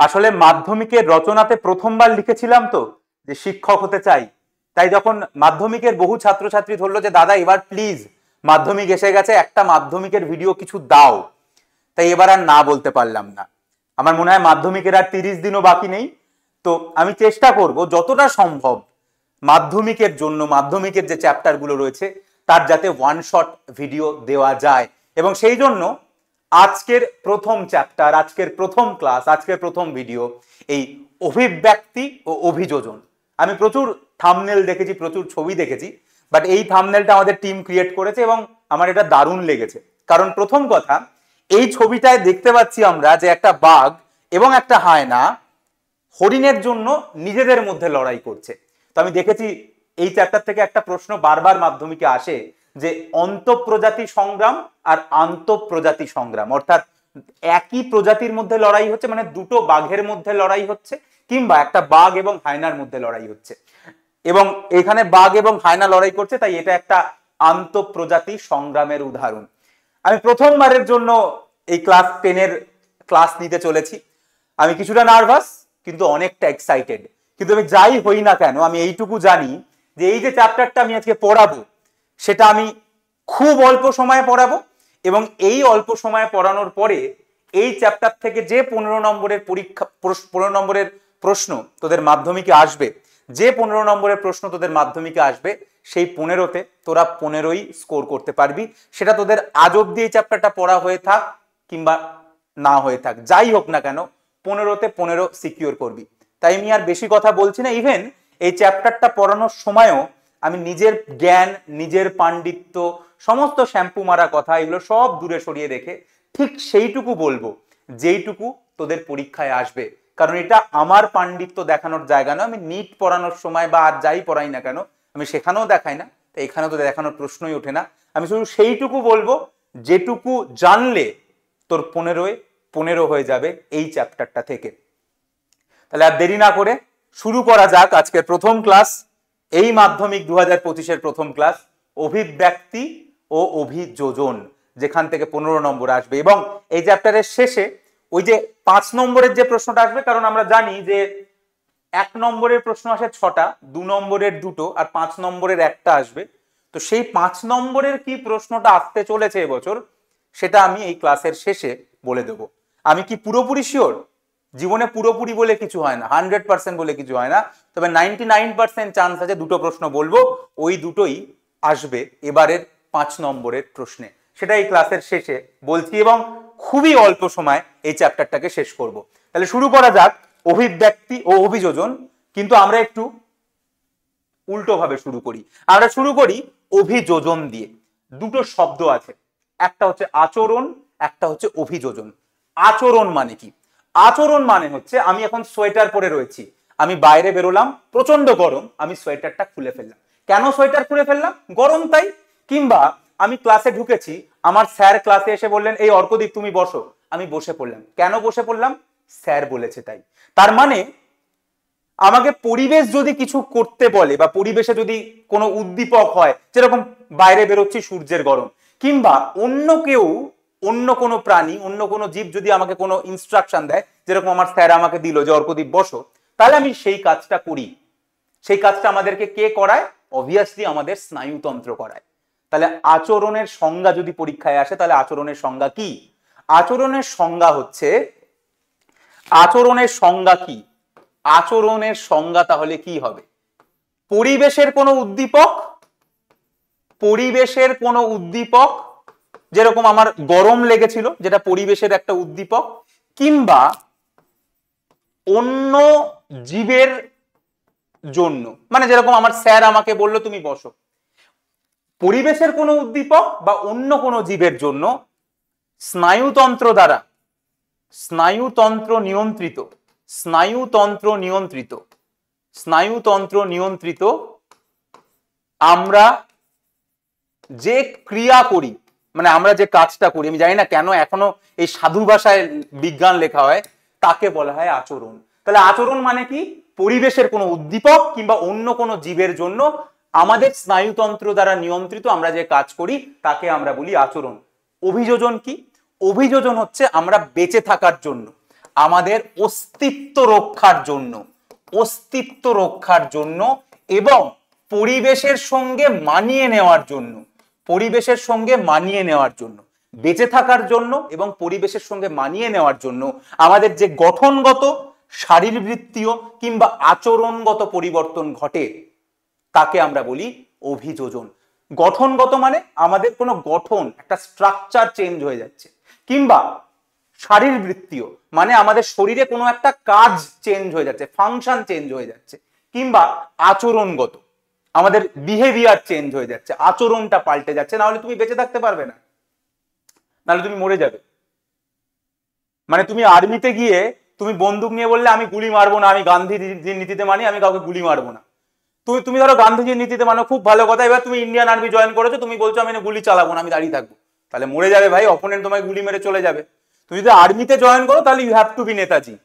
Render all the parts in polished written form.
আসলে মাধ্যমিকের রচনাতে প্রথমবার লিখেছিলাম তো যে শিক্ষক হতে চাই, তাই যখন মাধ্যমিকের বহু ছাত্রছাত্রী ধরলো যে দাদা এবার প্লিজ মাধ্যমিক এসে গেছে, একটা মাধ্যমিকের ভিডিও কিছু দাও, তাই এবার আর না বলতে পারলাম না। আমার মনে হয় মাধ্যমিকের আর 30 দিনও বাকি নেই, তো আমি চেষ্টা করব যতটা সম্ভব মাধ্যমিকের জন্য, মাধ্যমিকের যে চ্যাপ্টারগুলো রয়েছে তার যাতে ওয়ান শট ভিডিও দেওয়া যায়। এবং সেই জন্য আজকের প্রথম চ্যাপ্টার, আজকের প্রথম ক্লাস, আজকের প্রথম ভিডিও এই অভিব্যক্তি ও অভিযোজন। আমি প্রচুর থাম্বনেল দেখেছি, প্রচুর ছবি দেখেছি, বাট এই থাম্বনেলটা আমাদের টিম ক্রিয়েট করেছে এবং আমার এটা দারুণ লেগেছে। কারণ প্রথম কথা, এই ছবিটায় দেখতে পাচ্ছি আমরা যে একটা বাঘ এবং একটা হায়না হরিণের জন্য নিজেদের মধ্যে লড়াই করছে। তো আমি দেখেছি এই চ্যাপ্টার থেকে একটা প্রশ্ন বারবার মাধ্যমিকে আসে যে অন্তঃপ্রজাতি সংগ্রাম আর আন্তঃপ্রজাতি সংগ্রাম, অর্থাৎ একই প্রজাতির মধ্যে লড়াই হচ্ছে, মানে দুটো বাঘের মধ্যে লড়াই হচ্ছে, কিংবা একটা বাঘ এবং হায়নার মধ্যে লড়াই হচ্ছে, এবং এখানে বাঘ এবং হায়না লড়াই করছে, তাই এটা একটা আন্তঃপ্রজাতি সংগ্রামের উদাহরণ। আমি প্রথমবারের জন্য এই ক্লাস 10-এর ক্লাস নিতে চলেছি। আমি কিছুটা নার্ভাস কিন্তু অনেকটা এক্সাইটেড। কিন্তু আমি যাই হই না কেন, আমি এইটুকু জানি যে এই যে চ্যাপ্টারটা আমি আজকে পড়াবো সেটা আমি খুব অল্প সময়ে পড়াবো, এবং এই অল্প সময়ে পড়ানোর পরে এই চ্যাপ্টার থেকে যে 15 নম্বরের পরীক্ষা, 15 নম্বরের প্রশ্ন তোদের মাধ্যমিকে আসবে, যে 15 নম্বরের প্রশ্ন তোদের মাধ্যমিকে আসবে, সেই 15তে তোরা 15ই স্কোর করতে পারবি। সেটা তোদের আজ অব্দি এই চ্যাপ্টারটা পড়া হয়ে থাক কিংবা না হয়ে থাক, যাই হোক না কেন 15তে 15 সিকিউর করবি। তাই আমি আর বেশি কথা বলছি না। ইভেন এই চ্যাপ্টারটা পড়ানোর সময়ও আমি নিজের জ্ঞান, নিজের পাণ্ডিত্য, সমস্ত শ্যাম্পু মারা কথা এগুলো সব দূরে সরিয়ে রেখে ঠিক সেইটুকু বলবো যেইটুকু তোদের পরীক্ষায় আসবে। কারণ এটা আমার পাণ্ডিত্য দেখানোর জায়গা নয়। আমি নিট পড়ানোর সময় বা আর যাই পড়াই না কেন আমি সেখানেও দেখাই না, তো এখানেও তো দেখানোর প্রশ্নই ওঠে না। আমি শুধু সেইটুকু বলবো যেটুকু জানলে তোর 15-এ 15 হয়ে যাবে এই চ্যাপ্টারটা থেকে। তাহলে আর দেরি না করে শুরু করা যাক আজকের প্রথম ক্লাস, এই মাধ্যমিক 2025-এর প্রথম ক্লাস, অভিব্যক্তি ও অভিযোজন, যেখান থেকে 15 নম্বর আসবে। এবং এই চ্যাপ্টারের শেষে ওই যে 5 নম্বরের যে প্রশ্নটা আসবে, কারণ আমরা জানি যে 1 নম্বরের প্রশ্ন আসে 6টা, 2 নম্বরের 2টো আর 5 নম্বরের একটা আসবে। তো সেই 5 নম্বরের কি প্রশ্নটা আসতে চলেছে এবছর সেটা আমি এই ক্লাসের শেষে বলে দেবো। আমি কি পুরোপুরি শিওর? জীবনে পুরোপুরি বলে কিছু হয় না, 100% বলে কিছু হয় না, তবে 99% চান্স আছে দুটো প্রশ্ন বলবো, ওই দুটোই আসবে এবারের 5 নম্বরের প্রশ্নে। সেটা এই ক্লাসের শেষে বলছি এবং খুবই অল্প সময় এই চ্যাপ্টারটাকে শেষ করব। তাহলে শুরু করা যাক অভিব্যক্তি ও অভিযোজন, কিন্তু আমরা একটু উল্টো ভাবে শুরু করি। আমরা শুরু করি অভিযোজন দিয়ে। দুটো শব্দ আছে, একটা হচ্ছে আচরণ, একটা হচ্ছে অভিযোজন। আচরণ মানে কি? আচরণ মানে হচ্ছে আমি এখন সোয়েটার পরে রয়েছি, আমি বাইরে বেরোলাম, প্রচন্ড গরম, আমি সোয়েটারটা খুলে ফেললাম। কেন সোয়েটার খুলে ফেললাম? গরম তাই। কিংবা আমি ক্লাসে ঢুকেছি, আমার স্যার ক্লাসে এসে বললেন এই অর্কদীপ তুমি বসো, আমি বসে পড়লাম। কেন বসে পড়লাম? স্যার বলেছে তাই। তার মানে আমাকে পরিবেশ যদি কিছু করতে বলে বা পরিবেশে যদি কোনো উদ্দীপক হয়, যেরকম বাইরে বেরোচ্ছি সূর্যের গরম, কিংবা অন্য কেউ, অন্য কোনো প্রাণী, অন্য কোনো জীব যদি আমাকে কোনো ইনস্ট্রাকশন দেয়, যেরকম আমার স্যার আমাকে দিল যে অর্কদীপ বসো, তাহলে আমি সেই কাজটা করি। সেই কাজটা আমাদেরকে কে করায়? অবভিয়াসলি আমাদের স্নায়ুতন্ত্র করায়। তাহলে আচরণের সংজ্ঞা যদি পরীক্ষায় আসে, তাহলে আচরণের সংজ্ঞা কি? আচরণের সংজ্ঞা হচ্ছে, আচরণের সংজ্ঞা কি? আচরণের সংজ্ঞা তাহলে কি হবে? পরিবেশের কোনো উদ্দীপক, পরিবেশের কোনো উদ্দীপক, যেরকম আমার গরম লেগেছিল যেটা পরিবেশের একটা উদ্দীপক, কিংবা অন্য জীবের জন্য, মানে যেরকম আমার স্যার আমাকে বললো তুমি বসো। পরিবেশের কোনো উদ্দীপক বা অন্য কোনো জীবের জন্য স্নায়ুতন্ত্র দ্বারা, স্নায়ুতন্ত্র নিয়ন্ত্রিত, স্নায়ুতন্ত্র নিয়ন্ত্রিত, স্নায়ুতন্ত্র নিয়ন্ত্রিত আমরা যে ক্রিয়া করি, মানে আমরা যে কাজটা করি, আমি জানি না কেন এখনো এই সাধু ভাষায় বিজ্ঞান লেখা হয়, তাকে বলা হয় আচরণ। তাহলে আচরণ মানে কি? পরিবেশের কোনো উদ্দীপক কিংবা অন্য কোনো জীবের জন্য আমাদের স্নায়ুতন্ত্র দ্বারা নিয়ন্ত্রিত আমরা যে কাজ করি তাকে আমরা বলি আচরণ। অভিযোজন কি? অভিযোজন হচ্ছে আমরা বেঁচে থাকার জন্য, আমাদের অস্তিত্ব রক্ষার জন্য, অস্তিত্ব রক্ষার জন্য এবং পরিবেশের সঙ্গে মানিয়ে নেওয়ার জন্য, পরিবেশের সঙ্গে মানিয়ে নেওয়ার জন্য, বেঁচে থাকার জন্য এবং পরিবেশের সঙ্গে মানিয়ে নেওয়ার জন্য আমাদের যে গঠনগত, শারীরবৃত্তীয় কিংবা আচরণগত পরিবর্তন ঘটে তাকে আমরা বলি অভিযোজন। গঠনগত মানে আমাদের কোনো গঠন, একটা স্ট্রাকচার চেঞ্জ হয়ে যাচ্ছে, কিংবা শারীরবৃত্তীয় মানে আমাদের শরীরে কোনো একটা কাজ চেঞ্জ হয়ে যাচ্ছে, ফাংশন চেঞ্জ হয়ে যাচ্ছে, কিংবা আচরণগত আমাদের বিহেভিয়ার চেঞ্জ হয়ে যাচ্ছে, আচরণটা পাল্টে যাচ্ছে, না হলে তুমি বেঁচে থাকতে পারবে না, নাহলে তুমি মরে যাবে। মানে তুমি আর্মিতে গিয়ে তুমি বন্দুক নিয়ে বললে আমি গুলি মারবো না, আমি গান্ধীজির নীতিতে মানি, আমি কাউকে গুলি মারবো না। তুমি ধরো গান্ধীজির নীতিতে মানো, খুব ভালো কথা। এবার তুমি ইন্ডিয়ান আর্মি জয়েন করেছো, তুমি বলছো আমি গুলি চালাবো না, আমি দাঁড়িয়ে থাকবো, তাহলে মরে যাবে ভাই, অপোনেন্ট তোমায় গুলি মেরে চলে যাবে। তুমি যদি আর্মিতে জয়েন করো তাহলে you have to be Netaji.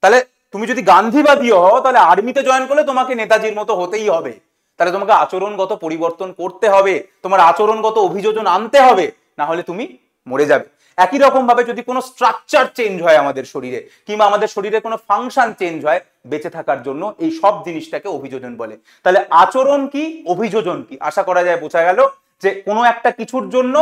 তাহলে তুমি যদি গান্ধীবাদীও হও তাহলে আর্মিতে জয়েন করলে তোমাকে নেতাজির মতো হতেই হবে। তাহলে তোমাকে আচরণগত পরিবর্তন করতে হবে, তোমার আচরণগত অভিযোজন আনতে হবে, না হলে তুমি মরে যাবে। একই রকম ভাবে যদি কোনো স্ট্রাকচার চেঞ্জ হয় আমাদের শরীরে, কিংবা আমাদের শরীরে কোনো ফাংশন চেঞ্জ হয় বেঁচে থাকার জন্য, এই সব জিনিসটাকে অভিযোজন বলে। তাহলে আচরণ কি, অভিযোজন কি, আশা করা যায় বোঝা গেল যে কোনো একটা কিছুর জন্য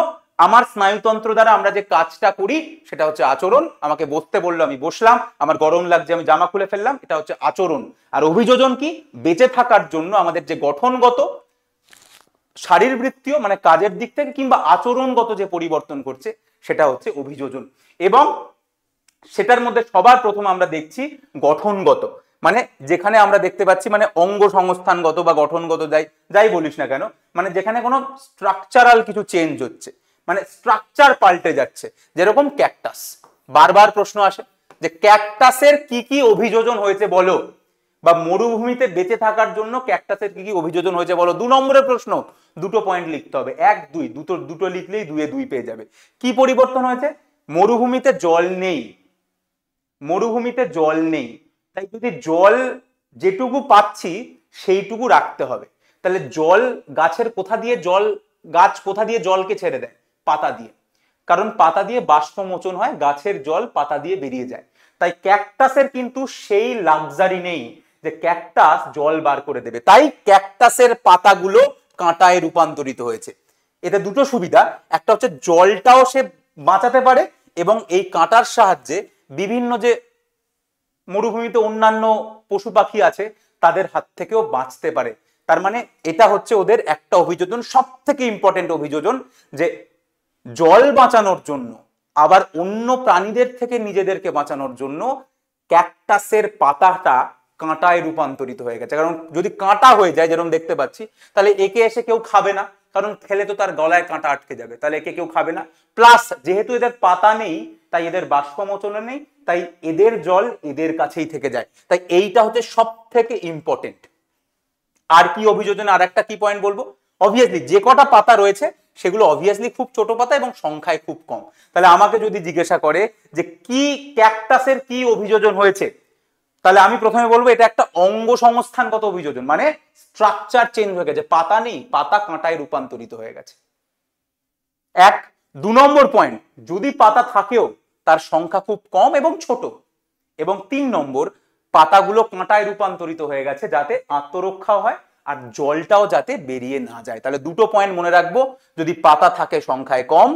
আমার স্নায়ুতন্ত্র দ্বারা আমরা যে কাজটা করি সেটা হচ্ছে আচরণ। আমাকে বসতে বললো, আমি বসলাম, আমার গরম লাগছে, আমি জামা খুলে ফেললাম, এটা হচ্ছে আচরণ। আর অভিযোজন কি, বেঁচে থাকার জন্য আমাদের যে গঠনগত, শারীরবৃত্তীয় মানে কাজের দিক থেকে কিংবা আচরণগত যে পরিবর্তন করছে সেটা হচ্ছে অভিযোজন। এবং সেটার মধ্যে সবার প্রথম আমরা দেখছি গঠনগত, মানে যেখানে আমরা দেখতে পাচ্ছি মানে অঙ্গ সংস্থানগত বা গঠনগত, যাই বলিস না কেন, মানে যেখানে কোনো স্ট্রাকচারাল কিছু চেঞ্জ হচ্ছে, মানে স্ট্রাকচার পাল্টে যাচ্ছে। যেরকম ক্যাকটাস, বারবার প্রশ্ন আসে যে ক্যাকটাসের কি কি অভিযোজন হয়েছে বলো, বা মরুভূমিতে বেঁচে থাকার জন্য ক্যাকটাসের কি কি অভিযোজন হয়েছে বলো। 2 নম্বরের প্রশ্ন, দুটো পয়েন্ট লিখতে হবে, 1 2, দুটো লিখলেই 2 এ 2 পেয়ে যাবে। কি পরিবর্তন হয়েছে? মরুভূমিতে জল নেই, মরুভূমিতে জল নেই, তাই যদি জল যেটুকু পাচ্ছি সেইটুকু রাখতে হবে। তাহলে জল গাছের কোথা দিয়ে জল, গাছ কোথা দিয়ে জলকে ছেড়ে দেয়? পাতা দিয়ে, কারণ পাতা দিয়ে বাষ্পমোচন হয়, গাছের জল পাতা দিয়ে বেরিয়ে যায়। তাই ক্যাকটাসের কিন্তু সেই লাক্সারি নেই যে ক্যাকটাস জল বার করে দেবে, তাই ক্যাকটাসের পাতাগুলো কাঁটায় রূপান্তরিত হয়েছে। এতে দুটো সুবিধা, একটা হচ্ছে জলটাও সে বাঁচাতে পারে এবং এই কাঁটার সাহায্যে বিভিন্ন যে মরুভূমিতে অন্যান্য পশু পাখি আছে তাদের হাত থেকেও বাঁচতে পারে। তার মানে এটা হচ্ছে ওদের একটা অভিযোজন, সব থেকে ইম্পর্টেন্ট অভিযোজন, যে জল বাঁচানোর জন্য আবার অন্য প্রাণীদের থেকে নিজেদেরকে বাঁচানোর জন্য ক্যাকটাসের পাতাটা কাঁটায় রূপান্তরিত হয়ে গেছে। কারণ যদি কাঁটা হয়ে যায় যেরকম দেখতে পাচ্ছি, তাহলে একে এসে কেউ খাবে না, কারণ খেলে তো তার গলায় কাঁটা আটকে যাবে, তাহলে একে কেউ খাবে না। প্লাস যেহেতু এদের পাতা নেই তাই এদের বাষ্পমোচনে নেই, তাই এদের জল এদের কাছেই থেকে যায়। তাই এইটা হচ্ছে সব থেকে ইম্পর্টেন্ট। আর কি অভিযোজন, আর একটা কি পয়েন্ট বলবো, অবভিয়াসলি যে কটা পাতা রয়েছে সেগুলো অবভিয়াসলি খুব ছোট পাতা এবং সংখ্যায় খুব কম। তাহলে আমাকে যদি জিজ্ঞাসা করে যে কি ক্যাকটাসের কি অভিযোজন হয়েছে, তাহলে আমি প্রথমে বলবো এটা একটা অঙ্গ সংস্থানগত অভিযোজন, মানে স্ট্রাকচার চেঞ্জ হয়ে গেছে, পাতা নেই, পাতা কাঁটায় রূপান্তরিত হয়ে গেছে। 1 2 নম্বর পয়েন্ট, যদি পাতা থাকেও তার সংখ্যা খুব কম এবং ছোট। এবং 3 নম্বর, পাতাগুলো কাঁটায় রূপান্তরিত হয়ে গেছে যাতে আত্মরক্ষা হয় আর জলটাও যাতে বেরিয়ে না যায়। তাহলে দুটো পয়েন্ট মনে রাখবো, যদি পাতা থাকে সংখ্যায় কম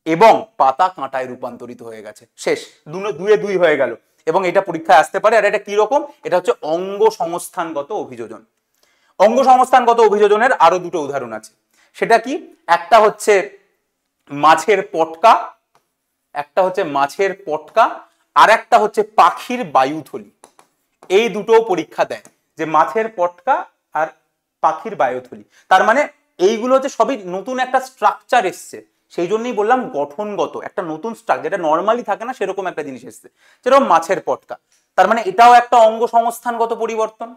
এবং পাতা কাঁটায় রূপান্তরিত হয়ে গেছে, শেষ, 2 এ 2 হয়ে গেল। এবং এটা পরীক্ষায় আসতে পারে। আর এটা কি রকম, এটা হচ্ছে অঙ্গ সংস্থানগত অভিযোজন। অঙ্গ সংস্থানগত অভিযোজনের আরো দুটো উদাহরণ আছে, সেটা কি, একটা হচ্ছে মাছের পটকা, একটা হচ্ছে মাছের পটকা, আর একটা হচ্ছে পাখির বায়ুথলি। এই দুটো পরীক্ষা দেয়, যে মাছের পটকা আর পাখির বায়ুথলি। তার মানে এইগুলো হচ্ছে সবই নতুন একটা স্ট্রাকচার এসছে, সেই জন্যই বললাম গঠনগত একটা নতুন স্ট্রাকচার, যেটা নর্মালি থাকে না সেরকম একটা জিনিস এসছে, যেরকম মাছের পটকা। তার মানে এটাও একটা অঙ্গ সংস্থানগত পরিবর্তন।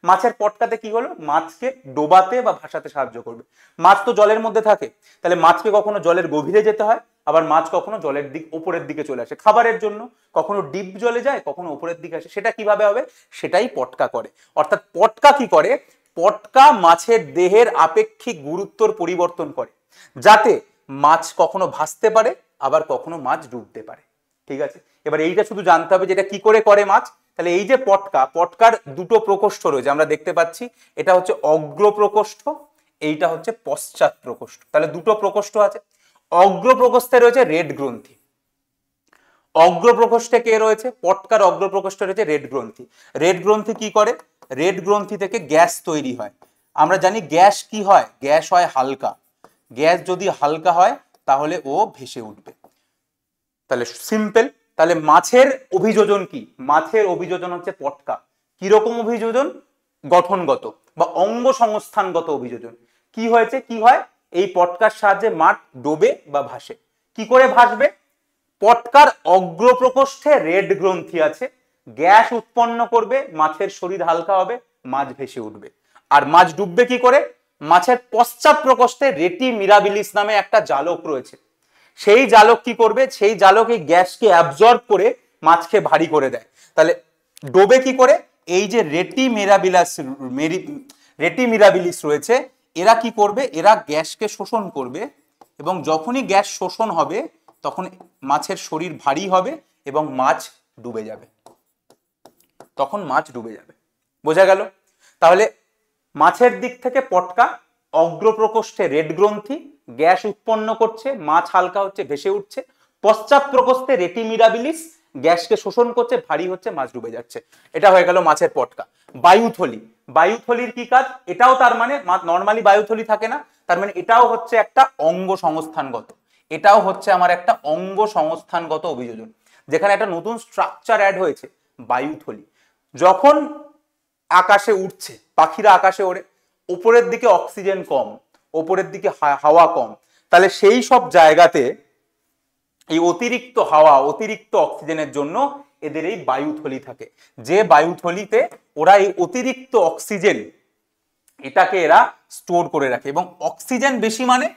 মাছের পটকাতে কি হলো, মাছকে ডোবাতে বা ভাসাতে সাহায্য করবে। মাছ তো জলের মধ্যে থাকে, তাহলে মাছকে কখনো জলের গভীরে যেতে হয়, আবার মাছ কখনো জলের ওপরের দিকে চলে আসে খাবারের জন্য, কখনো ডিপ জলে যায়, কখনো উপরের দিকে আসে। সেটা কিভাবে হবে, সেটাই পটকা করে। অর্থাৎ পটকা কি করে, পটকা মাছের দেহের আপেক্ষিক গুরুত্বর পরিবর্তন করে, যাতে মাছ কখনো ভাসতে পারে আবার কখনো মাছ ডুবতে পারে। ঠিক আছে, এবার এইটা শুধু জানতে হবে যেটা কি করে করে মাছ। তাহলে এই যে পটকা, পটকার দুটো প্রকোষ্ঠ রয়েছে আমরা দেখতে পাচ্ছি, এটা হচ্ছে অগ্র প্রকোষ্ঠ, এইটা হচ্ছে পশ্চাৎ প্রকোষ্ঠ। তাহলে দুটো প্রকোষ্ঠ আছে। অগ্র প্রকোষ্ঠে রয়েছে রেড গ্রন্থি। অগ্র প্রকোষ্ঠে কে রয়েছে? পটকার অগ্র প্রকোষ্ঠে রয়েছে রেড গ্রন্থি। রেড গ্রন্থি কি করে? রেড গ্রন্থি থেকে গ্যাস তৈরি হয়। আমরা জানি গ্যাস কি হয়? গ্যাস হয় হালকা। গ্যাস যদি হালকা হয় তাহলে ও ভেসে উঠবে। তাহলে সিম্পল। তাহলে মাছের অভিযোজন কি? মাছের অভিযোজন হচ্ছে পটকা। কিরকম অভিযোজন? গঠনগত বা অঙ্গ সংস্থানগত অভিযোজন। কি হয়েছে? কি হয়? এই পটকার সাহায্যে মাছ ডোবে বা ভাসে। কি করে ভাসবে? পটকার অগ্র প্রকোষ্ঠে রেড গ্রন্থি আছে, গ্যাস উৎপন্ন করবে, মাছের শরীর হালকা হবে, মাছ ভেসে উঠবে। আর মাছ ডুববে কি করে? মাছের পশ্চাৎ প্রকোষ্ঠে রেটি মিরাবিলিস নামে একটা জালক রয়েছে। সেই জালক কি করবে? সেই জালক এই গ্যাসকে অ্যাবজর্ব করে মাছকে ভারী করে দেয়। তাহলে ডোবে কি করে? এই যে রেটি মিরাবিলিস রয়েছে, এরা কি করবে? এরা গ্যাসকে শোষণ করবে, এবং যখনই গ্যাস শোষণ হবে তখন মাছের শরীর ভারী হবে এবং মাছ ডুবে যাবে। তখন মাছ ডুবে যাবে। বোঝা গেল? তাহলে মাছের দিক থেকে পটকা অগ্র প্রকোষ্ঠে রেড গ্রন্থি, গ্যাস উৎপন্ন করছে, মাছ হালকা হচ্ছে, ভেসে উঠছে। পশ্চাৎ প্রকোষ্ঠে রেটি মিরাবিলিস, গ্যাসকে শোষণ করছে, ভারী হচ্ছে, মাছ ডুবে যাচ্ছে। এটা হয়ে গেল মাছের পটকা। বায়ুথলি। বায়ুথলির কি কাজ? এটাও তার মানে নর্মালি বায়ুথলি থাকে না, তার মানে এটাও হচ্ছে একটা অঙ্গ সংস্থানগত। এটাও হচ্ছে আমার একটা অঙ্গ সংস্থানগত অভিযোজন, যেখানে একটা নতুন স্ট্রাকচার অ্যাড হয়েছে, বায়ুথলি। যখন আকাশে উঠছে, পাখিরা আকাশে ওড়ে, উপরের দিকে অক্সিজেন কম, উপরের দিকে হাওয়া কম, তাহলে সেই সব জায়গাতে এই অতিরিক্ত হাওয়া, অতিরিক্ত অক্সিজেনের জন্য এদের এই বায়ুথলি থাকে। যে বায়ুথলিতে ওরা এই অতিরিক্ত অক্সিজেন, এটাকে এরা স্টোর করে রাখে। এবং অক্সিজেন বেশি মানে,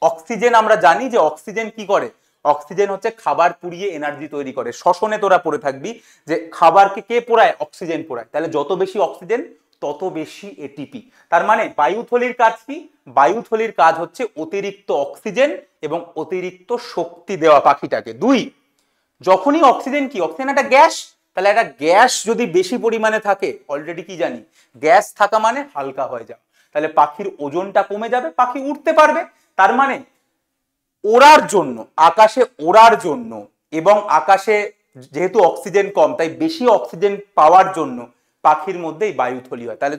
অক্সিজেন আমরা জানি যে অক্সিজেন কি করে? অক্সিজেন হচ্ছে খাবার পুড়িয়ে এনার্জি তৈরি করে। শ্বসনে তোরা পড়ে থাকবি যে খাবারকে কে পোড়ায়? অক্সিজেন পোড়ায়। তাহলে যত বেশি অক্সিজেন তত বেশি এটিপি। তার মানে বায়ুথলির কাজ কি? বায়ুথলির কাজ হচ্ছে অতিরিক্ত অক্সিজেন এবং অতিরিক্ত শক্তি দেওয়া পাখিটাকে। দুই, যখনই অক্সিজেন কি? অক্সিজেন একটা গ্যাস। তাহলে একটা গ্যাস যদি বেশি পরিমাণে থাকে, অলরেডি কি জানি, গ্যাস থাকা মানে হালকা হয়ে যাবে। তাহলে পাখির ওজনটা কমে যাবে, পাখি উঠতে পারবে। তার মানে ওড়ার জন্য, আকাশে ওড়ার জন্য, এবং আকাশে যেহেতু অক্সিজেন কম, তাই বেশি অক্সিজেন পাওয়ার জন্য পাখির মধ্যেই বায়ুথলি হয়। তাহলে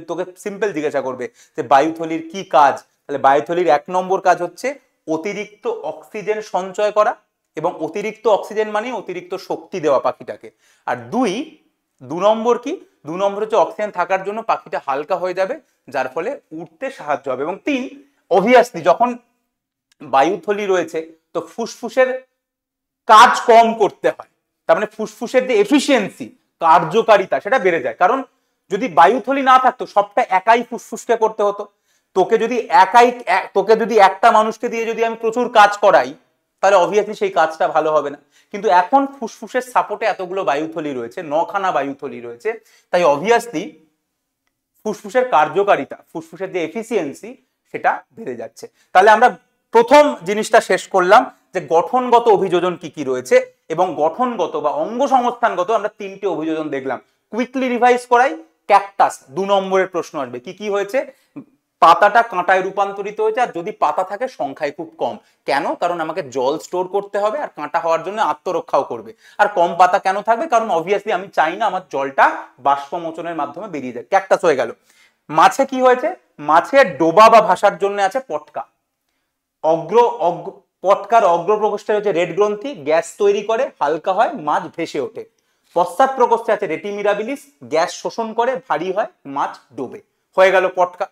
তোকে সিম্পল জিজ্ঞাসা করবে যে বায়ুথলির কি কাজ, তাহলে বায়ুথলির 1 নম্বর কাজ হচ্ছে অতিরিক্ত অক্সিজেন সঞ্চয় করা, এবং অতিরিক্ত অক্সিজেন মানে অতিরিক্ত শক্তি দেওয়া পাখিটাকে। আর দু নম্বর কি? 2 নম্বর হচ্ছে অক্সিজেন থাকার জন্য পাখিটা হালকা হয়ে যাবে, যার ফলে উঠতে সাহায্য হবে। এবং 3, অবভিয়াসলি যখন বায়ুথলি রয়েছে তো ফুসফুসের কাজ কম করতে হয়, তার মানে ফুসফুসের যে এফিসিয়েন্সি, কার্যকারিতা, সেটা বেড়ে যায়। কারণ যদি বায়ুথলি না থাকতো, সবটা একাই ফুসফুসকে করতে হতো। তোকে যদি একটা মানুষকে দিয়ে যদি আমি প্রচুর কাজ করাই, তাহলে অবভিয়াসলি সেই কাজটা ভালো হবে না। কিন্তু এখন ফুসফুসের সাপোর্টে এতগুলো বায়ুথলি রয়েছে, 9খানা বায়ুথলি রয়েছে, তাই অবভিয়াসলি ফুসফুসের কার্যকারিতা, ফুসফুসের যে এফিসিয়েন্সি, সেটা বেড়ে যাচ্ছে। তাহলে আমরা প্রথম জিনিসটা শেষ করলাম যে গঠনগত অভিযোজন কি কি রয়েছে, এবং গঠনগত বা অঙ্গ সংস্থানগত আমরা 3টে অভিযোজন দেখলাম। কুইকলি রিভাইজ করাই। ক্যাকটাস 2 নম্বরের প্রশ্ন আসবে। কি কি হয়েছে? পাতাটা কাঁটায় রূপান্তরিত হয়েছে, আর যদি পাতা থাকে সংখ্যায় খুব কম। কেন? কারণ আমাকে জল স্টোর করতে হবে, আর কাঁটা হওয়ার জন্য আত্মরক্ষাও করবে। আর কম পাতা কেন থাকবে? কারণ অবভিয়াসলি আমি চাই না আমার জলটা বাষ্পমোচনের মাধ্যমে বেরিয়ে যায়। ক্যাকটাস হয়ে গেল। মাছে কি হয়েছে? মাছের ডোবা বা ভাসার জন্য আছে পটকা। পটকার অগ্র প্রকোষ্ঠে হচ্ছে রেড গ্রন্থি, গ্যাস তৈরি করে, হালকা হয়, মাছ ভেসে ওঠে। পশ্চাৎ প্রকোষ্ঠে আছে রেটি মিরাবিলিস, গ্যাস শোষণ করে, ভারী হয়, মাছ ডোবে। হয়ে গেল পটকা।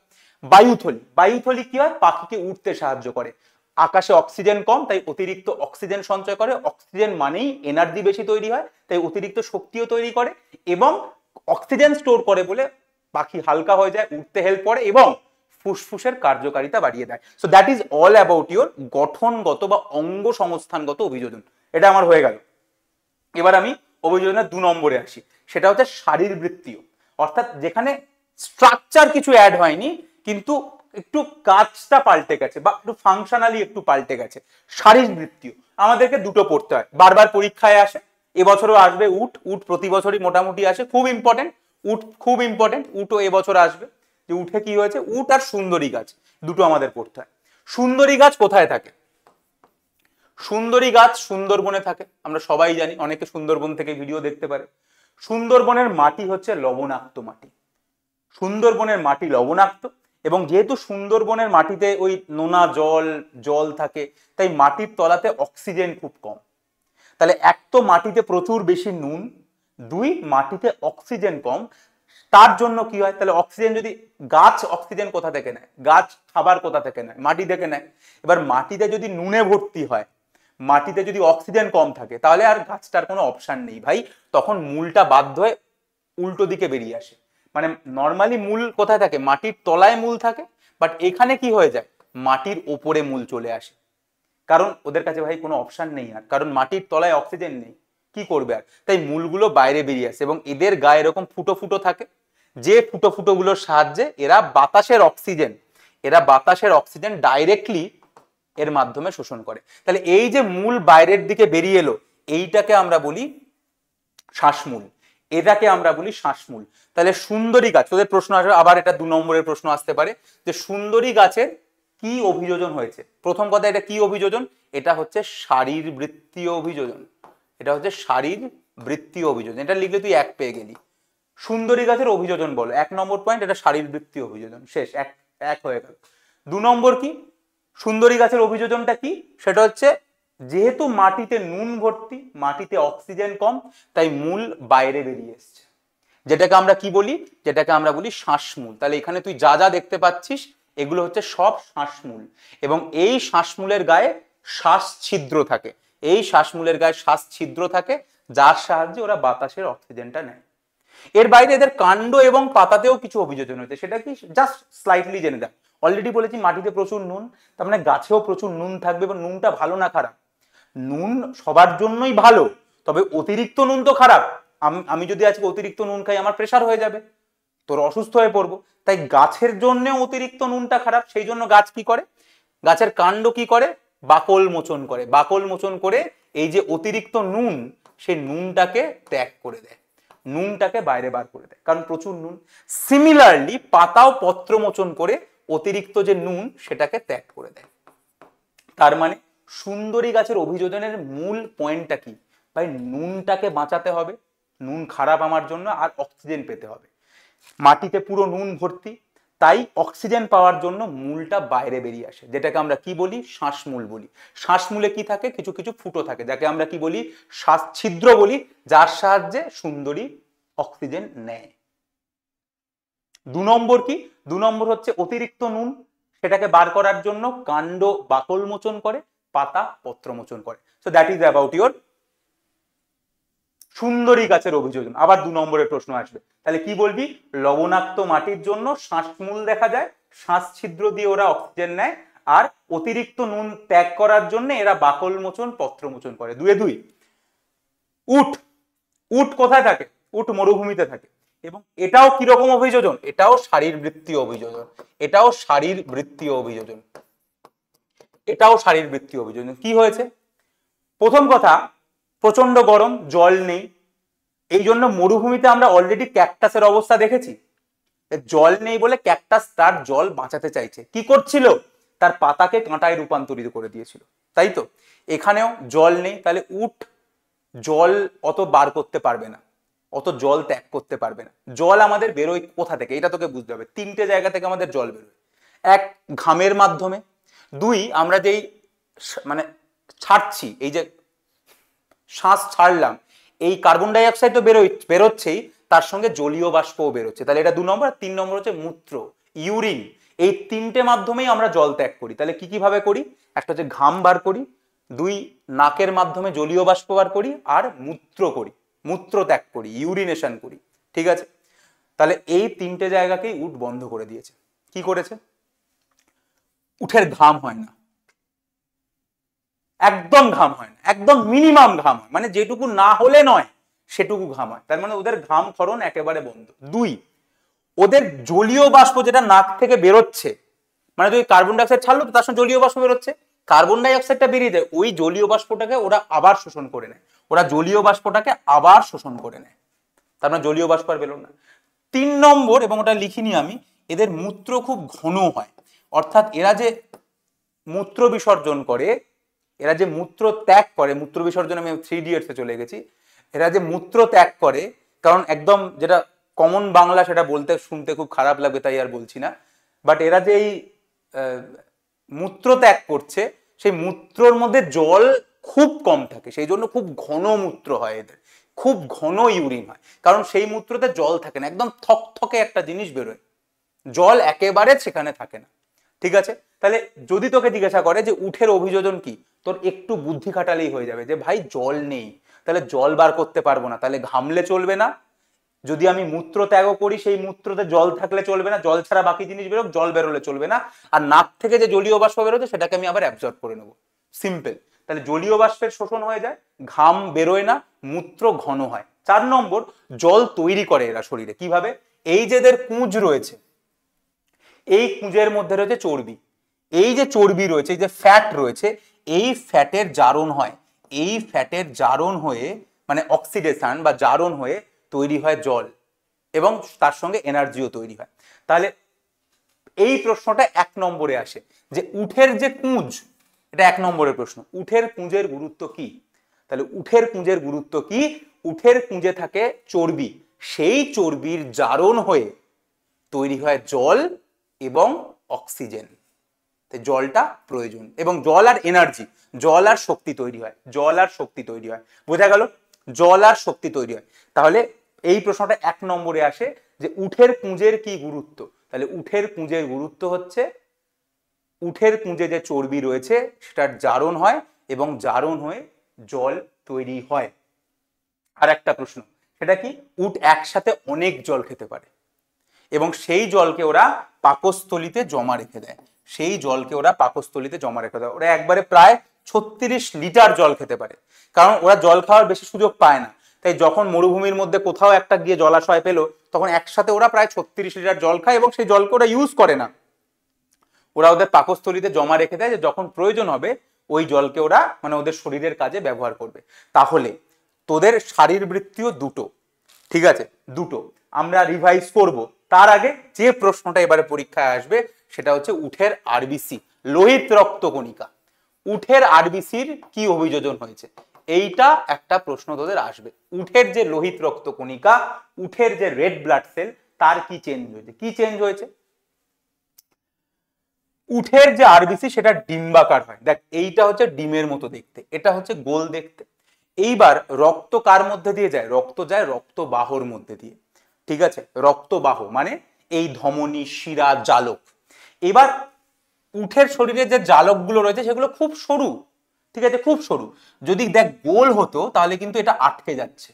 বায়ুথলি। বায়ুথলি কি হয়? পাখিকে উঠতে সাহায্য করে। আকাশে অক্সিজেন কম, তাই অতিরিক্ত অক্সিজেন সঞ্চয় করে। অক্সিজেন মানেই এনার্জি বেশি তৈরি হয়, তাই অতিরিক্ত শক্তিও তৈরি করে, এবং অক্সিজেন স্টোর করে বলে পাখি হালকা হয়ে যায়, উঠতে হেল্প করে, এবং ফুসফুসের কার্যকারিতা বাড়িয়ে দেয়। So that is all about your গঠনগত বা অঙ্গ সংস্থানগত অভিযোজন। এটা আমার হয়ে গেল। এবার আমি অভিযোজনের 2 নম্বরে আসি। সেটা হচ্ছে শারীরবৃত্তীয়, অর্থাৎ যেখানে স্ট্রাকচার কিছু অ্যাড হয়নি, কিন্তু একটু কাজটা পাল্টে গেছে, বা একটু ফাংশনালি একটু পাল্টে গেছে। শারীরবৃত্তীয় আমাদেরকে দুটো পড়তে হয়, বারবার পরীক্ষায় আসে, এবছরও আসবে উট, উট প্রতি বছরই মোটামুটি আসে, খুব ইম্পর্টেন্ট উট, খুব ইম্পর্টেন্ট উটও এবছর আসবে। যে উঠে কি হয়েছে, উট আর সুন্দরী গাছ দুটো আমাদের পড়তে হয়। সুন্দরী গাছ কোথায় থাকে? সুন্দরী গাছ সুন্দরবনে থাকে, আমরা সবাই জানি, অনেকে সুন্দরবন থেকে ভিডিও দেখতে পারে। সুন্দরবনের মাটি হচ্ছে লবণাক্ত মাটি, সুন্দরবনের মাটি লবণাক্ত, এবং যেহেতু সুন্দরবনের মাটিতে ওই নোনা জল জল থাকে, তাই মাটির তলাতে অক্সিজেন খুব কম। তাহলে এক তো মাটিতে প্রচুর বেশি নুন, দুই মাটিতে অক্সিজেন কম। তার জন্য কি হয়, তাহলে অক্সিজেন যদি, গাছ অক্সিজেন কোথা থেকে নেয়, গাছ খাবার কোথা থেকে নেয়, মাটি থেকে নেয়। এবার মাটিতে যদি নুনে ভর্তি হয়, মাটিতে যদি অক্সিজেন কম থাকে, তাহলে আর গাছটার কোনো অপশন নেই ভাই, তখন মূলটা বাধ্য হয়ে উল্টো দিকে বেরিয়ে আসে। মানে নর্মালি মূল কোথায় থাকে, মাটির তলায় মূল থাকে, বাট এখানে কি হয়ে যায়, মাটির ওপরে মূল চলে আসে, কারণ ওদের কাছে ভাই কোনো অপশন নেই আর, কারণ মাটির তলায় অক্সিজেন নেই, কি করবে আর, তাই মূলগুলো বাইরে বেরিয়ে আসে। এবং এদের গায়ে এরকম ফুটো ফুটো থাকে, যে ফুটো ফুটো গুলোর সাহায্যে এরা বাতাসের অক্সিজেন ডাইরেক্টলি এর মাধ্যমে শোষণ করে। তাহলে এই যে মূল বাইরের দিকে বেরিয়ে এলো, এইটাকে আমরা বলি শ্বাসমূল, এটাকে আমরা বলি শ্বাসমূল। তাহলে সুন্দরী গাছ, তোদের প্রশ্ন আসবে আবার, এটা 2 নম্বরের প্রশ্ন আসতে পারে, যে সুন্দরী গাছের কি অভিযোজন হয়েছে। প্রথম কথা, এটা কি অভিযোজন, এটা হচ্ছে শারীরবৃত্তীয় অভিযোজন, এটা হচ্ছে শারীরবৃত্তীয় অভিযোজন। এটা লিখলে তুই 1 পেয়ে গেলি। সুন্দরী গাছের অভিযোজন বলো, 1 নম্বর পয়েন্ট, এটা শারীরবৃত্তীয় অভিযোজন, শেষ, এক হয়ে গেল। 2 নম্বর কি, সুন্দরী গাছের অভিযোজনটা কি, সেটা হচ্ছে যেহেতু মাটিতে নুন ভর্তি, মাটিতে অক্সিজেন কম, তাই মূল বাইরে বেরিয়ে এসছে, যেটাকে আমরা কি বলি, যেটাকে আমরা বলি শ্বাসমূল। তাহলে এখানে তুই যা যা দেখতে পাচ্ছিস এগুলো হচ্ছে সব শ্বাসমূল, এবং এই শ্বাসমূলের গায়ে শ্বাস ছিদ্র থাকে, এই শ্বাসমূলের গায়ে শ্বাস ছিদ্র থাকে, যার সাহায্যে ওরা বাতাসের অক্সিজেনটা নেয়। এর বাইরে এদের কাণ্ড এবং পাতাতেও কিছু অভিযোজন হয়েছে, সেটা কি জাস্ট স্লাইটলি জেনে দেখ। অলরেডি বলেছি মাটিতে প্রচুর নুন, তার মানে গাছেও প্রচুর নুন থাকবে, এবং নুনটা ভালো না খারাপ, নুন সবার জন্যই ভালো, তবে অতিরিক্ত নুন তো খারাপ। আমি যদি আজকে অতিরিক্ত নুন খাই, আমার প্রেসার হয়ে যাবে, তোর অসুস্থ হয়ে পড়বো। তাই গাছের জন্য অতিরিক্ত নুনটা খারাপ, সেই জন্য গাছ কি করে, গাছের কাণ্ড কি করে, বাকল মোচন করে, বাকল মোচন করে এই যে অতিরিক্ত নুন, সেই নুনটাকে ত্যাগ করে দেয়, নুনটাকে বাইরে বার করে দেয়, কারণ প্রচুর নুন। সিমিলারলি পাতাও পত্র মোচন করে অতিরিক্ত যে নুন সেটাকে ত্যাগ করে দেয়। তার মানে সুন্দরী গাছের অভিযোজনের মূল পয়েন্টটা কি ভাই, নুনটাকে বাঁচাতে হবে, নুন খারাপ আমার জন্য, আর অক্সিজেন পেতে হবে। মাটিতে পুরো নুন ভর্তি, তাই অক্সিজেন পাওয়ার জন্য মূলটা বাইরে বেরিয়ে আসে, যেটাকে আমরা কি বলি, শ্বাসমূল বলি। শ্বাসমূলে কি থাকে, কিছু কিছু ফুটো থাকে, যাকে আমরা কি বলি, শ্বাস ছিদ্র বলি, যার সাহায্যে সুন্দরী অক্সিজেন নেয়। 2 নম্বর কি, 2 নম্বর হচ্ছে অতিরিক্ত নুন, সেটাকে বার করার জন্য কাণ্ড বাকল মোচন করে, পাতা পত্র মোচন করে। So that is about your সুন্দরী গাছের অভিযোজন। আবার 2 নম্বরের প্রশ্ন আসবে, তাহলে কি বলবি, লবণাক্ত মাটির জন্য শ্বাসমূল দেখা যায়, শ্বাস ছিদ্র দিয়ে ওরা অক্সিজেন নেয়, আর অতিরিক্ত নুন ত্যাগ করার জন্য এরা বাকল মোচন পত্র মোচন করে। 2 উট, উট কোথায় থাকে, উট মরুভূমিতে থাকে, এবং এটাও কিরকম অভিযোজন, এটাও শারীরবৃত্তীয় অভিযোজন, এটাও শারীরবৃত্তীয় অভিযোজন, এটাও শারীরবৃত্তীয় অভিযোজন। কি হয়েছে, প্রথম কথা, প্রচন্ড গরম, জল নেই, এই জন্য মরুভূমিতে আমরা অলরেডি ক্যাকটাসের অবস্থা দেখেছি, জল নেই বলে ক্যাকটাস তার জল বাঁচাতে চাইছে, কি করছিল, তার পাতাকে কাঁটায় রূপান্তরিত করে দিয়েছিল, তাই তো। এখানেও জল নেই, তাহলে উট জল অত বার করতে পারবে না, অত জল ত্যাগ করতে পারবে না। জল আমাদের বেরোয় কোথা থেকে, এটা তোকে বুঝতে হবে, 3টে জায়গা থেকে আমাদের জল বেরোয়। 1, ঘামের মাধ্যমে। 2, আমরা যেই মানে ছাড়ছি, এই যে শ্বাস ছাড়লাম, এই কার্বন ডাই অক্সাইড তো বেরোচ্ছেই, তার সঙ্গে জলীয় বাষ্পও বেরোচ্ছে, তাহলে এটা 2 নম্বর। 3 নম্বর হচ্ছে মূত্র, ইউরিন। এই 3টে মাধ্যমেই আমরা জল ত্যাগ করি। তাহলে কি কিভাবে করি, একটা হচ্ছে ঘাম বার করি, 2 নাকের মাধ্যমে জলীয় বাষ্প বার করি, আর মূত্র করি, মূত্র ত্যাগ করি, ইউরিনেশন করি, ঠিক আছে। তাহলে এই 3টে জায়গাকেই উট বন্ধ করে দিয়েছে। কি করেছে, উটের ঘাম হয় না, একদম ঘাম হয় না, একদম মিনিমাম ঘাম হয়, মানে যেটুকু না হলে নয় সেটুকু ঘাম হয়, তার মানে ওদের ঘাম ক্ষরণ একেবারে বন্ধ। 2, ওদের জলীয় বাষ্প যেটা নাক থেকে বেরোচ্ছে, মানে তুই কার্বন ডাই অক্সাইড ছাড়লো তো তার সঙ্গে জলীয় বাষ্প বেরোচ্ছে, কার্বন ডাই অক্সাইডটা বেরিয়ে যায়, ওই জলীয় বাষ্পটাকে ওরা আবার শোষণ করে নেয়, ওরা জলীয় বাষ্পটাকে আবার শোষণ করে নেয়, তার মানে জলীয় বাষ্প আর বেরোলো না। 3 নম্বর, এবং ওটা লিখিনি আমি, এদের মূত্র খুব ঘন হয়, অর্থাৎ এরা যে মূত্র বিসর্জন করে, এরা যে মূত্র ত্যাগ করে, মূত্র বিসর্জন আমি 3 ইডিয়টসে চলে গেছি, এরা যে মূত্র ত্যাগ করে, কারণ একদম যেটা কমন বাংলা সেটা বলতে শুনতে খুব খারাপ লাগবে তাই আর বলছি না, বাট এরা যে এই মূত্র ত্যাগ করছে, সেই মূত্রর মধ্যে জল খুব কম থাকে, সেই জন্য খুব ঘন মূত্র হয় এদের, খুব ঘন ইউরিন হয়, কারণ সেই মূত্রতে জল থাকে না, একদম থকথকে একটা জিনিস বেরোয়, জল একেবারে সেখানে থাকে না। ঠিক আছে, তাহলে যদি তোকে জিজ্ঞাসা করে যে উঠের অভিযোজন কি, তোর একটু বুদ্ধি খাটালেই হয়ে যাবে যে ভাই জল নেই, তাহলে জল বার করতে পারবো না, তাহলে ঘামলে চলবে না, যদি আমি মূত্র ত্যাগ করি সেই মূত্রতে জল থাকলে চলবে না, জল ছাড়া বাকি জিনিস বেরোক, জল বেরোলে চলবে না, আর নাক থেকে যে জলীয় বাষ্প বেরোচ্ছে সেটাকে আমি আবার অ্যাবজর্ব করে নেবো, সিম্পল। তাহলে জলীয় বাষ্পের শোষণ হয়ে যায়, ঘাম বেরোয় না, মূত্র ঘন হয়। 4 নম্বর, জল তৈরি করে এরা শরীরে কিভাবে, এই যে এদের কুঁজ রয়েছে, এই কুঁজের মধ্যে রয়েছে চর্বি, এই যে চর্বি রয়েছে, এই যে ফ্যাট রয়েছে, এই ফ্যাটের জারণ হয়, এই ফ্যাটের জারণ হয়ে মানে অক্সিডেশন বা জারণ হয়ে তৈরি হয় জল, এবং তার সঙ্গে এনার্জিও তৈরি হয়। তাহলে এই প্রশ্নটা 1 নম্বরে আসে যে উঠের যে কুঁজ, এটা 1 নম্বরের প্রশ্ন, উঠের কুঁজের গুরুত্ব কি? তাহলে উঠের কুঁজের গুরুত্ব কি? উঠের কুঁজে থাকে চর্বি, সেই চর্বির জারণ হয়ে তৈরি হয় জল এবং অক্সিজেন, জলটা প্রয়োজন, এবং জল আর এনার্জি, জল আর শক্তি তৈরি হয়, জল আর শক্তি তৈরি হয়, বোঝা গেল, জল আর শক্তি তৈরি হয়। তাহলে এই প্রশ্নটা 1 নম্বরে আসে যে উঠের কুঁজের কি গুরুত্ব, তাহলে উঠের কুঁজের গুরুত্ব হচ্ছে উঠের কুঁজে যে চর্বি রয়েছে সেটার জারণ হয় এবং জারণ হয়ে জল তৈরি হয়। আর একটা প্রশ্ন, সেটা কি, উট একসাথে অনেক জল খেতে পারে এবং সেই জলকে ওরা পাকস্থলিতে জমা রেখে দেয়, সেই জলকে ওরা পাকস্থলিতে জমা রেখে দেয়, ওরা একবারে প্রায় 36 লিটার জল খেতে পারে, কারণ ওরা জল খাওয়ার বেশি সুযোগ পায় না, তাই যখন মরুভূমির মধ্যে কোথাও একটা গিয়ে জলাশয় পেলো তখন একসাথে ওরা প্রায় 36 লিটার জল খায়, এবং সেই জলকে ওরা ইউজ করে না, ওরা ওদের পাকস্থলিতে জমা রেখে দেয়, যে যখন প্রয়োজন হবে ওই জলকে ওরা মানে ওদের শরীরের কাজে ব্যবহার করবে। তাহলে তোদের শারীরবৃত্তীয় দুটো, ঠিক আছে, দুটো আমরা রিভাইজ করব, তার আগে যে প্রশ্নটা এবারে পরীক্ষায় আসবে সেটা হচ্ছে উঠের আরবিসি, লোহিত রক্ত কণিকা, উঠের আরবিসির কি অভিযোজন হয়েছে, এইটা একটা প্রশ্ন তোদের আসবে। উঠের যে লোহিত রক্ত কণিকা, উঠের যে রেড ব্লাড সেল, তার কি চেঞ্জ হয়েছে, কি চেঞ্জ হয়েছে? উঠের যে আরবিসি সেটা ডিম্বাকার হয়, দেখ এইটা হচ্ছে ডিমের মতো দেখতে, এটা হচ্ছে গোল দেখতে। এইবার রক্ত কার মধ্যে দিয়ে যায়, রক্ত যায় রক্তবাহর মধ্যে দিয়ে, ঠিক আছে, রক্তবাহ মানে এই ধমনী, শিরা, জালক। এবার উঠের শরীরে যে জালকগুলো রয়েছে সেগুলো খুব সরু, ঠিক আছে, খুব সরু, যদি দেখ গোল হতো তাহলে কিন্তু এটা আটকে যাচ্ছে,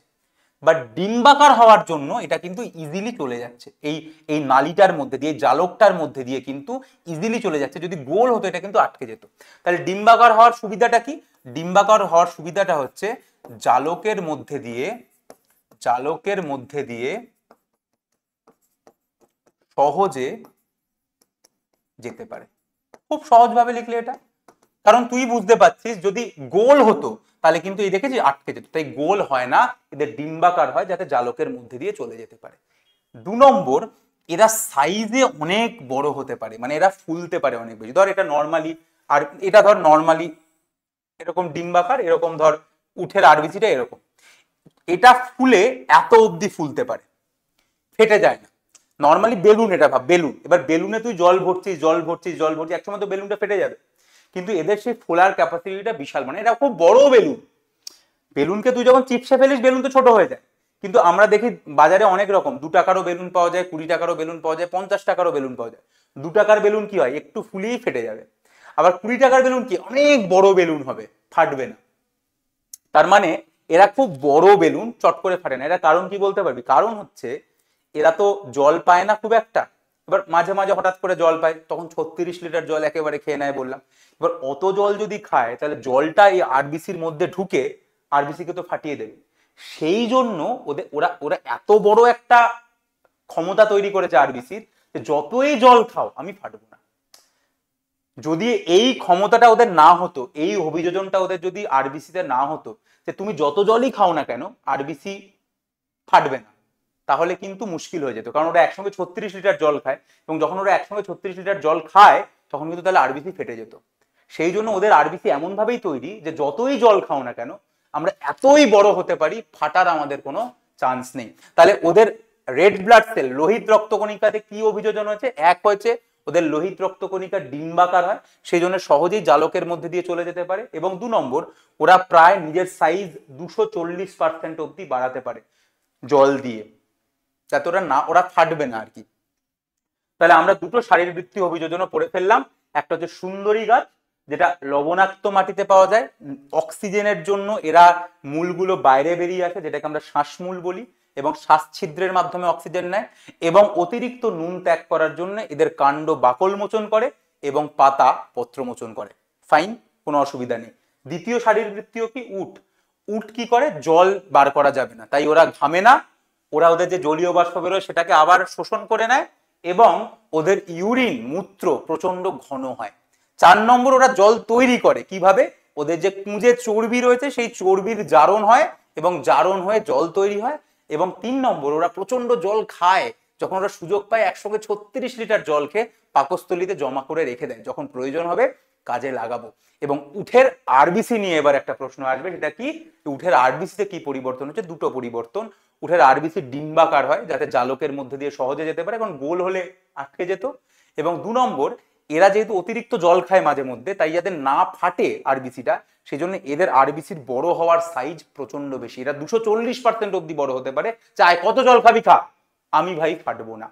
বাট ডিম্বাকার হওয়ার জন্য এটা কিন্তু ইজিলি চলে যাচ্ছে, এই এই নালীটার মধ্যে দিয়ে, জালকটার মধ্যে দিয়ে কিন্তু ইজিলি চলে যাচ্ছে, যদি গোল হতো এটা কিন্তু আটকে যেত। তাহলে ডিম্বাকার হওয়ার সুবিধাটা কি, ডিম্বাকার হওয়ার সুবিধাটা হচ্ছে জালকের মধ্যে দিয়ে, জালকের মধ্যে দিয়ে সহজে যেতে পারে, খুব সহজভাবে লিখলে এটা, কারণ তুই বুঝতে পারছিস যদি গোল হতো তাহলে কিন্তু এই দেখেছি আটকে যেত, তাই গোল হয় না, এদের ডিম্বাকার হয় যাতে জালকের মধ্যে দিয়ে চলে যেতে পারে। 2 নম্বর, এরা সাইজে অনেক বড় হতে পারে, মানে এরা ফুলতে পারে অনেক বেশি, ধর এটা নর্মালি, আর এটা ধর নর্মালি এরকম ডিম্বাকার, এরকম ধর উঠের আরবিসিটা এরকম, এটা ফুলে এত অবধি ফুলতে পারে, ফেটে যায় না। নর্মালি বেলুন, এটা ভাব বেলুন, এবার বেলুনে তুই জল ভরছিস জল ভরছিস জল ভরছিস, একসময় তো বেলুনটা ফেটে যাবে, কিন্তু এদের সেই ফোলার ক্যাপাসিটিটা বিশাল, মানে এটা খুব বড় বেলুন, বেলুনকে তুই যখন চিপসে ফেলিস বেলুন তো ছোট হয়ে যায়, কিন্তু আমরা দেখি বাজারে অনেক রকম 2 টাকারও বেলুন পাওয়া যায়, 20 টাকারও বেলুন পাওয়া যায়, 50 টাকারও বেলুন পাওয়া যায়। 2 টাকার বেলুন কি হয়, একটু ফুলিয়েই ফেটে যাবে, আবার 20 টাকার বেলুন কি অনেক বড় বেলুন হবে, ফাটবে না। তার মানে এরা খুব বড় বেলুন, চট করে ফাটে না। এরা কারণ কি বলতে পারবি? কারণ হচ্ছে এরা তো জল পায় না খুব একটা, এবার মাঝে মাঝে হঠাৎ করে জল পায়, তখন 36 লিটার জল একেবারে খেয়ে নেয় বললাম, এবার অত জল যদি খায় তাহলে জলটা এই আরবিসির মধ্যে ঢুকে আরবিসি কে তো ফাটিয়ে দেবে, সেই জন্য ওদের ওরা ওরা এত বড় একটা ক্ষমতা তৈরি করেছে আরবিসির, যে যতই জল খাও আমি ফাটবো না। যদি এই ক্ষমতাটা ওদের না হতো, এই অভিযোজনটা ওদের যদি আরবিসি তে না হতো, যে তুমি যত জলই খাও না কেন আরবিসি ফাটবে না, তাহলে কিন্তু মুশকিল হয়ে যেত। কারণ ওরা একসঙ্গে 36 লিটার জল খায়, এবং যখন ওরা একসঙ্গে 36 লিটার জল খায় তখন কিন্তু তাহলে আরবিসি ফেটে যেত। সেই জন্য ওদের আরবিসি এমন ভাবেই তৈরি যে যতই জল খাও না কেন আমরা এতই বড় হতে পারি, ফাটার আমাদের কোনো চান্স নেই। তাহলে ওদের রেড ব্লাড সেল, লোহিত রক্তকণিকাতে কি অভিযোজন হয়েছে? এক হয়েছে ওদের লোহিত রক্তকণিকা ডিম্বাকার হয়, সেই জন্য সহজেই জালকের মধ্যে দিয়ে চলে যেতে পারে। এবং 2 নম্বর, ওরা প্রায় নিজের সাইজ 240% অব্দি বাড়াতে পারে জল দিয়ে, যাতে ওরা ফাটবে না আর কি। তাহলে আমরা দুটো শারীরবৃত্তীয় অভিযোজনও পড়ে ফেললাম। একটা হচ্ছে সুন্দরী গাছ, যেটা লবণাক্ত মাটিতে পাওয়া যায়, অক্সিজেনের জন্য এরা মূলগুলো বাইরে বেরিয়ে আসে, যেটাকে আমরা শ্বাসমূল বলি, এবং শ্বাস ছিদ্রের মাধ্যমে অক্সিজেন নেয়, এবং অতিরিক্ত নুন ত্যাগ করার জন্য এদের কাণ্ড বাকল মোচন করে এবং পাতা পত্র মোচন করে। ফাইন, কোনো অসুবিধা নেই। দ্বিতীয় শারীরবৃত্তীয় কি? উট। উট কি করে? জল বার করা যাবে না তাই ওরা ঘামে না, ওরা ওদের যে জলীয় বাষ্প বেরোয় সেটাকে আবার শোষণ করে নেয়, এবং ওদের ইউরিন মূত্র প্রচন্ড ঘন হয়। 4 নম্বর, ওরা জল তৈরি করে কিভাবে? ওদের যে কুঁজে চর্বি রয়েছে সেই চর্বির জারণ হয়, এবং জারণ হয়ে জল তৈরি হয়। এবং 3 নম্বর, ওরা প্রচন্ড জল খায়, যখন ওরা সুযোগ পায় একসঙ্গে 36 লিটার জল খেয়ে পাকস্থলীতে জমা করে রেখে দেয়, যখন প্রয়োজন হবে কাজে লাগাবো। এবং উঠের আরবিসি নিয়ে এবার একটা প্রশ্ন আসবে, সেটা কি? উঠের আরবিসিতে কি পরিবর্তন হচ্ছে? দুটো পরিবর্তন। উঠের আরবিসি ডিম্বাকার হয়, যাতে জালকের মধ্যে দিয়ে সহজে যেতে পারে, এবং গোল হলে আটকে যেত। এবং 2 নম্বর, এরা যেহেতু অতিরিক্ত জল খায় মাঝে মধ্যে, তাই যাতে না ফাটে আরবিসিটা, সেই জন্য এদের আরবিসির বড় হওয়ার সাইজ প্রচন্ড বেশি। এরা 240% অব্দি বড় হতে পারে। চাই কত জল খাবি খা, আমি ভাই ফাটবো না।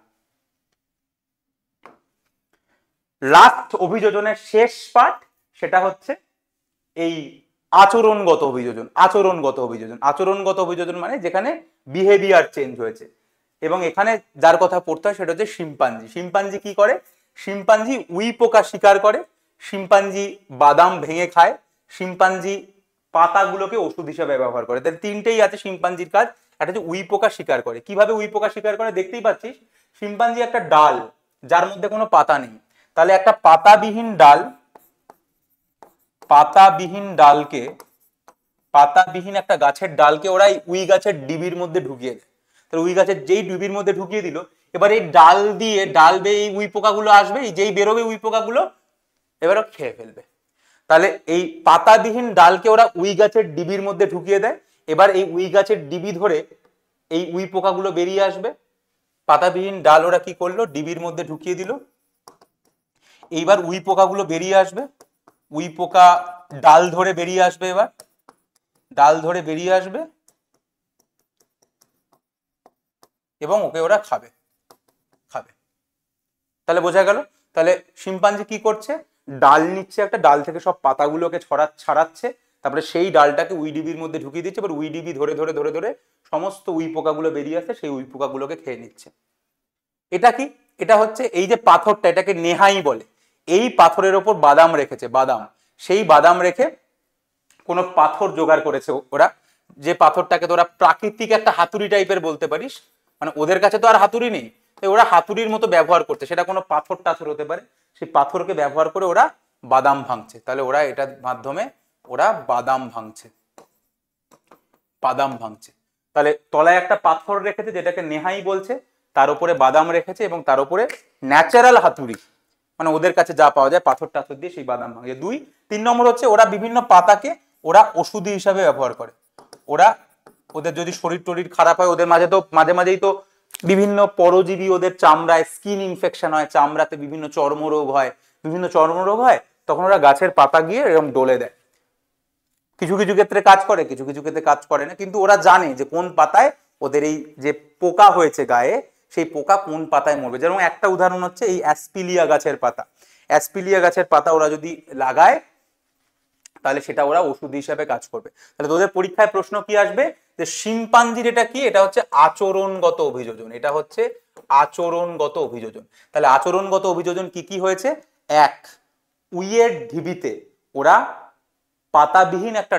লাস্ট অভিযোজনের শেষ পার্ট, সেটা হচ্ছে এই আচরণগত অভিযোজন। আচরণগত অভিযোজন মানে যেখানে বিহেভিয়ার চেঞ্জ হয়েছে। এবং এখানে যার কথা পড়তে হয় সেটা হচ্ছে শিম্পাঞ্জি। শিম্পাঞ্জি কি করে? শিম্পাঞ্জি উই পোকা শিকার করে, শিম্পাঞ্জি বাদাম ভেঙে খায়, শিম্পাঞ্জি পাতাগুলোকে ওষুধ হিসেবে ব্যবহার করে। তাহলে তিনটেই আছে শিম্পাঞ্জির কাজ। একটা হচ্ছে উই পোকা শিকার করে। কিভাবে উই পোকা শিকার করে? দেখতেই পাচ্ছিস, শিম্পাঞ্জি একটা ডাল যার মধ্যে কোনো পাতা নেই, তাহলে একটা পাতাবিহীন ডালকে, পাতাবিহীন একটা গাছের ডালকে ওরা উই গাছের ডিবির মধ্যে ঢুকিয়ে দেয়। তাহলে উই গাছের যেই ডিবির মধ্যে ঢুকিয়ে দিল, এবার এই ডাল বেয়ে এই উই পোকাগুলো আসবে, যেই বেরোবে উই পোকাগুলো এবারও খেয়ে ফেলবে। তাহলে এই পাতাবিহীন ডালকে ওরা উই গাছের ডিবির মধ্যে ঢুকিয়ে দেয়। এবার এই উই গাছের ডিবি ধরে এই উই পোকাগুলো বেরিয়ে আসবে। পাতাবিহীন ডাল ওরা কি করলো? ডিবির মধ্যে ঢুকিয়ে দিল। এইবার উই পোকাগুলো বেরিয়ে আসবে, উই পোকা ডাল ধরে বেরিয়ে আসবে, এবার ডাল ধরে বেরিয়ে আসবে, এবং ওকে ওরা খাবে। তাহলে বোঝা গেল। তাহলে শিম্পাঞ্জি কি করছে? ডাল নিচ্ছে, একটা ডাল থেকে সব পাতাগুলোকে ছাড়াচ্ছে, তারপরে সেই ডালটাকে উই ডিবির মধ্যে ঢুকিয়ে দিচ্ছে, এবার উই ডিবি ধরে ধরে ধরে ধরে সমস্ত উই পোকাগুলো বেরিয়ে আসছে, সেই উই পোকাগুলোকে খেয়ে নিচ্ছে। এটা কি? এটা হচ্ছে এই যে পাথরটা, এটাকে নেহাই বলে। এই পাথরের ওপর বাদাম রেখেছে, সেই বাদাম রেখে কোনো পাথর জোগাড় করেছে ওরা, যে পাথরটাকে তোরা প্রাকৃতিক একটা হাতুড়ি টাইপের বলতে পারিস। মানে ওদের কাছে তো আর হাতুড়ি নেই, তাই ওরা হাতুড়ির মতো ব্যবহার করছে, সেটা কোনো পাথর টাথর হতে পারে। সেই পাথরকে ব্যবহার করে ওরা বাদাম ভাঙছে। তাহলে ওরা এটার মাধ্যমে ওরা বাদাম ভাঙছে। তাহলে তলায় একটা পাথর রেখেছে যেটাকে নেহাই বলছে, তার উপরে বাদাম রেখেছে, এবং তার উপরে ন্যাচারাল হাতুড়ি, মানে ওদের কাছে যা পাওয়া যায় পাথর টাথর দিয়ে সেই বাদাম ভাঙছে। 3 নম্বর হচ্ছে ওরা বিভিন্ন পাতাকে ওরা ওষুধি হিসাবে ব্যবহার করে। ওদের যদি শরীর টরির খারাপ হয়, ওদের মাঝে মাঝেই তো বিভিন্ন পরজীবী ওদের চামড়ায় স্কিন ইনফেকশন হয়, চামড়াতে বিভিন্ন চর্মরোগ হয়, তখন ওরা গাছের পাতা গিয়ে এরকম ডলে দেয়। কিছু কিছু ক্ষেত্রে কাজ করে, কিছু কিছু ক্ষেত্রে কাজ করে না, কিন্তু ওরা জানে যে কোন পাতায় ওদের এই যে পোকা হয়েছে গায়ে, সেই পোকা কোন পাতায় মরবে। যেমন একটা উদাহরণ হচ্ছে এই অ্যাসপিলিয়া গাছের পাতা ওরা যদি লাগায়, তাহলে সেটা ওরা ওষুধ হিসাবে কাজ করবে। তাহলে তোদের পরীক্ষায় প্রশ্ন কি আসবে? যে শিম্পাঞ্জির এটা কি? এটা হচ্ছে আচরণগত অভিযোজন। তাহলে আচরণগত অভিযোজন কি কি হয়েছে? 1, উইয়ের ঢিবিতে ওরা পাতাবিহীন একটা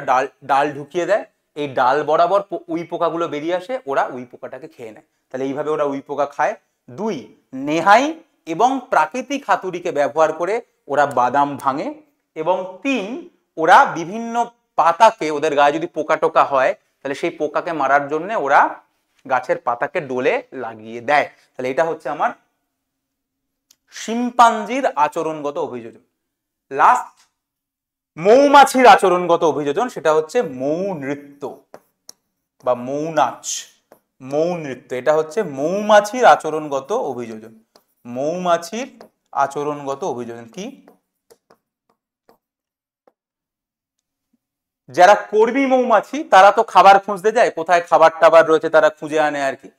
ডাল ঢুকিয়ে দেয়, এই ডাল বরাবর উই পোকাগুলো বেরিয়ে আসে, ওরা উই পোকাটাকে খেয়ে নেয়। তাহলে এইভাবে ওরা উই পোকা খায়। 2, নেহাই এবং প্রাকৃতিক হাতুড়িকে ব্যবহার করে ওরা বাদাম ভাঙে, এবং 3 ওরা বিভিন্ন পাতাকে, ওদের গায়ে যদি পোকা টোকা হয় তাহলে সেই পোকাকে মারার জন্য ওরা গাছের পাতাকে ডোলে লাগিয়ে দেয়। তাহলে এটা হচ্ছে আমার শিম্পাঞ্জির আচরণগত অভিযোজন। লাস্ট মৌমাছির আচরণগত অভিযোজন, সেটা হচ্ছে মৌ নৃত্য বা মৌ নাচ, মৌ নৃত্য। এটা হচ্ছে মৌমাছির আচরণগত অভিযোজন। মৌমাছির আচরণগত অভিযোজন কি? যারা কর্মী মৌমাছি তারা তো খাবার খুঁজতে যায়, কোথায় খাবার টাবার রয়েছে তারা খুঁজে আনে আর কি।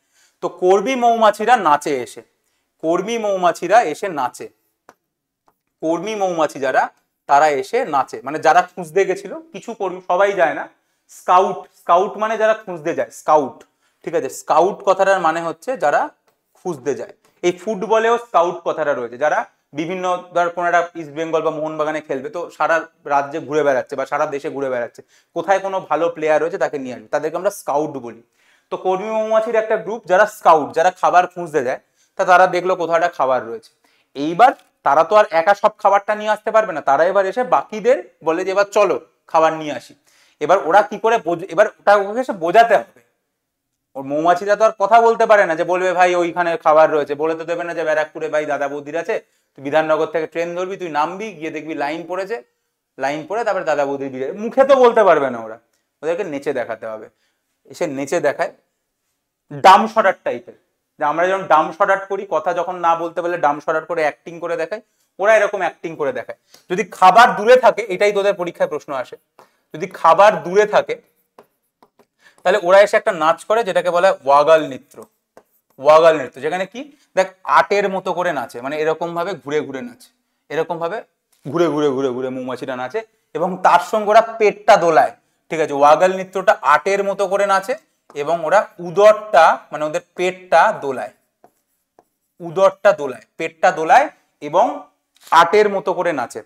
তো কর্মী মৌমাছিরা নাচে এসে, কর্মী মৌমাছিরা এসে নাচে, কর্মী মৌমাছি যারা তারা এসে নাচে, মানে যারা খুঁজতে গেছিল, কিছু কর্মী, সবাই যায় না। স্কাউট, স্কাউট মানে যারা খুঁজতে যায়, স্কাউট, ঠিক আছে। স্কাউট কথাটার মানে হচ্ছে যারা খুঁজতে যায়। এই ফুটবলেও স্কাউট কথাটা রয়েছে, যারা বিভিন্ন, ধর কোনো একটা ইস্ট বেঙ্গল বা মোহনবাগানে খেলবে, তো সারা রাজ্যে ঘুরে বেড়াচ্ছে বা সারা দেশে ঘুরে বেড়াচ্ছে, কোথায় কোনো ভালো প্লেয়ার রয়েছে তাকে নিয়ে আসবে, তাদেরকে আমরা স্কাউট বলি। তো কর্মী মৌমাছির একটা গ্রুপ যারা স্কাউট, যারা খাবার খুঁজতে যায়, তা তারা দেখলো কোথাও একটা খাবার রয়েছে। এইবার তারা তো আর একা সব খাবারটা নিয়ে আসতে পারবে না, তারা এবার এসে বাকিদের বলে যে এবার চলো খাবার নিয়ে আসি। এবার ওরা কি করে, এবার ওটা ওকে এসে বোঝাতে হবে। ওর মৌমাছিরা তো আর কথা বলতে পারে না যে বলবে ভাই ওইখানে খাবার রয়েছে, বলে তো দেবে না যে ব্যারাকপুরে ভাই দাদা বৌদির আছে, তুই বিধাননগর থেকে ট্রেন ধরবি, তুই নামবি, গিয়ে দেখবি লাইন পড়েছে, লাইন পড়ে তারপরে দাদা বৌদির বিরিয়ানি, মুখে তো বলতে পারবে না ওরা, ওদেরকে নেচে দেখাতে হবে। এসে নেচে দেখায়, ডাম শটার টাইপের, যে আমরা যখন ডাম শটাট করি, কথা যখন না বলতে পারলে ডাম শটাট করে অ্যাক্টিং করে দেখায়, ওরা এরকম অ্যাক্টিং করে দেখায়। যদি খাবার দূরে থাকে, এটাই তোদের পরীক্ষায় প্রশ্ন আসে, যদি খাবার দূরে থাকে তাহলে ওরা এসে একটা নাচ করে যেটাকে বলা হয় ওয়াগাল নৃত্য। ওয়াগাল নৃত্য, যেখানে কি দেখ আটের মতো করে নাচে, মানে এরকম ভাবে ঘুরে ঘুরে নাচে, এরকম ভাবে ঘুরে ঘুরে ঘুরে ঘুরে মৌমাছিটা নাচে, এবং তার সঙ্গে ওরা পেটটা দোলায়, ঠিক আছে। ওয়াগাল নৃত্যটা আটের মতো করে নাচে, এবং ওরা উদরটা, মানে ওদের পেটটা দোলায়, উদরটা দোলায়, পেটটা দোলায়, এবং আটের মতো করে নাচে।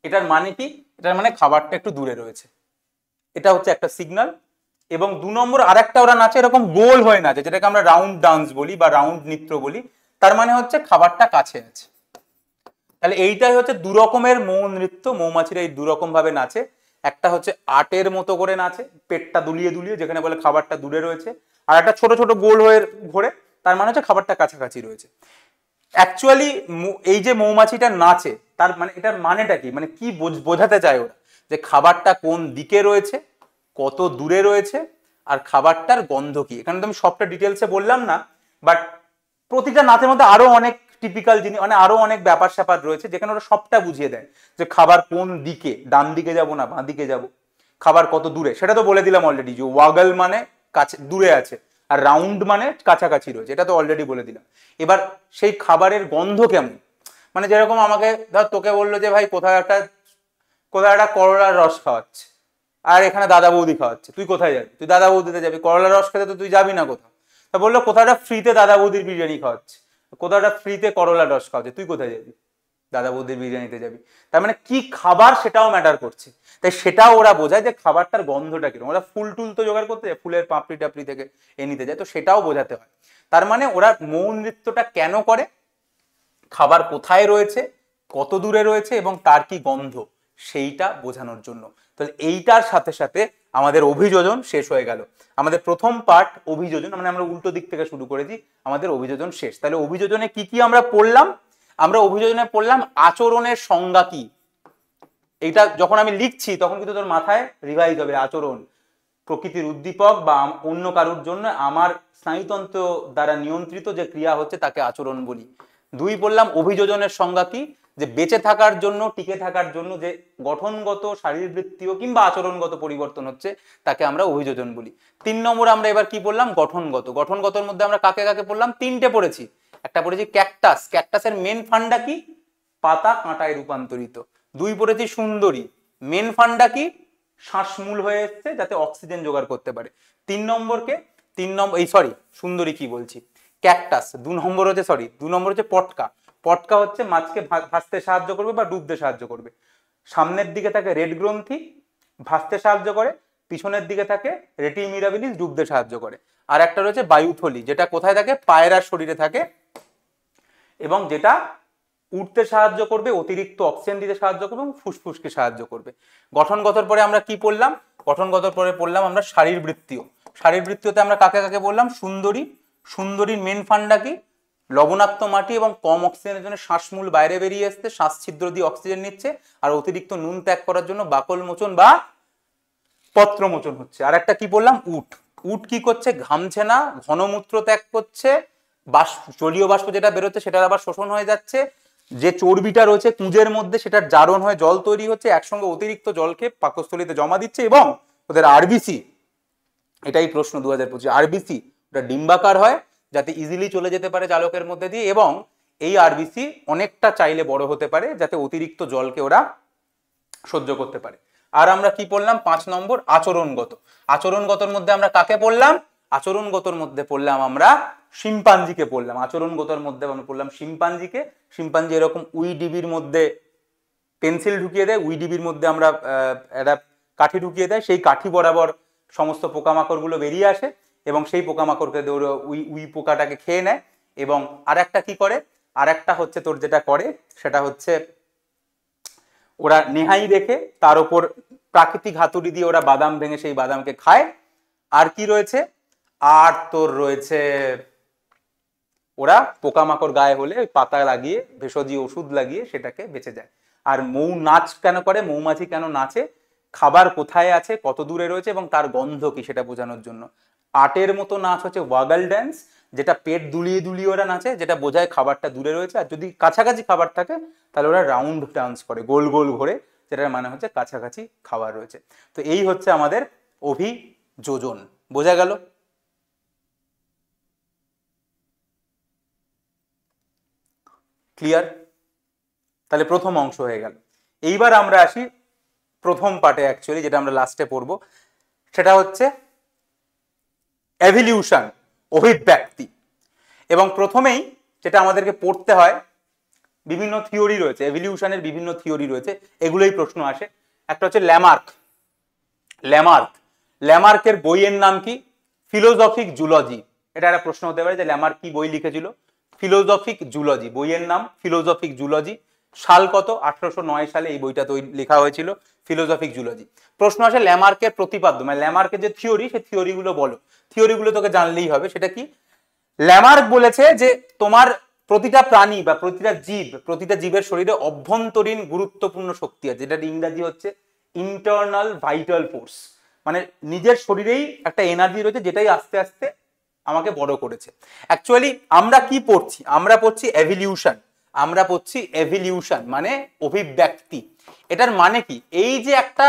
এটার মানে কি? এটার মানে খাবারটা একটু দূরে রয়েছে, এটা হচ্ছে একটা সিগন্যাল। এবং 2 নম্বর আরেকটা ওরা নাচে এরকম গোল হয়ে নাচে, যেটাকে আমরা রাউন্ড ডান্স বলি বা রাউন্ড নৃত্য বলি, তার মানে হচ্ছে খাবারটা কাছে আছে। তাহলে এইটাই হচ্ছে 2 রকমের মৌ নৃত্য, মৌমাছিরা এই 2 রকম ভাবে নাচে। একটা হচ্ছে আটের মতো করে নাচে, পেটটা দুলিয়ে দুলিয়ে, যেখানে বলে খাবারটা দূরে রয়েছে, আর একটা ছোট ছোট গোল হয়ে ঘোরে, তার মানে হচ্ছে খাবারটা কাছাকাছি রয়েছে। অ্যাকচুয়ালি এই যে মৌমাছিটা নাচে, তার মানে এটার মানেটা কি, মানে কি বোঝাতে চায় ওরা, যে খাবারটা কোন দিকে রয়েছে, কত দূরে রয়েছে, আর খাবারটার গন্ধ কি। এখানে তো আমি সবটা ডিটেলসে বললাম না, বাট প্রতিটা নাচের মধ্যে আরো অনেক টিপিক্যাল জিনিস, মানে আরো অনেক ব্যাপার স্যাপার রয়েছে, যেখানে ওরা সবটা বুঝিয়ে দেয়, যে খাবার কোন দিকে, ডান দিকে যাব না বাঁ দিকে যাব, খাবার কত দূরে, সেটা তো বলে দিলাম অলরেডি, যে ওয়াগল মানে কাছে দূরে আছে, আর রাউন্ড মানে কাছাকাছি রয়েছে, এটা তো অলরেডি বলে দিলাম। এবার সেই খাবারের গন্ধ কেমন, মানে যেরকম আমাকে ধর তোকে বললো যে ভাই কোথায় একটা করলার রস খাওয়াচ্ছে, আর এখানে দাদা বৌদি খাওয়াচ্ছে, তুই কোথায় যাবি? তুই দাদা বৌদিতে যাবি, করলার রস খেতে তো তুই যাবি না কোথাও। তা বললো কোথাটা ফ্রিতে দাদা বৌদির বিরিয়ানি খাওয়াচ্ছে, কোথাটা ফ্রিতে করলার রস খাওয়াচ্ছে, তুই কোথায় যাবি? দাদা বৌদির বিরিয়ানিতে যাবি। তার মানে কি খাবার সেটাও ম্যাটার করছে, তাই সেটাও ওরা বোঝায় যে খাবারটার গন্ধটা কিরকম। ওরা ফুল টুল তো জোগাড় করতে যায়, ফুলের পাপড়ি টাপড়ি থেকে এ নিতে যায়, তো সেটাও বোঝাতে হয়। তার মানে ওরা মৌ নৃত্যটা কেন করে, খাবার কোথায় রয়েছে, কত দূরে রয়েছে, এবং তার কি গন্ধ, সেইটা বোঝানোর জন্য। তাহলে এইটার সাথে সাথে আমাদের অভিযোজন শেষ হয়ে গেল। আমাদের প্রথম পার্ট অভিযোজন, মানে আমরা উল্টো দিক থেকে শুরু করেছি, আমাদের অভিযোজন শেষ। তাহলে অভিযোজনে কি কি আমরা পড়লাম? আমরা অভিযোজনে পড়লাম আচরণের সংজ্ঞা কি। এইটা যখন আমি লিখছি তখন কিন্তু তোর মাথায় রিভাইজ হবে। আচরণ প্রকৃতির উদ্দীপক বা অন্য কারোর জন্য আমার স্নায়ুতন্ত্র দ্বারা নিয়ন্ত্রিত যে ক্রিয়া হচ্ছে তাকে আচরণ বলি। 2 বললাম অভিযোজনের সংজ্ঞা কি, যে বেঁচে থাকার জন্য, টিকে থাকার জন্য যে গঠনগত, শারীরবৃত্তীয় কিংবা আচরণগত পরিবর্তন হচ্ছে তাকে আমরা অভিযোজন বলি। 3 নম্বর আমরা এবার কি বললাম? গঠনগত। গঠনগতর মধ্যে আমরা কাকে কাকে পড়লাম? 3টে পড়েছি। একটা পড়েছি ক্যাকটাস, ক্যাকটাসের মেন ফান্ডা কি? পাতা কাঁটায় রূপান্তরিত। 2 পড়েছি সুন্দরী, মেন ফান্ডা কি? শ্বাসমূল হয়ে এসছে যাতে অক্সিজেন জোগাড় করতে পারে। 3 নম্বরকে 3 নম্বর সুন্দরী কি বলছি, ক্যাকটাস। 2 নম্বর হচ্ছে 2 নম্বর হচ্ছে পটকা। পটকা হচ্ছে মাছকে ভাসতে সাহায্য করবে বা ডুবতে সাহায্য করবে। সামনের দিকে থাকে রেড গ্রন্থি, ভাসতে সাহায্য করে, পিছনের দিকে থাকে রেটি মিরাবিলিস, ডুবতে সাহায্য করে। আর একটা রয়েছে বায়ুথলি, যেটা কোথায় থাকে? পায়রার শরীরে থাকে, এবং যেটা উঠতে সাহায্য করবে, অতিরিক্ত অক্সিজেন দিতে সাহায্য করবে এবং ফুসফুসকে সাহায্য করবে। গঠনগতর পরে আমরা কি পড়লাম? গঠনগতর পরে পড়লাম আমরা শারীরবৃত্তীয়। শারীরবৃত্তীয়তে আমরা কাকে কাকে বললাম? সুন্দরী। সুন্দরীর মেন ফান্ডা কি? লবণাক্ত মাটি এবং কম অক্সিজেনের জন্য শ্বাসমূল বাইরে বেরিয়ে আসছে, শ্বাস ছিদ্র দিয়ে অক্সিজেন নিচ্ছে, আর অতিরিক্ত নুন ত্যাগ করার জন্য বাকল মোচন বা পত্র মোচন হচ্ছে। আর একটা কি বললাম? উট। উট কি করছে? ঘামছে না, ঘনমূত্র ত্যাগ করছে, বাষ্প, জলীয় বাষ্প যেটা বেরোচ্ছে সেটার আবার শোষণ হয়ে যাচ্ছে, যে চর্বিটা রয়েছে কুঁজের মধ্যে সেটার জারণ হয়ে জল তৈরি হচ্ছে, একসঙ্গে অতিরিক্ত জলকে পাকস্থলীতে জমা দিচ্ছে, এবং ওদের আরবিসি, এটাই প্রশ্ন 2025, আরবিসি ওটা ডিম্বাকার হয় যাতে ইজিলি চলে যেতে পারে জালকের মধ্যে দিয়ে, এবং এই আরবিসি অনেকটা চাইলে বড় হতে পারে যাতে অতিরিক্ত জলকে ওরা সহ্য করতে পারে। আর আমরা কি পড়লাম? 5 নম্বর আচরণগত। আচরণগতর মধ্যে আমরা কাকে পড়লাম? আচরণগতর মধ্যে পড়লাম আমরা শিম্পাঞ্জিকে পড়লাম। আচরণগতর মধ্যে আমরা পড়লাম শিম্পাঞ্জিকে। শিম্পাঞ্জি এরকম উইডিবির মধ্যে পেন্সিল ঢুকিয়ে দেয়, উইডিবির মধ্যে আমরা একটা কাঠি ঢুকিয়ে দেয়, সেই কাঠি বরাবর সমস্ত পোকামাকড়গুলো বেরিয়ে আসে এবং সেই পোকামাকড়কে উই পোকাটাকে খেয়ে নেয়। এবং আর একটা কি করে? আর একটা হচ্ছে তোর যেটা করে সেটা হচ্ছে ওরা নেহাই রেখে তার উপর প্রাকৃতিক হাতুড়ি দিয়ে ওরা বাদাম ভেঙে সেই বাদামকে খায়। আর কি রয়েছে? আর তোর রয়েছে ওরা পোকামাকড় গায়ে হলে ওই পাতা লাগিয়ে, ভেষজি ওষুধ লাগিয়ে সেটাকে বেঁচে যায়। আর মৌ নাচ কেন করে? মৌমাছি কেন নাচে? খাবার কোথায় আছে, কত দূরে রয়েছে এবং তার গন্ধ কি সেটা বোঝানোর জন্য। আটের মতো নাচ হচ্ছে ওয়াগল ড্যান্স, যেটা পেট দুলিয়ে দুলিয়ে ওরা নাচে, যেটা বোঝায় খাবারটা দূরে রয়েছে। আর যদি কাছাকাছি খাবার থাকে তাহলে ওরা রাউন্ড ডান্স করে, গোল গোল ঘোরে, যেটার মানে হচ্ছে কাছাকাছি খাবার রয়েছে। তো এই হচ্ছে আমাদের অভিযোজন। বোঝা গেল? ক্লিয়ার? তাহলে প্রথম অংশ হয়ে গেল। এইবার আমরা আসি প্রথম পার্টে, অ্যাকচুয়ালি যেটা আমরা লাস্টে পড়বো, সেটা হচ্ছে এভলিউশন, অভিব্যক্তি। এবং প্রথমেই যেটা আমাদেরকে পড়তে হয়, বিভিন্ন থিওরি রয়েছে, এভলিউশনের বিভিন্ন থিওরি রয়েছে, এগুলোই প্রশ্ন আসে। একটা হচ্ছে ল্যামার্ক। ল্যামার্ক, ল্যামার্কের বইয়ের নাম কি? Philosophic zoology. এটা একটা প্রশ্ন হতে পারে যে ল্যামার্ক কি বই লিখেছিল? ফিলোসফিক জুলজি, বইয়ের নাম ফিলোসফিক জুলজি। সাল কত? 1809 সালে এই বইটা তৈরি লেখা হয়েছিল, ফিলোসফিক জুলজি। প্রশ্ন আসে ল্যামার্কের প্রতিপাদ্য, মানে ল্যামার্কের যে থিওরি, সেই থিওরিগুলো বলো। থিওরিগুলো তোকে জানলেই হবে। সেটা কি? ল্যামার্ক বলেছে যে তোমার প্রতিটা প্রাণী বা প্রতিটা জীবের শরীরে অভ্যন্তরীণ গুরুত্বপূর্ণ শক্তি আছে, যেটা ইংরাজি হচ্ছে ইন্টারনাল ভাইটাল ফোর্স। মানে নিজের শরীরেই একটা এনার্জি রয়েছে যেটাই আস্তে আস্তে আমাকে বড় করেছে। অ্যাকচুয়ালি আমরা কি পড়ছি? আমরা পড়ছি এভলিউশন। আমরা পড়ছি এভলিউশন মানে অভিব্যক্তি। এটার মানে কি? এই যে একটা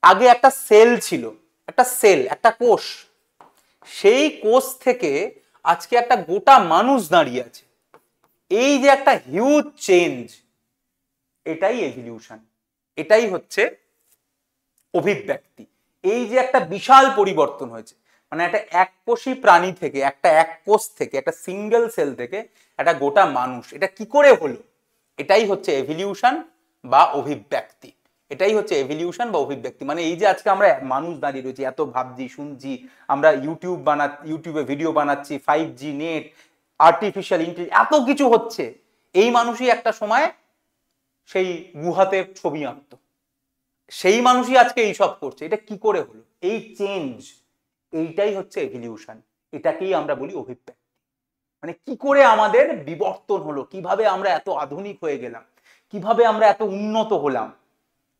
আগে একটা সেল ছিল, একটা সেল, একটা কোষ, সেই কোষ থেকে আজকে একটা গোটা মানুষ দাঁড়িয়ে আছে। এই যে একটা হিউজ চেঞ্জ, এটাই এভলিউশন, এটাই হচ্ছে অভিব্যক্তি। এই যে একটা বিশাল পরিবর্তন হয়েছে, মানে একটা এককোষী প্রাণী থেকে, একটা এক কোষ থেকে, একটা সিঙ্গেল সেল থেকে একটা গোটা মানুষ, এটা কি করে হলো? এটাই হচ্ছে এভলিউশন বা অভিব্যক্তি। এটাই হচ্ছে এভলিউশন বা অভিব্যক্তি। মানে এই যে আজকে আমরা মানুষ দাঁড়িয়ে রয়েছি, এত ভাবছি, শুনছি, আমরা ইউটিউবে ভিডিও বানাচ্ছি, 5G নেট, আর্টিফিশিয়াল ইন্টেলিজেন্স, এত কিছু হচ্ছে, এই মানুষই একটা সময় সেই গুহাতে ছবি আঁকতো, সেই মানুষই আজকে এইসব করছে। এটা কি করে হলো? এই চেঞ্জ, এইটাই হচ্ছে এভলিউশন। এটাকেই আমরা বলি অভিব্যক্তি। মানে কি করে আমাদের বিবর্তন হলো, কিভাবে আমরা এত আধুনিক হয়ে গেলাম, কিভাবে আমরা এত উন্নত হলাম।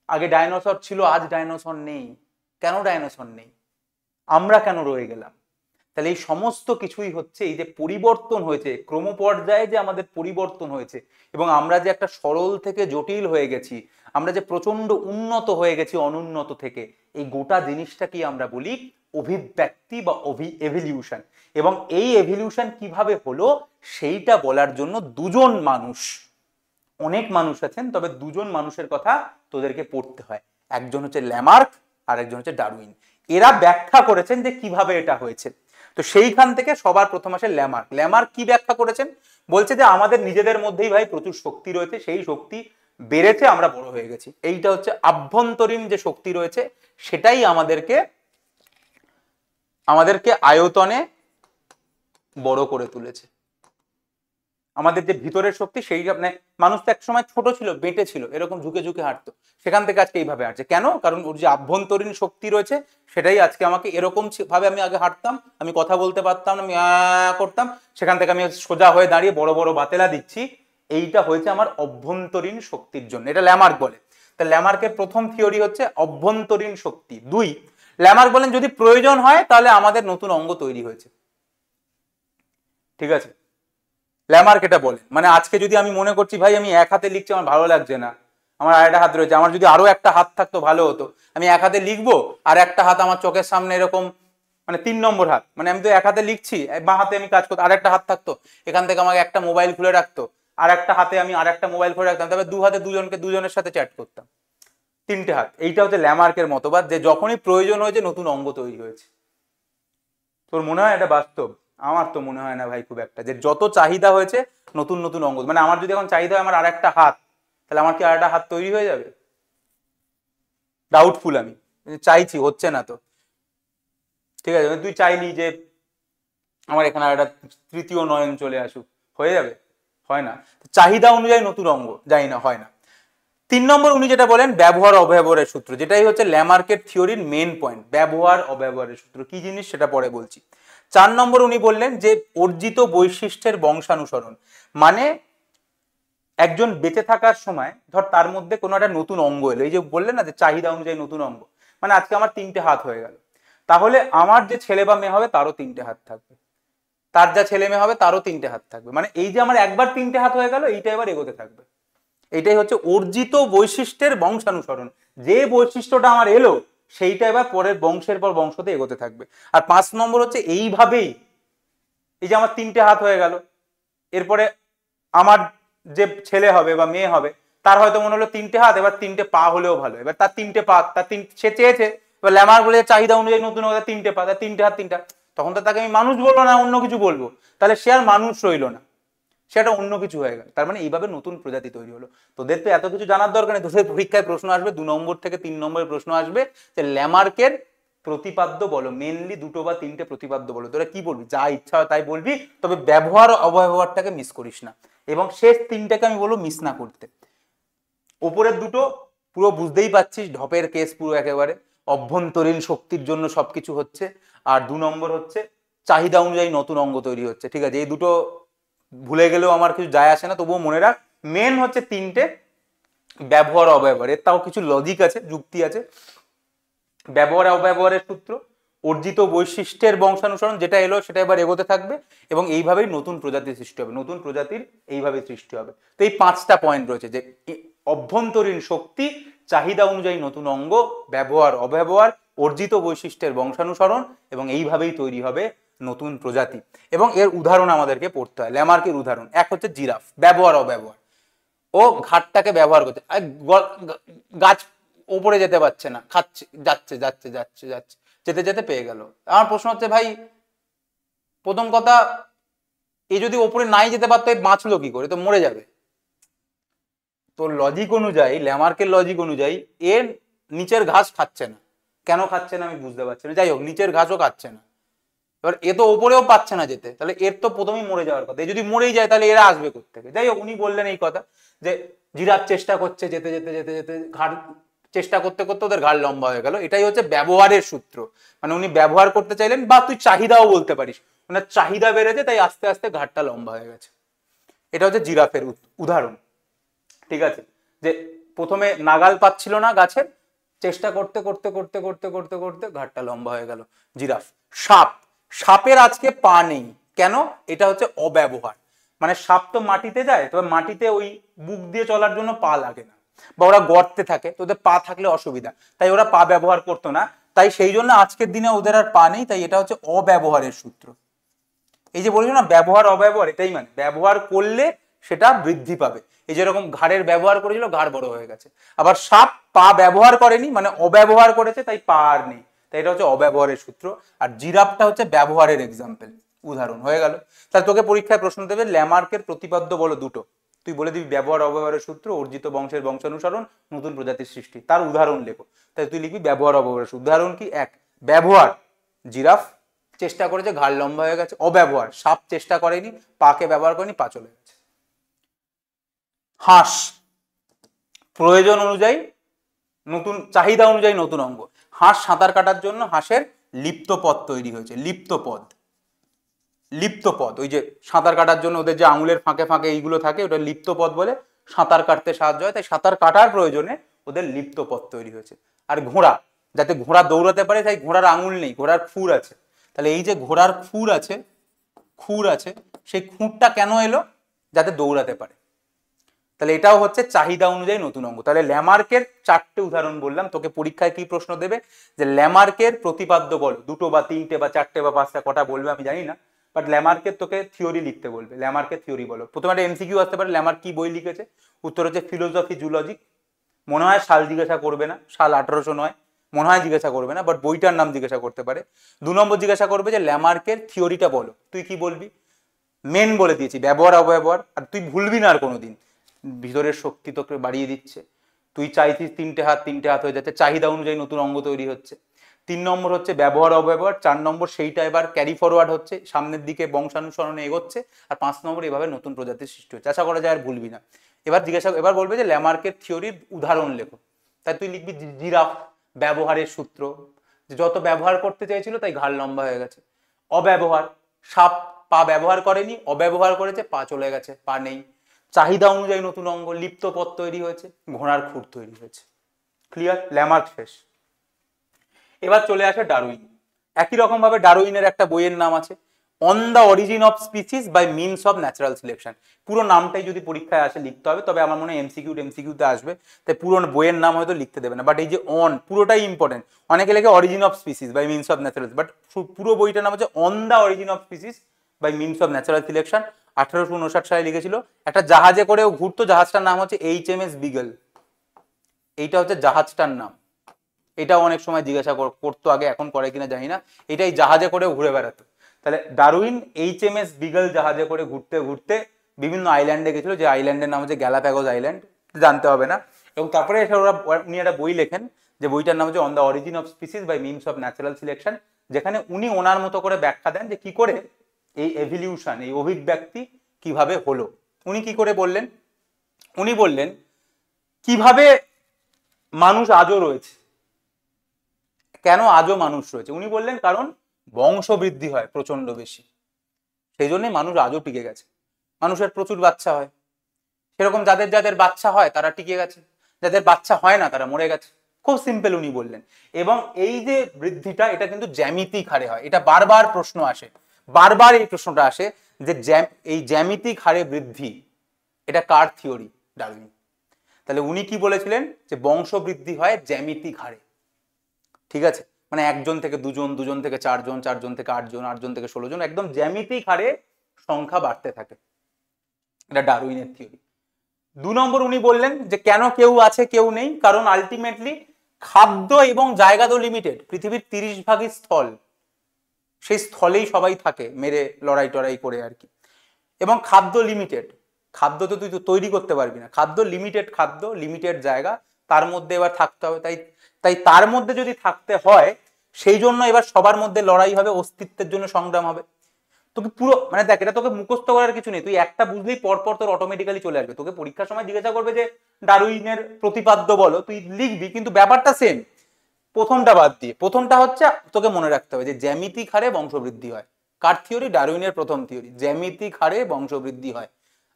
আগে ডাইনোসর ছিল, আজ ডাইনোসর নেই। কেন ডাইনোসর নেই? আমরা কেন রয়ে গেলাম? তাহলে এই সমস্ত কিছুই হচ্ছে এই যে পরিবর্তন হয়েছে, ক্রমপর্যায়ে যে আমাদের পরিবর্তন হয়েছে, এবং আমরা যে একটা সরল থেকে জটিল হয়ে গেছি, আমরা যে প্রচন্ড উন্নত হয়ে গেছি অনুন্নত থেকে, এই গোটা জিনিসটাকেই আমরা বলি অভিব্যক্তি বা এভলিউশন। এবং এই এভলিউশন কিভাবে হলো সেইটা বলার জন্য দুজন মানুষ, অনেক মানুষ আছেন, তবে দুজন মানুষের কথা তোদেরকে পড়তে হয়। একজন হচ্ছে ল্যামার্ক আর একজন হচ্ছে ডারউইন। এরা ব্যাখ্যা করেছেন যে কিভাবে এটা হয়েছে। তো সেইখান থেকে সবার প্রথম আসে ল্যামার্ক। ল্যামার্ক কি ব্যাখ্যা করেছেন? বলছে যে আমাদের নিজেদের মধ্যেই ভাই প্রচুর শক্তি রয়েছে, সেই শক্তি বেড়েছে, আমরা বড় হয়ে গেছি। এইটা হচ্ছে আভ্যন্তরীণ যে শক্তি রয়েছে, সেটাই আমাদেরকে আয়তনে বড় করে তুলেছে, আমাদের যে ভিতরের শক্তি সেই মানে মানুষ তো এক সময় ছোট ছিল, বেঁটে ছিল, এরকম ঝুঁকে ঝুঁকে হাঁটতো, সেখান থেকে আজকে এইভাবে হাঁটছে। কেন? কারণ ওর যে আভ্যন্তরীণ শক্তি রয়েছে সেটাই আজকে আমাকে এরকম ভাবে, আমি আগে হাঁটতাম, আমি কথা বলতে পারতাম না, আমি করতাম, সেখান থেকে আমি সোজা হয়ে দাঁড়িয়ে বড় বড় বাতেলা দিচ্ছি। এইটা হয়েছে আমার অভ্যন্তরীণ শক্তির জন্য, এটা ল্যামার্ক বলে। তা ল্যামার্কের প্রথম থিওরি হচ্ছে অভ্যন্তরীণ শক্তি। 2, ল্যামার্ক বলেন যদি প্রয়োজন হয় তাহলে আমাদের নতুন অঙ্গ তৈরি হয়েছে। ঠিক আছে, ল্যামার্ক এটা বলে, মানে আজকে যদি আমি মনে করছি ভাই আমি এক হাতে লিখছি, আমার ভালো লাগছে না, আমার আরেকটা হাত রয়েছে, আমার যদি আরো একটা হাত থাকতো ভালো হতো, আমি এক হাতে লিখবো আর একটা হাত আমার চোখের সামনে এরকম, মানে 3 নম্বর হাত, মানে আমি তো এক হাতে লিখছি, বাঁ হাতে আমি কাজ করতো, আর একটা হাত থাকতো, এখান থেকে আমাকে একটা মোবাইল খুলে রাখতো, আর একটা হাতে আমি আর একটা মোবাইল খুলে রাখতাম, তবে 2 হাতে দুজনের সাথে চ্যাট করতাম, 3টে হাত। এইটা হচ্ছে ল্যামার্কের মতবাদ, যে যখনই প্রয়োজন হয়েছে নতুন অঙ্গ তৈরি হয়েছে। তোর মনে হয় এটা বাস্তব? আমার তো মনে হয় না ভাই খুব একটা, যে যত চাহিদা হয়েছে নতুন নতুন অঙ্গ, মানে আমার যদি এখন চাহিদা হয় আমার আর একটা হাত, তাহলে আমার কি আর একটা হাত তৈরি হয়ে যাবে? ডাউটফুল। আমি চাইছি, হচ্ছে না তো। ঠিক আছে, তুই চাইলি যে আমার এখানে আর একটা তৃতীয় নয়ন চলে আসুক, হয়ে যাবে? হয় না। চাহিদা অনুযায়ী নতুন অঙ্গ, যাই না, হয় না। 3 নম্বর উনি যেটা বলেন ব্যবহার অব্যবহারের সূত্র, যেটাই হচ্ছে ল্যামার্কের থিওরির মেন পয়েন্ট, ব্যবহার অব্যবহারের সূত্র কি জিনিস সেটা পরে বলছি। 4 নম্বর উনি বললেন যে অর্জিত বৈশিষ্ট্যের বংশানুসরণ, মানে একজন বেঁচে থাকার সময় ধর তার মধ্যে কোনো একটা নতুন অঙ্গ এলো, এই যে বললেন না যে চাহিদা অনুযায়ী নতুন অঙ্গ, মানে আজকে আমার 3টে হাত হয়ে গেল, তাহলে আমার যে ছেলে বা মেয়ে হবে তারও 3টে হাত থাকবে, তার যা ছেলে মেয়ে হবে তারও 3টে হাত থাকবে, মানে এই যে আমার একবার 3টে হাত হয়ে গেল, এইটা এবার এগোতে থাকবে। এটাই হচ্ছে অর্জিত বৈশিষ্ট্যের বংশানুসরণ, যে বৈশিষ্ট্যটা আমার এলো সেইটা এবার পরের বংশের পর বংশতে এগোতে থাকবে। আর 5 নম্বর হচ্ছে এইভাবেই, এই যে আমার 3টে হাত হয়ে গেল, এরপরে আমার যে ছেলে হবে বা মেয়ে হবে তার হয়তো মনে হলো 3টে হাত, এবার 3টে পা হলেও ভালো, এবার তার 3টে পা, তার সে চেয়েছে, এবার ল্যামার বলে চাহিদা অনুযায়ী নতুন হবে 3টে পা, তার 3টে হাত 3টা, তখন তো তাকে আমি মানুষ বলবো না, অন্য কিছু বলবো, তাহলে সে আর মানুষ রইলো না, সেটা অন্য কিছু হয়ে গেল। তার মানে এইভাবে নতুন প্রজাতি তৈরি হলো। তোদের তো এত কিছু জানার দরকার নেই, তোদের পরীক্ষায় প্রশ্ন আসবে 2 নম্বর থেকে 3 নম্বরের প্রশ্ন আসবে যে ল্যামার্কের প্রতিপাদ্য বলো, মেনলি 2টো বা 3টে প্রতিপাদ্য বলো, তোরা কি বলবি? যা ইচ্ছা হয় তাই বলবি, তবে ব্যবহার অব্যবহারটাকে মিস করিস না, এবং শেষ 3টাকে আমি বলবো মিস না করতে। ওপরের 2টো পুরো বুঝতেই পারছিস, ঢপের কেস পুরো একেবারে, অভ্যন্তরীণ শক্তির জন্য সবকিছু হচ্ছে, আর 2 নম্বর হচ্ছে চাহিদা অনুযায়ী নতুন অঙ্গ তৈরি হচ্ছে। ঠিক আছে, এই 2টো ভুলে গেলেও আমার কিছু যায় আসে না, তবুও মনে রাখ, মেন হচ্ছে 3টে, ব্যবহার অব্যবহার, এর তাও কিছু লজিক আছে, যুক্তি আছে। ব্যবহার অব্যবহারের সূত্র, অর্জিত বৈশিষ্ট্যের বংশানুসরণ, যেটা এলো সেটা এবার এগোতে থাকবে, এবং এইভাবেই নতুন প্রজাতির সৃষ্টি হবে, নতুন প্রজাতির এইভাবে সৃষ্টি হবে। তো এই 5টা পয়েন্ট রয়েছে, যে অভ্যন্তরীণ শক্তি, চাহিদা অনুযায়ী নতুন অঙ্গ, ব্যবহার অব্যবহার, অর্জিত বৈশিষ্ট্যের বংশানুসরণ, এবং এইভাবেই তৈরি হবে নতুন প্রজাতি। এবং এর উদাহরণ আমাদেরকে পড়তে হয়, ল্যামার্কের উদাহরণ এক হচ্ছে জিরাফ, ব্যবহার অব্যবহার, ও ঘাটটাকে ব্যবহার করছে, গাছ উপরে যেতে পারছে না, খাচ্ছে, যাচ্ছে যাচ্ছে যাচ্ছে যাচ্ছে, যেতে যেতে পেয়ে গেল। আমার প্রশ্ন হচ্ছে ভাই, প্রথম কথা, এ যদি ওপরে নাই যেতে পারতো বাঁচলো কি করে? তো মরে যাবে। তো লজিক অনুযায়ী, ল্যামার্কের লজিক অনুযায়ী এর নিচের ঘাস খাচ্ছে না, কেন খাচ্ছে না আমি বুঝতে পারছি না, যাই হোক নিচের ঘাসও খাচ্ছে না, এবার এ তো ওপরেও পাচ্ছে না যেতে, তাহলে এর তো প্রথমেই মরে যাওয়ার কথা, এ যদি মরেই যায় তাহলে এরা আসবে কোত্থেকে? যাই হোক উনি বললেন এই কথা, যে জিরাফ চেষ্টা করছে, যেতে যেতে যেতে যেতে ঘাড়, চেষ্টা করতে করতে ওদের ঘাড় লম্বা হয়ে গেল। এটাই হচ্ছে ব্যবহারের সূত্র, মানে উনি ব্যবহার করতে চাইলেন, বা তুই চাহিদাও বলতে পারিস, ওনার চাহিদা বেড়েছে তাই আস্তে আস্তে ঘাড়টা লম্বা হয়ে গেছে। এটা হচ্ছে জিরাফের উদাহরণ। ঠিক আছে, যে প্রথমে নাগাল পাচ্ছিল না গাছের, চেষ্টা করতে করতে করতে করতে করতে করতে ঘাটটা লম্বা হয়ে গেল, জিরাফ। সাপ, সাপের আজকে পা নেই, কেন? এটা হচ্ছে অব্যবহার, মানে সাপ তো মাটিতে যায়, তবে মাটিতে ওই বুক দিয়ে চলার জন্য পা লাগে না, বা ওরা গর্তে থাকে, তো ওদের পা থাকলে অসুবিধা, তাই ওরা পা ব্যবহার করতো না, তাই সেই জন্য আজকের দিনে ওদের আর পা নেই, তাই এটা হচ্ছে অব্যবহারের সূত্র। এই যে বলছো না ব্যবহার অব্যবহার, এটাই মানে ব্যবহার করলে সেটা বৃদ্ধি পাবে, এই যেরকম ঘাড়ের ব্যবহার করেছিল, ঘাড় বড় হয়ে গেছে। আবার সাপ পা ব্যবহার করেনি, মানে অব্যবহার করেছে, তাই পা আর নেই, তাই এটা হচ্ছে অব্যবহারের সূত্র। আর জিরাফটা হচ্ছে ব্যবহারের এক্সাম্পল, উদাহরণ হয়ে গেল। তাহলে তোকে পরীক্ষায় প্রশ্ন দেবে ল্যামার্কের প্রতিপাদ্য বলো 2টো, তুই বলে দিবি ব্যবহার অব্যবহারের সূত্র, অর্জিত বংশের বংশানুসরণ, নতুন প্রজাতির সৃষ্টি, তার উদাহরণ লেখো। তাই তুই লিখবি ব্যবহার অব্যবহারের উদাহরণ কি? 1, ব্যবহার, জিরাফ চেষ্টা করেছে, ঘাড় লম্বা হয়ে গেছে। অব্যবহার, সাপ চেষ্টা করেনি, পাকে ব্যবহার করেনি, পা চলে গেছে। হাঁস, প্রয়োজন অনুযায়ী নতুন, চাহিদা অনুযায়ী নতুন অঙ্গ। হাঁস সাঁতার কাটার জন্য হাঁসের লিপ্ত পদ তৈরি হয়েছে, লিপ্ত পদ, লিপ্ত পদ, ওই যে সাঁতার কাটার জন্য ওদের যে আঙুলের ফাঁকে ফাঁকে এইগুলো থাকে ওটা লিপ্ত পদ বলে, সাঁতার কাটতে সাহায্য হয়, তাই সাঁতার কাটার প্রয়োজনে ওদের লিপ্ত পদ তৈরি হয়েছে। আর ঘোড়া, যাতে ঘোড়া দৌড়াতে পারে তাই ঘোড়ার আঙুল নেই, ঘোড়ার খুর আছে। তাহলে এই যে ঘোড়ার খুর আছে, খুর আছে, সেই খুঁটটা কেন এলো? যাতে দৌড়াতে পারে। তাহলে এটাও হচ্ছে চাহিদা অনুযায়ী নতুন অঙ্গ। তাহলে ল্যামার্কের 4টে উদাহরণ বললাম, তোকে পরীক্ষায় কি প্রশ্ন দেবে যে ল্যামার্কের প্রতিপাদ্য বল, 2টো বা 3টে বা 4টে বা 5টা, কটা বলবে আমি জানি না, বাট ল্যামার্কের তোকে থিওরি লিখতে বলবে, ল্যামার্কের থিওরি বলো। প্রথমে একটা এমসিকিউ আসতে পারে, ল্যামার্ক কি বই লিখেছে? উত্তর হচ্ছে ফিলোসফি জুলজিক। মনে হয় সাল জিজ্ঞাসা করবে না, সাল 1809 মনে হয় জিজ্ঞাসা করবে না, বাট বইটার নাম জিজ্ঞাসা করতে পারে। 2 নম্বর জিজ্ঞাসা করবে যে ল্যামার্কের থিওরিটা বলো, তুই কি বলবি? মেন বলে দিয়েছি, ব্যবহার অব্যবহার, আর তুই ভুলবি না আর কোনোদিন, ভিতরের শক্তি তোকে বাড়িয়ে দিচ্ছে, তুই চাইছিস 3টে হাত হয়ে যাচ্ছে, চাহিদা অনুযায়ী নতুন অঙ্গ তৈরি হচ্ছে। 3 নম্বর হচ্ছে ব্যবহার অব্যবহার, 4 নম্বর সেইটা এবার ক্যারি ফরওয়ার্ড হচ্ছে, সামনের দিকে বংশানুসরণে এগোচ্ছে, আর 5 নম্বর এভাবে নতুন প্রজাতির সৃষ্টি হচ্ছে। আশা করা যায় আর ভুলবি না। এবার বলবে যে ল্যামার্কের থিওরির উদাহরণ লেখো, তাই তুই লিখবি জিরাফ, ব্যবহারের সূত্র, যত ব্যবহার করতে চাইছিল তাই ঘাড় লম্বা হয়ে গেছে। অব্যবহার, সাপ পা ব্যবহার করেনি, অব্যবহার করেছে, পা চলে গেছে, পা নেই। চাহিদা অনুযায়ী নতুন অঙ্গ, লিপ্ত পদ তৈরি হয়েছে, ঘোড়ার খুর তৈরি হয়েছে। ক্লিয়ার? ল্যামার্ক শেষ। এবার চলে আসে ডারউইন। একই রকম ভাবে ডারউইনের একটা বইয়ের নাম আছে, on the origin of species by means of natural selection. পুরো নামটাই যদি পরীক্ষায় আসে লিখতে হবে, তবে আমার মনে হয় এমসিকিউতে আসবে, তাই পুরো বইয়ের নাম হয়তো লিখতে দেবে না, বাট এই যে অন, পুরোটাই ইম্পর্টেন্ট। অনেকে লেখে origin of species by means of natural, but পুরো বইটার নাম হচ্ছে on the origin of species by means of natural selection. 1859 সালে লিখেছিল। একটা জাহাজে করেও ঘুরতো, জাহাজটার নাম হচ্ছে HMS বিগল। এইটা হচ্ছে জাহাজটার নাম। এটাও অনেক সময় জিজ্ঞাসা করতো আগে, এখন করে কিনা জানি না। এটাই জাহাজে করেও ঘুরে বেড়াতো। তাহলে ডারউইন HMS বিগল জাহাজে করে ঘুরতে ঘুরতে বিভিন্ন আইল্যান্ডে গেছিল, যে আইল্যান্ডের নাম হচ্ছে গ্যালাপ্যাগোস আইল্যান্ড, জানতে হবে না। এবং তারপরে উনি একটা বই লেখেন, যে বইটার নাম হচ্ছে on the origin of species by means of natural selection, যেখানে উনি ওনার মতো করে ব্যাখ্যা দেন যে কি করে এই এভিলিউশন, এই অভিব্যক্তি কিভাবে হলো। উনি কি করে বললেন? উনি বললেন কিভাবে মানুষ আজও রয়েছে, কেন আজও মানুষ রয়েছে। উনি বললেন কারণ বংশবৃদ্ধি হয় প্রচন্ড বেশি, সেই জন্যই মানুষ আজও টিকে গেছে। মানুষের প্রচুর বাচ্চা হয়, সেরকম যাদের যাদের বাচ্চা হয় তারা টিকে গেছে, যাদের বাচ্চা হয় না তারা মরে গেছে। খুব সিম্পল উনি বললেন। এবং এই যে বৃদ্ধিটা, এটা কিন্তু জ্যামিতিক হারে হয়। এটা বারবার প্রশ্ন আসে, বারবার এই প্রশ্নটা আসে যে এই জ্যামিতিক হারে বৃদ্ধি, এটা কার থিওরি? ডারউইন। তাহলে উনি কি বলেছিলেন? যে বংশবৃদ্ধি হয় জ্যামিতিক হারে। ঠিক আছে, মানে 1 জন থেকে 2 জন, 2 জন থেকে 4 জন, 4 জন থেকে 8 জন, 8 জন থেকে 16 জন, একদম জ্যামিতিক হারে সংখ্যা বাড়তে থাকে। এটা ডারউইনের থিওরি। 2 নম্বর উনি বললেন যে কেন কেউ আছে কেউ নেই, কারণ আলটিমেটলি খাদ্য এবং জায়গা তো লিমিটেড। পৃথিবীর 30% স্থল, সেই স্থলেই সবাই থাকে মেরে লড়াই টড়াই করে আর কি। এবং খাদ্য লিমিটেড, খাদ্য তো তুই তো তৈরি করতে পারবি না, খাদ্য লিমিটেড, খাদ্য লিমিটেড জায়গা, তার মধ্যে এবার থাকতে হবে। তাই তার মধ্যে যদি থাকতে হয়, সেই জন্য এবার সবার মধ্যে লড়াই হবে, অস্তিত্বের জন্য সংগ্রাম হবে। তোকে পুরো মানে দেখ, এটা তোকে মুখস্থ করার কিছু নেই, তুই একটা বুঝলেই পরপর তোর অটোমেটিক্যালি চলে আসবে। তোকে পরীক্ষার সময় জিজ্ঞাসা করবে যে ডারউইনের প্রতিপাদ্য বলো, তুই লিখবি, কিন্তু ব্যাপারটা সেম, প্রথমটা বাদ দিয়ে। প্রথমটা হচ্ছে তোকে মনে রাখতে হবে যে জ্যামিতিক হারে বংশবৃদ্ধি হয়। কার থিওরি? ডারউইনের প্রথম থিওরি, জ্যামিতিক হারে বংশবৃদ্ধি হয়।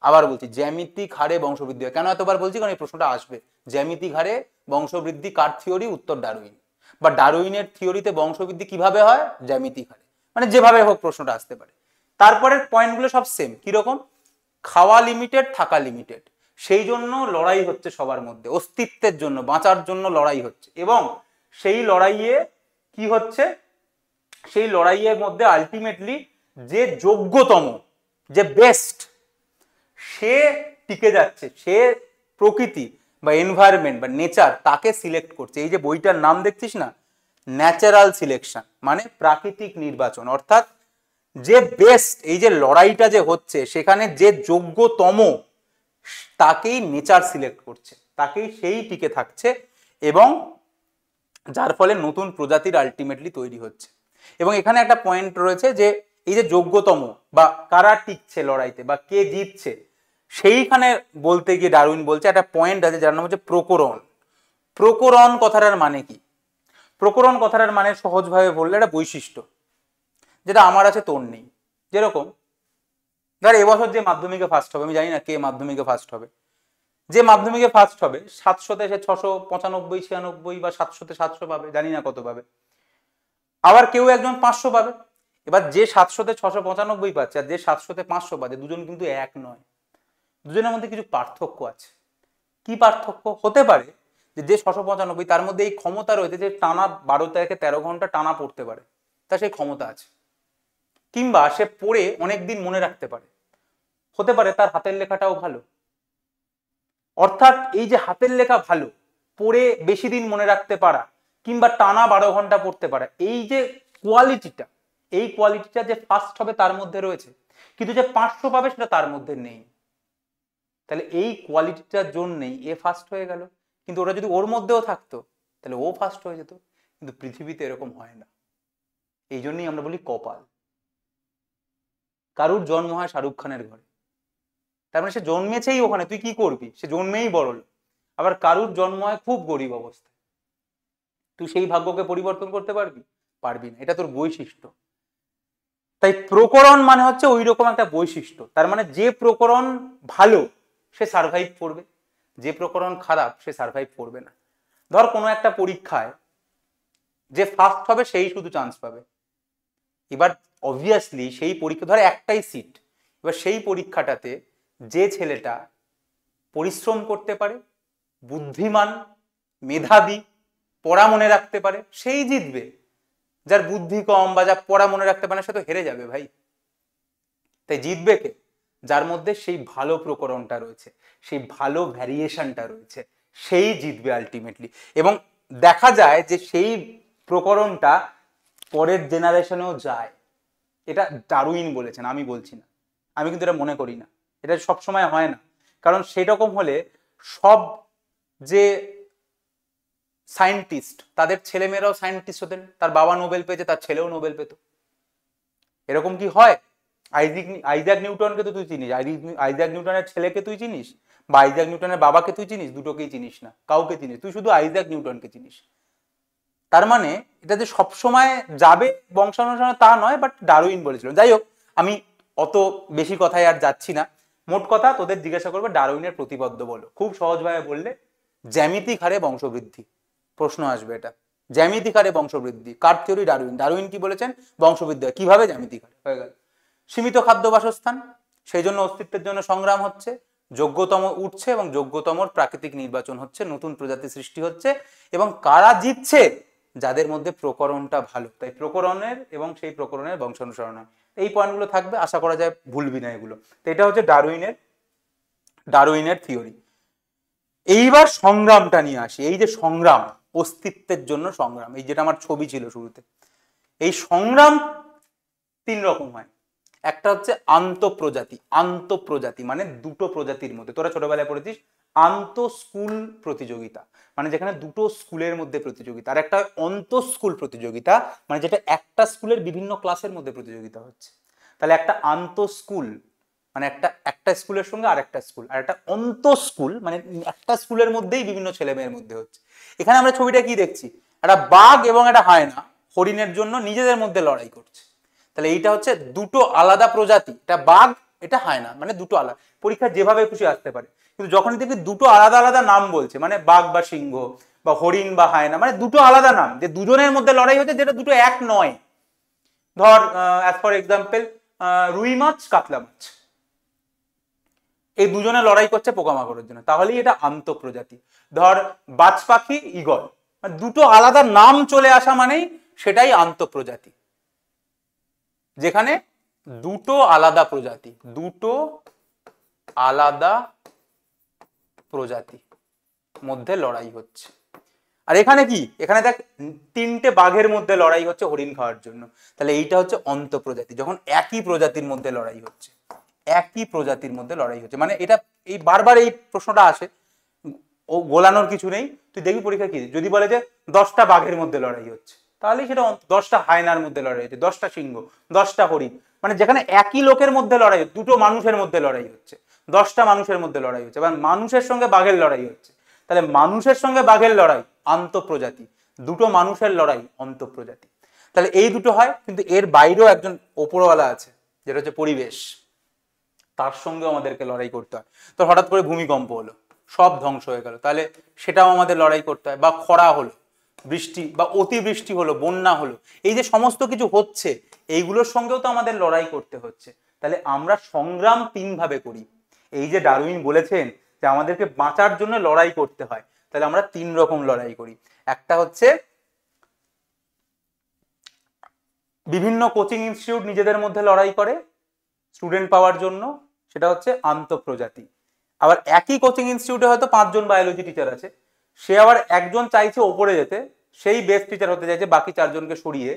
আবার বলছি, জ্যামিতিক হারে বংশবৃদ্ধি হয়। কেন এতবার বলছি? কারণ এই প্রশ্নটা আসবে। জ্যামিতিক হারে বংশবৃদ্ধি কার থিওরি? উত্তর ডারউইন। বা ডারউইনের থিওরিতে বংশবৃদ্ধি কিভাবে হয়? জ্যামিতিক হারে। মানে যেভাবে হোক প্রশ্নটা আসতে পারে। তারপরের পয়েন্টগুলো সব সেম। কিরকম? খাওয়া লিমিটেড, থাকা লিমিটেড, সেই জন্য লড়াই হচ্ছে সবার মধ্যে, অস্তিত্বের জন্য, বাঁচার জন্য লড়াই হচ্ছে। এবং সেই লড়াইয়ে কি হচ্ছে? সেই লড়াইয়ের মধ্যে আলটিমেটলি যে যোগ্যতম, যে বেস্ট, সে টিকে যাচ্ছে, সে প্রকৃতি বা এনভায়রনমেন্ট বা নেচার তাকে সিলেক্ট করছে। এই যে বইটার নাম দেখছিস না, ন্যাচারাল সিলেকশন, মানে প্রাকৃতিক নির্বাচন। অর্থাৎ যে বেস্ট, এই যে লড়াইটা যে হচ্ছে, সেখানে যে যোগ্যতম তাকেই নেচার সিলেক্ট করছে, তাকেই সেই টিকে থাকছে, এবং যার ফলে নতুন প্রজাতির আলটিমেটলি তৈরি হচ্ছে। এবং এখানে একটা পয়েন্ট রয়েছে যে এই যে যোগ্যতম বা কারা টিকছে লড়াইতে বা কে জিতছে, সেইখানে বলতে গিয়ে ডারউইন বলছে একটা পয়েন্ট আছে যার নাম হচ্ছে প্রকরণ। প্রকরণ কথাটার মানে কি? প্রকরণ কথাটার মানে সহজভাবে বললে একটা বৈশিষ্ট্য, যেটা আমার আছে তোর নেই। যেরকম ধর এবছর যে মাধ্যমিকে ফার্স্ট হবে, আমি জানি না কে মাধ্যমিকে ফার্স্ট হবে, যে মাধ্যমিকে ফার্স্ট হবে 700-তে সে 695, 96 বা 700-তে 700 পাবে, জানি না কত পাবে। আবার কেউ একজন 500 পাবে। এবার যে 700-তে 695 পাচ্ছে আর যে 700-তে 500 পাচ্ছে, দুজন কিন্তু এক নয়, দুজনের মধ্যে কিছু পার্থক্য আছে। কি পার্থক্য হতে পারে? যে 695 তার মধ্যে এই ক্ষমতা রয়েছে যে টানা 12 থেকে 13 ঘন্টা টানা পড়তে পারে, তা সেই ক্ষমতা আছে। কিংবা সে পড়ে অনেকদিন মনে রাখতে পারে, হতে পারে তার হাতের লেখাটাও ভালো। অর্থাৎ এই যে হাতের লেখা ভালো, পড়ে বেশি দিন মনে রাখতে পারা, কিংবা টানা 12 ঘন্টা পড়তে পারা, এই যে কোয়ালিটিটা, এই কোয়ালিটিটা যে ফার্স্ট হবে তার মধ্যে রয়েছে, কিন্তু যে 500 পাবে সেটা তার মধ্যে নেই। তাহলে এই কোয়ালিটিটার জন্যই এ ফার্স্ট হয়ে গেল। কিন্তু ওরা যদি ওর মধ্যেও থাকতো তাহলে ও ফার্স্ট হয়ে যেত। কিন্তু পৃথিবীতে এরকম হয় না, এই জন্যই আমরা বলি কপাল। কারুর জন্ম হয় শাহরুখ খানের ঘরে, তার মানে সে জন্মেছেই ওখানে, তুই কি করবি, সে জন্মেই বড় লোক। আবার কারুর জন্ম হয় খুব গরিব অবস্থায়, তুই সেই ভাগ্যকে পরিবর্তন করতে পারবি? পারবি না, এটা তোর বৈশিষ্ট্য। তাই প্রকরণ মানে হচ্ছে ওই রকম একটা বৈশিষ্ট্য। তার মানে যে প্রকরণ ভালো সে সার্ভাইভ করবে, যে প্রকরণ খারাপ সে সার্ভাইভ করবে না। ধর কোনো একটা পরীক্ষায় যে ফার্স্ট হবে সেই শুধু চান্স পাবে। এবার অবভিয়াসলি সেই পরীক্ষা, ধর একটাই সিট, এবার সেই পরীক্ষাটাতে যে ছেলেটা পরিশ্রম করতে পারে, বুদ্ধিমান, মেধাবী, পড়া মনে রাখতে পারে, সেই জিতবে। যার বুদ্ধি কম বা যা পড়া মনে রাখতে পারে সে তো হেরে যাবে ভাই। তাই জিতবে কে? যার মধ্যে সেই ভালো প্রকরণটা রয়েছে, সেই ভালো ভ্যারিয়েশনটা রয়েছে, সেই জিতবে আলটিমেটলি। এবং দেখা যায় যে সেই প্রকরণটা পরের জেনারেশনেও যায়। এটা ডারউইন বলেছেন, আমি বলছি না। আমি কিন্তু এটা মনে করি না, এটা সবসময় হয় না। কারণ সেরকম হলে সব যে সায়েন্টিস্ট তাদের ছেলেমেয়েরাও সায়েন্টিস্ট হতেন, তার বাবা নোবেল পেয়েছে তার ছেলেও নোবেল পেত। এরকম কি হয়? আইজ্যাক নিউটনকে তো তুই চিনিস, আইজ্যাক নিউটনের ছেলেকে তুই চিনিস, বা আইজ্যাক নিউটনের বাবাকে তুই চিনিস? দুটোকেই চিনিস না, কাউকে চিনিস, তুই শুধু আইজ্যাক নিউটনকে চিনিস। তার মানে এটা যে সবসময় যাবে বংশানুসরণে তা নয়, বাট ডারউইন বলেছিল। যাই হোক, আমি অত বেশি কথায় আর যাচ্ছি না। মোট কথা তোদের জিজ্ঞাসা করবে ডারউইনের প্রতিপাদ্য বলো, খুব সহজভাবে বললে জ্যামিতিক হারে বংশবৃদ্ধি। প্রশ্ন আসবে এটা, জ্যামিতিক হারে বংশবৃদ্ধি কার থিওরি? ডারউইন। ডারউইন কি বলেছেন? বংশবৃদ্ধি হয় কিভাবে? জ্যামিতিক হারে। হয়ে গেল। সীমিত খাদ্য বাসস্থান, সেই জন্য অস্তিত্বের জন্য সংগ্রাম হচ্ছে, যোগ্যতম উঠছে এবং যোগ্যতমর প্রাকৃতিক নির্বাচন হচ্ছে, নতুন প্রজাতি সৃষ্টি হচ্ছে। এবং কারা জিতছে? যাদের মধ্যে প্রকরণটা ভালো। তাই প্রকরণের এবং সেই প্রকরণের বংশানুসরণ হয়। এই পয়েন্টগুলো থাকবে, আশা করা যায় ভুলবি না এগুলো। তো এটা হচ্ছে ডারউইনের থিওরি। এইবার সংগ্রামটা নিয়ে আসি। এই যে সংগ্রাম, অস্তিত্বের জন্য সংগ্রাম, এই যেটা আমার ছবি ছিল শুরুতে, এই সংগ্রাম 3 রকম হয়। একটা হচ্ছে আন্তঃপ্রজাতি। আন্তঃপ্রজাতি মানে দুটো প্রজাতির মধ্যে, তোরা ছোটবেলায় পড়েছিস আন্ত স্কুল প্রতিযোগিতা, মানে যেখানে দুটো স্কুলের মধ্যে প্রতিযোগিতা। আর একটা অন্তঃস্কুল প্রতিযোগিতা, মানে যেটা একটা স্কুলের বিভিন্ন ক্লাসের মধ্যে প্রতিযোগিতা হচ্ছে। তাহলে একটা আন্তঃস্কুল মানে একটা স্কুলের সঙ্গে আরেকটা স্কুল, আর একটা অন্তঃস্কুল মানে একটা স্কুলের মধ্যেই বিভিন্ন ছেলে মেয়ের মধ্যে হচ্ছে। এখানে আমরা ছবিটা কি দেখছি? একটা বাঘ এবং একটা হায়না হরিণের জন্য নিজেদের মধ্যে লড়াই করছে। তাহলে এইটা হচ্ছে দুটো আলাদা প্রজাতি, এটা বাঘ, এটা হায়না, মানে দুটো আলাদা। পরীক্ষা যেভাবে খুশি আসতে পারে, কিন্তু যখনই দেখবি দুটো আলাদা আলাদা নাম বলছে, মানে বাঘ বা সিংহ বা হরিণ বা হায়না, মানে দুটো আলাদা নাম, যে দুজনের মধ্যে লড়াই হচ্ছে, যেটা দুটো এক নয়। ধর অ্যাজ ফর এক্সাম্পল রুই মাছ, কাতলা মাছ, এই দুজনে লড়াই করছে পোকামাকড়ের জন্য, তাহলেই এটা আন্তঃপ্রজাতি। ধর বাজ পাখি, ঈগল, মানে দুটো আলাদা নাম চলে আসা মানেই সেটাই আন্তঃপ্রজাতি। যেখানে দুটো আলাদা প্রজাতি, দুটো আলাদা প্রজাতি মধ্যে লড়াই হচ্ছে। আর এখানে কি? এখানে দেখ 3টে বাঘের মধ্যে লড়াই হচ্ছে হরিণ খাওয়ার জন্য। তাহলে এইটা হচ্ছে অন্তঃপ্রজাতি, যখন একই প্রজাতির মধ্যে লড়াই হচ্ছে, একই প্রজাতির মধ্যে লড়াই হচ্ছে। মানে এটা এই বারবার এই প্রশ্নটা আসে, ও গোলানোর কিছু নেই। তুই দেখবি পরীক্ষা কি, যদি বলে যে 10টা বাঘের মধ্যে লড়াই হচ্ছে, তাহলেই সেটা 10টা হায়নার মধ্যে লড়াই হচ্ছে, 10টা সিংহ, 10টা হরিণ, মানে যেখানে একই লোকের মধ্যে লড়াই হচ্ছে, দুটো মানুষের মধ্যে লড়াই হচ্ছে। 10টা মানুষের মধ্যে লড়াই হচ্ছে, এবার মানুষের সঙ্গে বাঘের লড়াই হচ্ছে, তাহলে মানুষের সঙ্গে বাঘের লড়াই আন্তঃপ্রজাতি, দুটো মানুষের লড়াই অন্তঃপ্রজাতি। তাহলে এই দুটো হয়, কিন্তু এর বাইরেও একজন ওপরওয়ালা আছে, যেটা হচ্ছে পরিবেশ, তার সঙ্গে আমাদেরকে লড়াই করতে হয়। তো হঠাৎ করে ভূমিকম্প হলো, সব ধ্বংস হয়ে গেল, তাহলে সেটাও আমাদের লড়াই করতে হয়। বা খরা হলো, বৃষ্টি বা অতিবৃষ্টি হলো, বন্যা হলো, এই যে সমস্ত কিছু হচ্ছে, এইগুলোর সঙ্গেও তো আমাদের লড়াই করতে হচ্ছে। তাহলে আমরা সংগ্রাম 3 ভাবে করি। এই যে ডারউইন বলেছেন যে আমাদেরকে বাঁচার জন্য লড়াই করতে হয়, তাহলে আমরা 3 রকম লড়াই করি। একটা হচ্ছে বিভিন্ন কোচিং ইনস্টিটিউট নিজেদের মধ্যে লড়াই করে স্টুডেন্ট পাওয়ার জন্য, সেটা হচ্ছে আন্তঃপ্রজাতি। আবার একই কোচিং ইনস্টিটিউটে হয়তো 5 জন বায়োলজি টিচার আছে, সে আবার একজন চাইছে ওপরে যেতে, সেই বেস্ট টিচার হতে চাইছে, বাকি 4 জনকে সরিয়ে,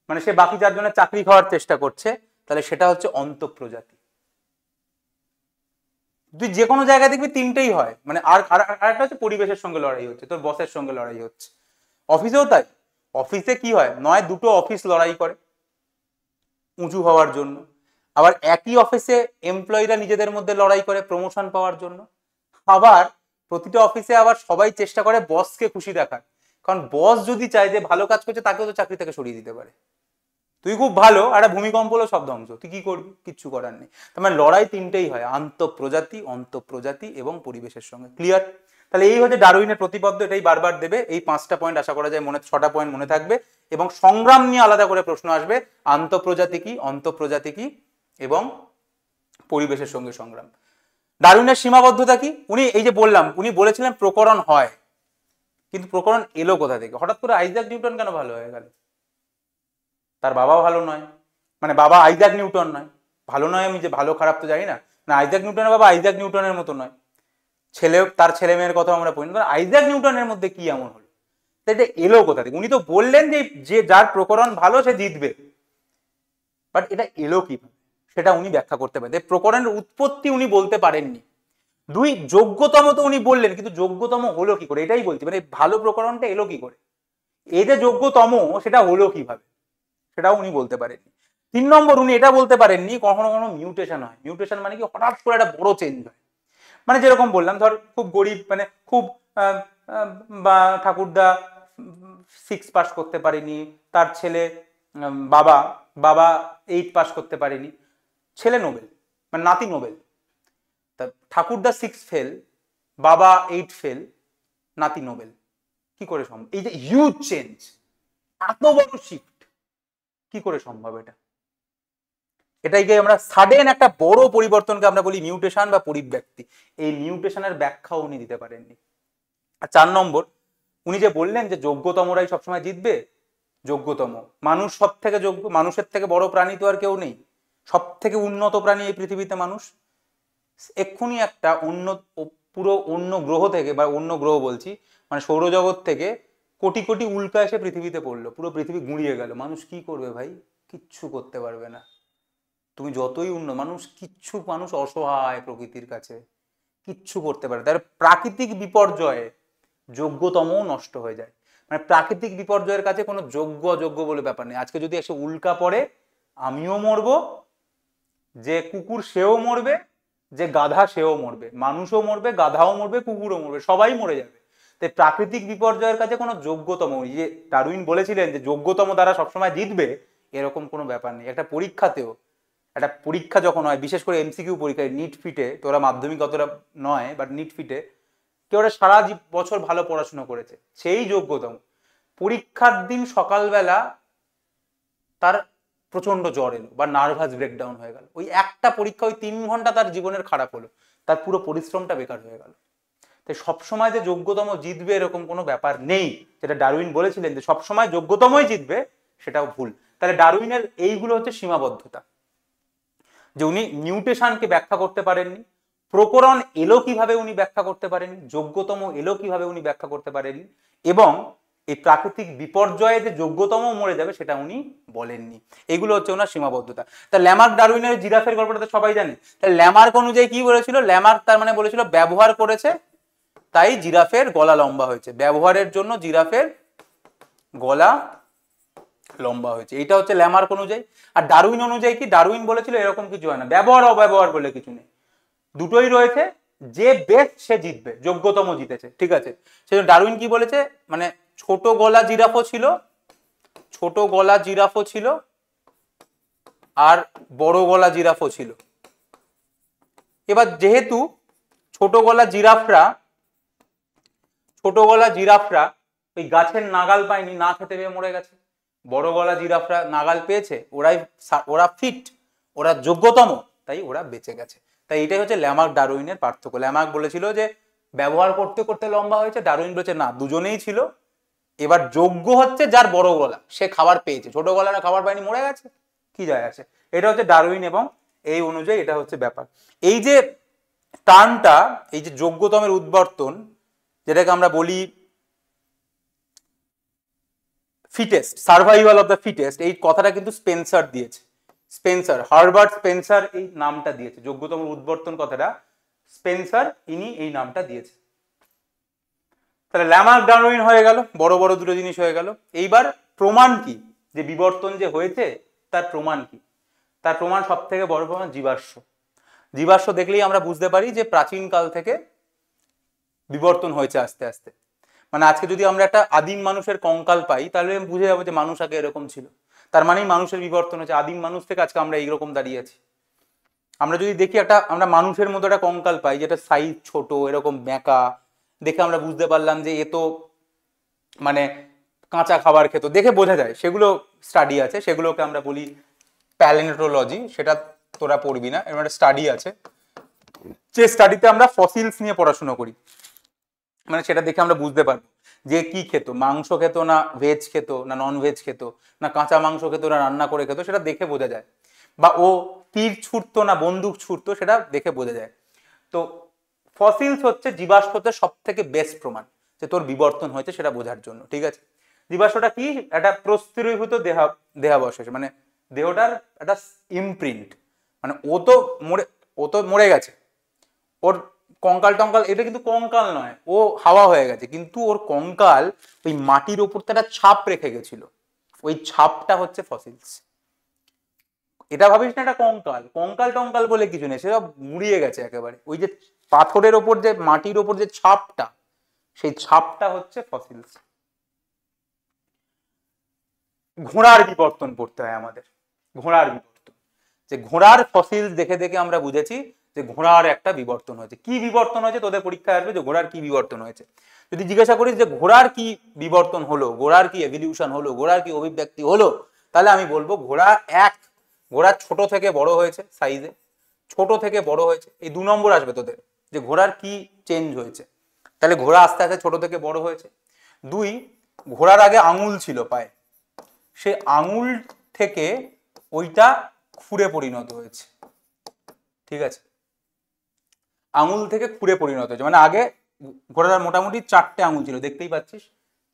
মানে সে বাকি 4 জনের চাকরি খাওয়ার চেষ্টা করছে, তাহলে সেটা হচ্ছে অন্তঃপ্রজাতি। তুই যে কোনো জায়গায় দেখবি 3টেই হয়। মানে আরেকটা হচ্ছে পরিবেশের সঙ্গে লড়াই হচ্ছে, তোর বসের সঙ্গে লড়াই হচ্ছে। অফিসেও তাই, অফিসে কি হয়, নয় দুটো অফিস লড়াই করে উঁচু হওয়ার জন্য, আবার একই অফিসে এমপ্লয়িরা নিজেদের মধ্যে লড়াই করে প্রমোশন পাওয়ার জন্য, আবার প্রতিটা অফিসে আবার সবাই চেষ্টা করে বসকে খুশি রাখার, কারণ বস যদি চায় যে ভালো কাজ করছে তাকেও তো চাকরি থেকে সরিয়ে দিতে পারে। তুই খুব ভালো, আর একটা ভূমিকম্প হলো সব ধ্বংস, তুই কি করবি, কিচ্ছু করার নেই। তার মানে লড়াই 3টেই হয়, আন্তঃপ্রজাতি, অন্তঃপ্রজাতি এবং পরিবেশের সঙ্গে। ক্লিয়ার? তাহলে এই হচ্ছে ডারউইনের প্রতিপাদ্য, এটাই বারবার দেবে। এই 5টা পয়েন্ট আশা করা যায় 6টা পয়েন্ট মনে থাকবে, এবং সংগ্রাম নিয়ে আলাদা করে প্রশ্ন আসবে, আন্তঃপ্রজাতি কি, অন্তঃপ্রজাতি কি এবং পরিবেশের সঙ্গে সংগ্রাম। ডারউইনের সীমাবদ্ধতা কি, উনি এই যে বললাম, উনি বলেছিলেন প্রকরণ হয়, কিন্তু প্রকরণ এলো কোথা থেকে? হঠাৎ করে আইজাক নিউটন কেন ভালো হয়ে গেল? তার বাবা ভালো নয়, মানে বাবা আইজাক নিউটন নয়, ভালো নয় আমি যে ভালো খারাপ তো জানি না, মানে আইজাক নিউটনের বাবা আইজাক নিউটনের মতো নয়, তার ছেলে মেয়ের কথা আমরা পড়ি না, আইজাক নিউটনের মধ্যে কি এমন হলো? এটা এলো কোথা থেকে? উনি তো বললেন যে যার প্রকরণ ভালো সে জিতবে, বাট এটা এলো কিভাবে সেটা উনি ব্যাখ্যা করতে পারেন। প্রকরণের উৎপত্তি উনি বলতে পারেননি। 2, যোগ্যতম তো উনি বললেন, কিন্তু যোগ্যতম হলো কি করে, এটাই বলছি, মানে ভালো প্রকরণটা এলো কি করে, এই যে যোগ্যতম সেটা হলো কিভাবে, সেটাও উনি বলতে পারেননি। 3 নম্বর, উনি এটা বলতে পারেননি কখনো কখনো মিউটেশন হয়। মিউটেশন মানে কি, হঠাৎ করে একটা বড় চেঞ্জ হয়, মানে যেরকম বললাম, ধর খুব গরিব, মানে খুব বা ঠাকুরদা 6 পাস করতে পারেনি, তার ছেলে বাবা বাবা 8 পাস করতে পারেনি, ছেলে নোবেল, মানে নাতি নোবেল। তা ঠাকুরদা 6 ফেল, বাবা 8 ফেল, নাতি নোবেল, কি করে সম্ভব? এই যে হিউজ চেঞ্জ, এত বড় শিফট, কি করে সম্ভব এটা? এটাইকে আমরা সাডেন একটা বড় পরিবর্তনকে আমরা বলি মিউটেশন বা পরিব্যক্তি। এই মিউটেশনের ব্যাখ্যা উনি দিতে পারেননি। আর 4 নম্বর, উনি যে বললেন যে যোগ্যতমরাই সবসময় জিতবে, যোগ্যতম মানুষ সব থেকে যোগ্য, মানুষের থেকে বড় প্রাণী তো আর কেউ নেই, সব থেকে উন্নত প্রাণী এই পৃথিবীতে মানুষ। এক্ষুনি একটা পুরো অন্য গ্রহ থেকে, বা অন্য গ্রহ বলছি মানে সৌরজগৎ থেকে কোটি কোটি উল্কা এসে পৃথিবীতে পড়লো, পুরো পৃথিবী গুঁড়িয়ে গেল, মানুষ কি করবে ভাই? কিচ্ছু করতে পারবে না। তুমি যতই মানুষ অসহায় প্রকৃতির কাছে, কিচ্ছু করতে পারে। তার প্রাকৃতিক বিপর্যয়ে যোগ্যতমও নষ্ট হয়ে যায়, মানে প্রাকৃতিক বিপর্যয়ের কাছে কোনো যোগ্য অযোগ্য বলে ব্যাপার নেই। আজকে যদি এসে উল্কা পড়ে, আমিও মরবো, যে কুকুর সেও মরবে, যে গাধা সেও মরবে, মানুষও মরবে, গাধাও মরবে, কুকুরও মরবে, সবাই মরে যাবে। তাই প্রাকৃতিক বিপর্যয়ের কাছে কোনো যোগ্যতম, যে ডারউইন বলেছিলেন যে যোগ্যতম দ্বারা সবসময় জিতবে, এরকম কোনো ব্যাপার নেই। একটা পরীক্ষাতেও, একটা পরীক্ষা যখন হয়, বিশেষ করে এমসিকিউ পরীক্ষায়, নিট ফিটে, তোরা মাধ্যমিক অতটা নয়, বাট নিট ফিটে কেউ সারা বছর ভালো পড়াশোনা করেছে, সেই যোগ্যতম, পরীক্ষার দিন সকালবেলা তার প্রচন্ড জ্বর এলো বা নার্ভাস ব্রেকডাউন হয়ে গেল, ওই একটা পরীক্ষা, ওই 3 ঘন্টা তার জীবনের খারাপ হলো, তার পুরো পরিশ্রমটা বেকার হয়ে গেল। তাই সবসময় যে যোগ্যতম জিতবে এরকম কোনো ব্যাপার নেই, যেটা ডারউইন বলেছিলেন যে সবসময় যোগ্যতমই জিতবে, সেটাও ভুল। তাহলে ডারউইনের এইগুলো হচ্ছে সীমাবদ্ধতা, যে উনি মিউটেশনকে ব্যাখ্যা করতে পারেননি, প্রকরণ এলো কিভাবে উনি ব্যাখ্যা করতে পারেননি, যোগ্যতম এলো কিভাবে উনি ব্যাখ্যা করতে পারেননি, এবং এই প্রাকৃতিক বিপর্যয়ে যে যোগ্যতম মরে যাবে সেটা উনি বলেননি। এগুলো হচ্ছে ওনার সীমাবদ্ধতা। তা ল্যামার্ক ডারউইনের জিরাফের গল্পটা তো সবাই জানে। তাহলে ল্যামার্ক অনুযায়ী কি বলেছিল? ল্যামার্ক তার মানে বলেছিল ব্যবহার করেছে তাই জিরাফের গলা লম্বা হয়েছে, ব্যবহারের জন্য জিরাফের গলা লম্বা হয়েছে, এটা হচ্ছে ল্যামার্ক অনুযায়ী। আর ডারউইন অনুযায়ী কি? ডারউইন বলেছিল এরকম কিছু হয় না, ব্যবহার অব্যবহার বলে কিছু নেই, দুটোই রয়েছে, যে বেস্ট সে জিতবে, যোগ্যতম জিতেছে, ঠিক আছে। সেজন্য ডারউইন কি বলেছে, মানে ছোট গলা জিরাফও ছিল, ছোট গলা জিরাফও ছিল, আর বড় গলা জিরাফও ছিল। এবার যেহেতু ছোট গলা জিরাফরা ওই গাছের নাগাল পায়নি, না খেতে পেয়ে মরে গেছে, বড় গলা জিরাফরা নাগাল পেয়েছে, ওরা ফিট, ওরা যোগ্যতম, তাই ওরা বেঁচে গেছে। তাই এটাই হচ্ছে ল্যামার্ক ডারউইনের পার্থক্য। ল্যামার্ক বলেছিল যে ব্যবহার করতে করতে লম্বা হয়েছে, ডারউইন বলেছে না, দুজনেই ছিল, এবার যোগ্য হচ্ছে যার বড় গলা, সে খাবার পেয়েছে, ছোট গলারা খাবার পায়নি মরে গেছে, কি যায় আসে। এটা হচ্ছে ডারউইন, এবং এই অনুযায়ী এটা হচ্ছে ব্যাপার। এই যে টার্মটা, এই যে যোগ্যতমের উদ্বর্তন, যেটাকে আমরা বলি fittest, survival of the fittest, এই কথাটা কিন্তু স্পেন্সার দিয়েছে, হার্বার্ট স্পেন্সার এই নামটা দিয়েছে, যোগ্যতম উদ্বর্তন কথাটা স্পেন্সার ইনি এই নামটা দিয়েছে। তাহলে ল্যামার্ক ডারউইন হয়ে গেল, বড় বড় দুটো জিনিস হয়ে গেল। এইবার প্রমাণ কি, যে বিবর্তন যে হয়েছে তার প্রমাণ কি? তার প্রমাণ সব থেকে বড় প্রমাণ জীবাশ্ম দেখলেই আমরা বুঝতে পারি যে প্রাচীন কাল থেকে বিবর্তন হয়েছে আস্তে আস্তে। মানে আজকে যদি আমরা একটা আদিম মানুষের কঙ্কাল পাই, তাহলে বুঝে যাবো যে মানুষ আগে এরকম ছিল, তার মানেই মানুষের বিবর্তন হয়েছে, আদিম মানুষ থেকে আজকে আমরা এইরকম দাঁড়িয়ে আছি। আমরা যদি দেখি আমরা মানুষের মতো একটা কঙ্কাল পাই, যেটা সাইজ ছোট, এরকম ব্যাঁকা, দেখে আমরা বুঝতে পারলাম যে এ তো মানে কাঁচা খাবার খেত, দেখে বোঝা যায়, সেগুলো স্টাডি আছে, সেগুলোকে আমরা বলি প্যালিওন্টোলজি, সেটা তোরা পড়বি না, এরকম একটা স্টাডি আছে, যে স্টাডিতে আমরা ফসিলস নিয়ে পড়াশোনা করি, মানে সেটা দেখে আমরা বুঝতে পারবো যে কি খেত, মাংস খেত না ভেজ খেত না নন ভেজ খেত, না কাঁচা মাংস খেত না রান্না করে খেত, সেটা দেখে বোঝা যায়। বা ও তীর ছুটতো না বন্দুক ছুটতো, সেটা দেখে বোঝা যায়। তো ফসিলস হচ্ছে জীবাশ্মতে সব থেকে বেস্ট প্রমাণ যে তোর বিবর্তন হয়েছে সেটা বোঝার জন্য, ঠিক আছে। জীবাশ্মটা কি, একটা প্রস্তরীভূত দেহাবশেষ, মানে দেহটার একটা ইমপ্রিন্ট, মানে ও তো মরে গেছে, ওর কঙ্কাল টঙ্কাল, এটা কিন্তু কঙ্কাল নয়, ও হাওয়া হয়ে গেছে, কিন্তু ওর কঙ্কাল ওই মাটির ওপর একটা ছাপ রেখে গেছিল, ওই ছাপটা হচ্ছে ফসিলস। এটা ভাবিস না এটা কঙ্কাল টঙ্কাল বলে কিছু নেই, সেসব মুড়িয়ে গেছে একেবারে, ওই যে পাথরের ওপর যে মাটির ওপর যে ছাপটা, সেই ছাপটা হচ্ছে ফসিলস। ঘোড়ার বিবর্তন পড়তে হয় আমাদের, ঘোড়ার বিবর্তন, যে ঘোড়ার ফসিলস দেখে দেখে আমরা বুঝেছি যে ঘোড়ার একটা বিবর্তন হয়েছে। কি বিবর্তন হয়েছে তোদের পরীক্ষায় আসবে, যে ঘোড়ার কি বিবর্তন হয়েছে। যদি জিজ্ঞাসা করিস যে ঘোড়ার কি বিবর্তন হলো, ঘোড়ার কি এভলিউশন হলো, ঘোড়ার কি অভিব্যক্তি হলো, তাহলে আমি বলবো ঘোড়া ছোট থেকে বড় হয়েছে, সাইজে ছোট থেকে বড় হয়েছে, এই 2 নম্বর আসবে তোদের, যে ঘোড়ার কি চেঞ্জ হয়েছে। তাহলে ঘোড়া আস্তে আস্তে ছোট থেকে বড় হয়েছে। 2, ঘোড়ার আগে আঙুল ছিল পায়ে, সে আঙুল থেকে ওইটা খুরে পরিণত হয়েছে, ঠিক আছে, আঙুল থেকে খুরে পরিণত হয়েছে, মানে আগে ঘোড়ার মোটামুটি 4টে আঙুল ছিল, দেখতেই পাচ্ছিস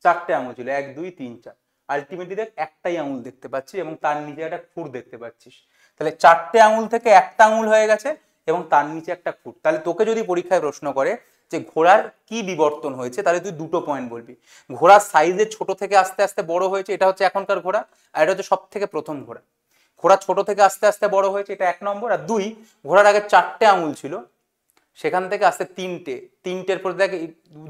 4টে আঙুল ছিল, 1 2 3 4, আলটিমেটলি দেখ একটাই আঙুল দেখতে পাচ্ছিস, এবং তার নিচে একটা খুর দেখতে পাচ্ছিস। তাহলে 4টে আঙুল থেকে একটা আঙুল হয়ে গেছে, এবং তার নিচে একটা খুর। তাহলে তোকে যদি পরীক্ষায় প্রশ্ন করে যে ঘোড়ার কি বিবর্তন হয়েছে, তাহলে তুই 2টো পয়েন্ট বলবি, ঘোড়ার সাইজে ছোট থেকে আস্তে আস্তে বড় হয়েছে, এটা হচ্ছে এখনকার ঘোড়া, আর এটা হচ্ছে সব থেকে প্রথম ঘোড়া। ঘোড়া ছোট থেকে আস্তে আস্তে বড় হয়েছে, এটা 1 নম্বর। আর 2, ঘোড়ার আগে 4টে আঙুল ছিল, সেখান থেকে আস্তে 3টের পর দেখ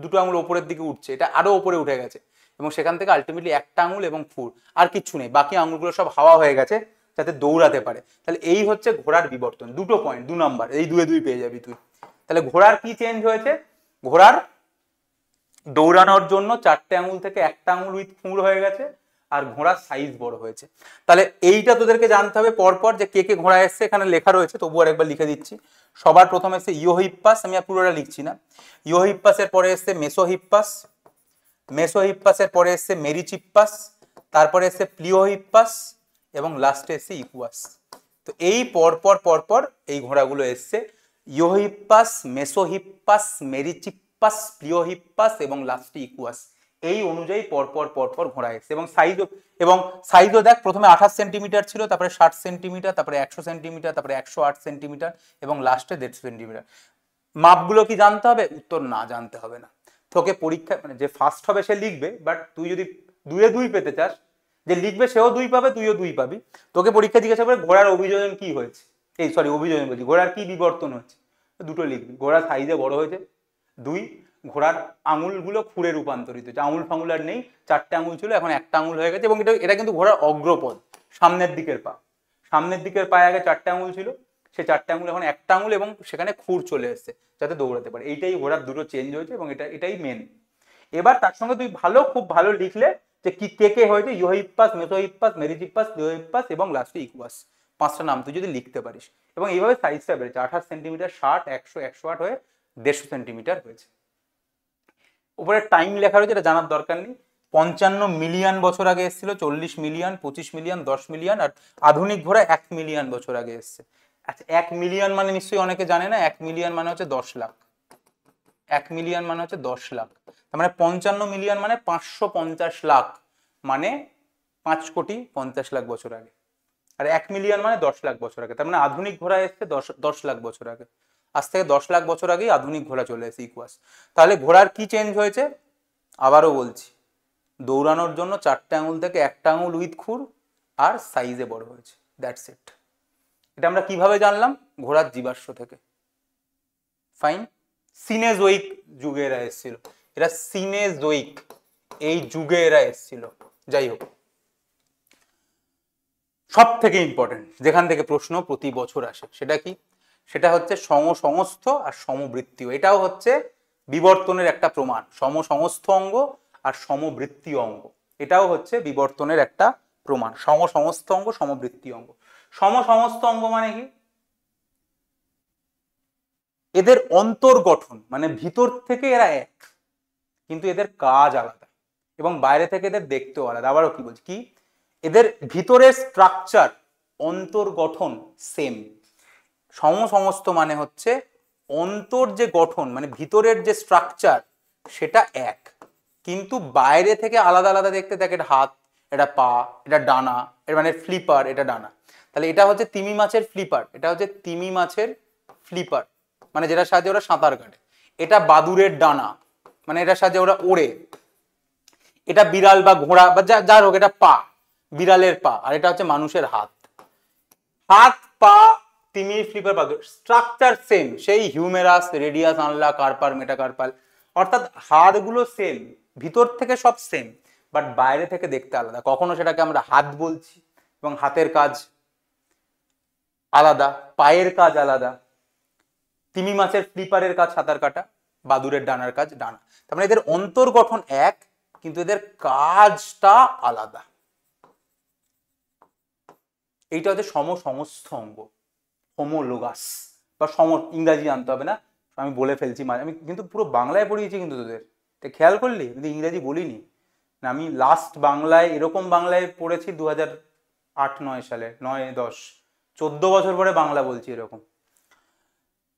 2টো আঙুল ওপরের দিকে উঠছে, এটা আরো ওপরে উঠে গেছে, এবং সেখান থেকে আলটিমেটলি একটা আঙুল এবং খুর, আর কিচ্ছু নেই, বাকি আঙুলগুলো সব হাওয়া হয়ে গেছে যাতে দৌড়াতে পারে। তাহলে এই হচ্ছে ঘোড়ার বিবর্তন, 2টো পয়েন্ট, 2 নম্বর, এই 2 এ 2 পেয়ে যাবি তুই। তাহলে ঘোড়ার কি চেঞ্জ হয়েছে, ঘোড়ার দৌড়ানোর জন্য 4টে আঙুল থেকে একটা আঙুল উইথ খুর হয়ে গেছে, আর ঘোড়ার সাইজ বড় হয়েছে। তাহলে এইটা তোদেরকে জানতে হবে পরপর, যে কে কে ঘোড়া এসছে, এখানে লেখা রয়েছে, তবু আর একবার লিখে দিচ্ছি। সবার প্রথমে এসছে ইওহিপ্পাস, আমি আর পুরোটা লিখছি না। ইওহিপ্পাসের পরে এসছে মেসোহিপ্পাস, মেসোহিপ্পাসের পরে এসছে মেরিচিপ্পাস, তারপরে এসছে প্লিওহিপ্পাস, এবং লাস্টে এসছে ইকুয়াস। তো এই পরপর এই ঘোড়াগুলো এসছে, ইওহিপ্পাস, মেসোহিপ্পাস, মেরিচিপ্পাস, প্লিওহিপ্পাস এবং লাস্টে ইকুয়াস, এই অনুযায়ী পরপর ঘোড়া এসছে। এবং সাইজও দেখ, প্রথমে 28 সেন্টিমিটার ছিল, তারপরে 60 সেন্টিমিটার, তারপরে 100 সেন্টিমিটার, তারপরে 108 সেন্টিমিটার, এবং লাস্টে 150 সেন্টিমিটার। মাপগুলো কি জানতে হবে? উত্তর না, জানতে হবে না। তোকে পরীক্ষা, মানে যে ফার্স্ট হবে সে লিখবে, বাট তুই যদি 2 এ 2 পেতে চাস, যে লিখবে সেও 2 পাবে, তুইও 2 পাবি। তোকে পরীক্ষা জিজ্ঞাসা করে ঘোড়ার অভিযোজন কি হয়েছে, অভিযোজন বলছি, ঘোড়ার কি বিবর্তন হচ্ছে, দুটো লিখবি। ঘোড়া সাইজে বড় হয়েছে। 2, ঘোড়ার আঙুলগুলো খুরে রূপান্তরিত হয়েছে, আঙুল ফাঙুল আর নেই, 4টে আঙুল ছিল এখন একটা আঙুল হয়ে গেছে, এবং এটা কিন্তু ঘোড়ার অগ্রপদ, সামনের দিকের পা। সামনের দিকের পায়ে আগে 4টে আঙুল ছিল, সেই 4টে আঙুল এখন একটা আঙুল, এবং সেখানে খুর চলে এসছে যাতে দৌড়াতে পারে। এইটাই ঘোড়ার দুটো চেঞ্জ হয়েছে, এবং এটাই মেন। এবার তার সঙ্গে তুই খুব ভালো লিখলে যে কি কে কে হয়েছে, ইউহিপ্পাস, মেসোহিপ্পাস, মেরিজিপ্পাস, লিওহিপ্পাস এবং লাস্টে ইকুয়াস। 5টা নাম তুই যদি লিখতে পারিস, এবং এইভাবে সাইজটা বেড়েছে 28 সেন্টিমিটার, 60, 100, 108 হয়ে 150 সেন্টিমিটার হয়েছে। উপরে টাইম লেখা রয়েছে, এটা জানার দরকার নেই। 55 মিলিয়ন বছর আগে এসেছিল, 40 মিলিয়ন, 25 মিলিয়ন, 10 মিলিয়ন, আর আধুনিক ঘোড়া 1 মিলিয়ন বছর আগে এসছে। আচ্ছা, 1 মিলিয়ন মানে নিশ্চয়ই অনেকে জানে না, 1 মিলিয়ন মানে হচ্ছে 10 লাখ। 1 মিলিয়ন মানে হচ্ছে 10 লাখ। তার মানে 55 মিলিয়ন মানে 550 লাখ, মানে 5,50,00,000 বছর আগে। আর 1 মিলিয়ন মানে 10 লাখ বছর আগে। তার মানে আধুনিক ঘোড়া এসছে 10 লাখ বছর আগে। আজ থেকে 10 লাখ বছর আগেই আধুনিক ঘোড়া চলে এসেছে, ইকুয়াস। তাহলে ঘোড়ার কি চেঞ্জ হয়েছে? আবারও বলছি, দৌড়ানোর জন্য 4টে আঙুল থেকে একটা আঙুল উইথ খুর, আর সাইজে বড় হয়েছে, দ্যাটস ইট। এটা আমরা কিভাবে জানলাম? ঘোড়ার জীবাশ্ম থেকে। ফাইন। সিনেজোইক যুগে এরা এসেছিল, এরা সিনেজোইক এই যুগে এরা এসেছিল। যাই হোক, সব থেকে ইম্পর্টেন্ট যেখান থেকে প্রশ্ন প্রতি বছর আসে সেটা কি? সেটা হচ্ছে সমসমস্থ আর সমবৃত্তীয়। এটাও হচ্ছে বিবর্তনের একটা প্রমাণ। সমসমস্থ অঙ্গ আর সমবৃত্তীয় অঙ্গ, এটাও হচ্ছে বিবর্তনের একটা প্রমাণ। সমসমস্থ অঙ্গ, সমবৃত্তীয় অঙ্গ। সমসমস্থ অঙ্গ মানে কি? এদের অন্তর্গঠন মানে ভিতর থেকে এরা এক, কিন্তু এদের কাজ আলাদা, এবং বাইরে থেকে এদের দেখতেও আলাদা। আবারও কি বলছি, কি এদের ভিতরের স্ট্রাকচার, অন্তর্গঠন সেম। সমসমস্ত মানে হচ্ছে অন্তর যে গঠন মানে ভিতরের যে স্ট্রাকচার সেটা এক, কিন্তু বাইরে থেকে আলাদা আলাদা দেখতে। দেখ, এটা হাত, এটা পা, এটা ডানা, এটা মানে ফ্লিপার, এটা ডানা। তাহলে এটা হচ্ছে তিমি মাছের ফ্লিপার, এটা হচ্ছে তিমি মাছের ফ্লিপার, মানে যেটার সাহায্যে ওরা সাঁতার কাটে। এটা বাদুরের ডানা, মানে এটার সাহায্যে ওরা ওড়ে। এটা বিড়াল বা ঘোড়া বা যার হোক, এটা পা, বিড়ালের পা। আর এটা হচ্ছে মানুষের হাত। হাত, পা, তিমির, ফ্লিপার, বাদুর, স্ট্রাকচার সেম, সেই হিউমেরাস, রেডিয়াস, আনলা, কার্পাল, মেটাকার্পাল। অর্থাৎ হাড়গুলো সেম, ভিতর থেকে সব সেম, বাট বাইরে থেকে দেখতে আলাদা। কখনো সেটাকে আমরা হাত বলছি, এবং হাতের কাজ আলাদা, পায়ের কাজ আলাদা। তিমি মাছের ফ্লিপারের কাজ সাঁতার কাটা, বাদুরের ডানার কাজ ডানা। তার মানে এদের অন্তর্গঠন এক, কিন্তু এদের কাজটা আলাদা। এইটা হচ্ছে সমসমস্থ অঙ্গ, হোমোলোগাস, বা ইংরাজি জানতে হবে না, আমি বলে ফেলছি। আমি কিন্তু পুরো বাংলায় পড়িয়েছি কিন্তু তোদের, এটা খেয়াল করলি? কিন্তু ইংরাজি বলিনি না। আমি লাস্ট বাংলায় এরকম বাংলায় পড়েছি 2008-9 সালে, 9-10, 14 বছর পরে বাংলা বলছি এরকম।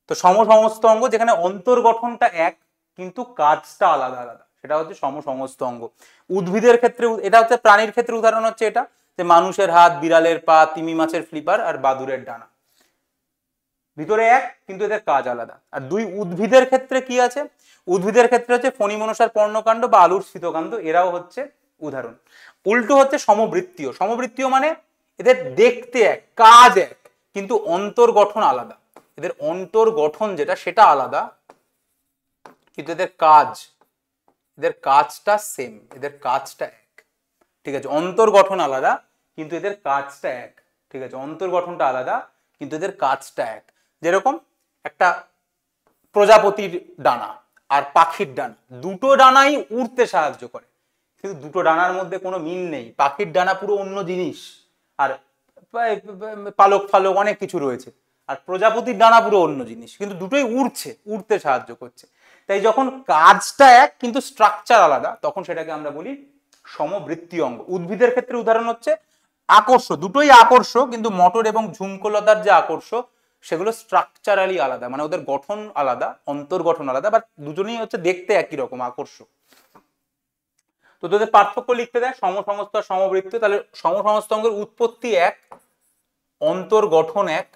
তো সমসমস্ত অঙ্গ যেখানে অন্তর্গঠনটা এক কিন্তু কাজটা আলাদা আলাদা, সেটা হচ্ছে সমসমস্ত অঙ্গ। উদ্ভিদের ক্ষেত্রে, এটা হচ্ছে প্রাণীর ক্ষেত্রে উদাহরণ হচ্ছে এটা, যে মানুষের হাত, বিড়ালের পা, তিমি মাছের ফ্লিপার আর বাদুরের ডানা, ভিতরে এক কিন্তু এদের কাজ আলাদা। আর 2, উদ্ভিদের ক্ষেত্রে কি আছে? উদ্ভিদের ক্ষেত্রে হচ্ছে ফণী মনসার পর্ণকাণ্ড বা আলুর শীতকাণ্ড, এরাও হচ্ছে উদাহরণ। উল্টো হচ্ছে সমবৃত্তীয়। সমবৃত্তীয় মানে এদের দেখতে এক, কাজ এক, কিন্তু অন্তর্গঠন আলাদা। এদের অন্তর্গঠন যেটা সেটা আলাদা, কিন্তু এদের কাজটা সেম, এদের কাজটা এক। ঠিক আছে, অন্তর্গঠন আলাদা কিন্তু এদের কাজটা এক। ঠিক আছে, অন্তর্গঠনটা আলাদা কিন্তু এদের কাজটা এক। যেরকম একটা প্রজাপতির ডানা আর পাখির ডানা, দুটো ডানাই উড়তে সাহায্য করে, কিন্তু দুটো ডানার মধ্যে কোনো মিল নেই। পাখির ডানা পুরো অন্য জিনিস, আর পালক ফালক অনেক কিছু রয়েছে, আর প্রজাপতির ডানা পুরো অন্য জিনিস, কিন্তু দুটোই উড়তে সাহায্য করছে। তাই যখন কাজটা এক কিন্তু স্ট্রাকচার আলাদা, তখন সেটাকে আমরা বলি সমবৃত্তীয় অঙ্গ। উদ্ভিদের ক্ষেত্রে উদাহরণ হচ্ছে আকর্ষ, দুটোই আকর্ষ, কিন্তু মটর এবং ঝুমকলতার যে আকর্ষ সেগুলো স্ট্রাকচারালি আলাদা, মানে ওদের গঠন আলাদা, অন্তর্গঠন আলাদা, বাট দুজনেই হচ্ছে দেখতে একই রকম, আকর্ষ। তো তোদের পার্থক্য লিখতে দেয় সমসমস্ত আর সমবৃত্ত। তাহলে সমসমস্ত অঙ্গের উৎপত্তি এক, অন্তর্গঠন এক,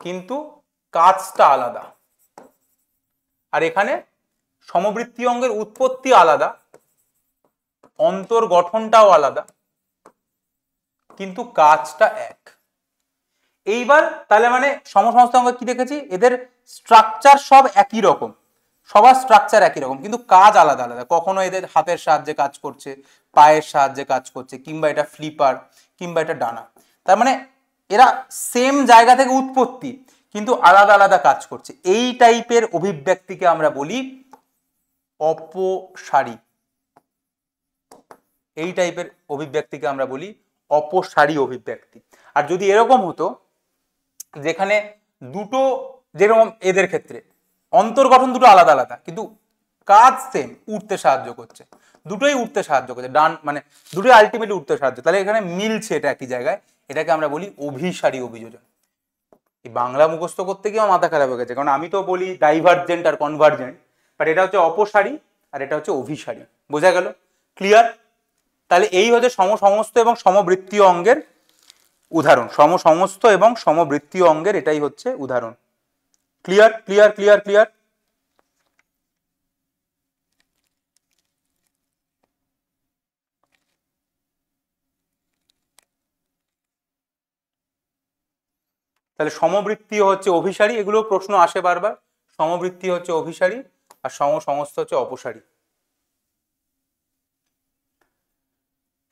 কিন্তু কাজটা আলাদা। আর এখানে সমবৃত্তীয় অঙ্গের উৎপত্তি আলাদা, অন্তর্গঠনটাও আলাদা, কিন্তু কাজটা এক। এইবার তাহলে মানে সমসমস্ত অঙ্গ কি দেখেছি, এদের স্ট্রাকচার সব একই রকম, সবার স্ট্রাকচার একই রকম, কিন্তু কাজ আলাদা আলাদা। কখনো এদের হাতের সাহায্যে কাজ করছে, পায়ের সাহায্যে কাজ করছে, কিংবা এটা ফ্লিপার, কিংবা এটা ডানা। তার মানে এরা সেম জায়গা থেকে উৎপত্তি, কিন্তু আলাদা আলাদা কাজ করছে। এই টাইপের অভিব্যক্তিকে আমরা বলি অপসারী। এই টাইপের অভিব্যক্তিকে আমরা বলি অপসারী অভিব্যক্তি। আর যদি এরকম হতো যেখানে দুটো, যেরকম এদের ক্ষেত্রে অন্তর্গঠন দুটো আলাদা আলাদা কিন্তু কাজ সেম, উঠতে সাহায্য করছে, দুটোই উঠতে সাহায্য করছে, ডান মানে দুটোই আলটিমেটলি উঠতে সাহায্য, তাহলে এখানে মিলছে এটা একই জায়গায়, এটাকে আমরা বলি অভিসারী অভিযোজন। এই বাংলা মুখস্থ করতে গিয়ে মাথা খারাপ হয়ে গেছে, কারণ আমি তো বলি ডাইভার্জেন্ট আর কনভার্জেন্ট, বাট এটা হচ্ছে অপসারী আর এটা হচ্ছে অভিসারী। বোঝা গেল? ক্লিয়ার? তাহলে এই হচ্ছে সমসমস্ত এবং সমবৃত্তীয় অঙ্গের উদাহরণ। সমসমস্ত এবং সমবৃত্তীয় অঙ্গের এটাই হচ্ছে উদাহরণ। Clear clear clear clear? তাহলে সমবৃত্তীয় হচ্ছে অভিসারী, এগুলো প্রশ্ন আসে বারবার। সমবৃত্তীয় হচ্ছে অভিসারী আর সমসমস্ত হচ্ছে অপসারী।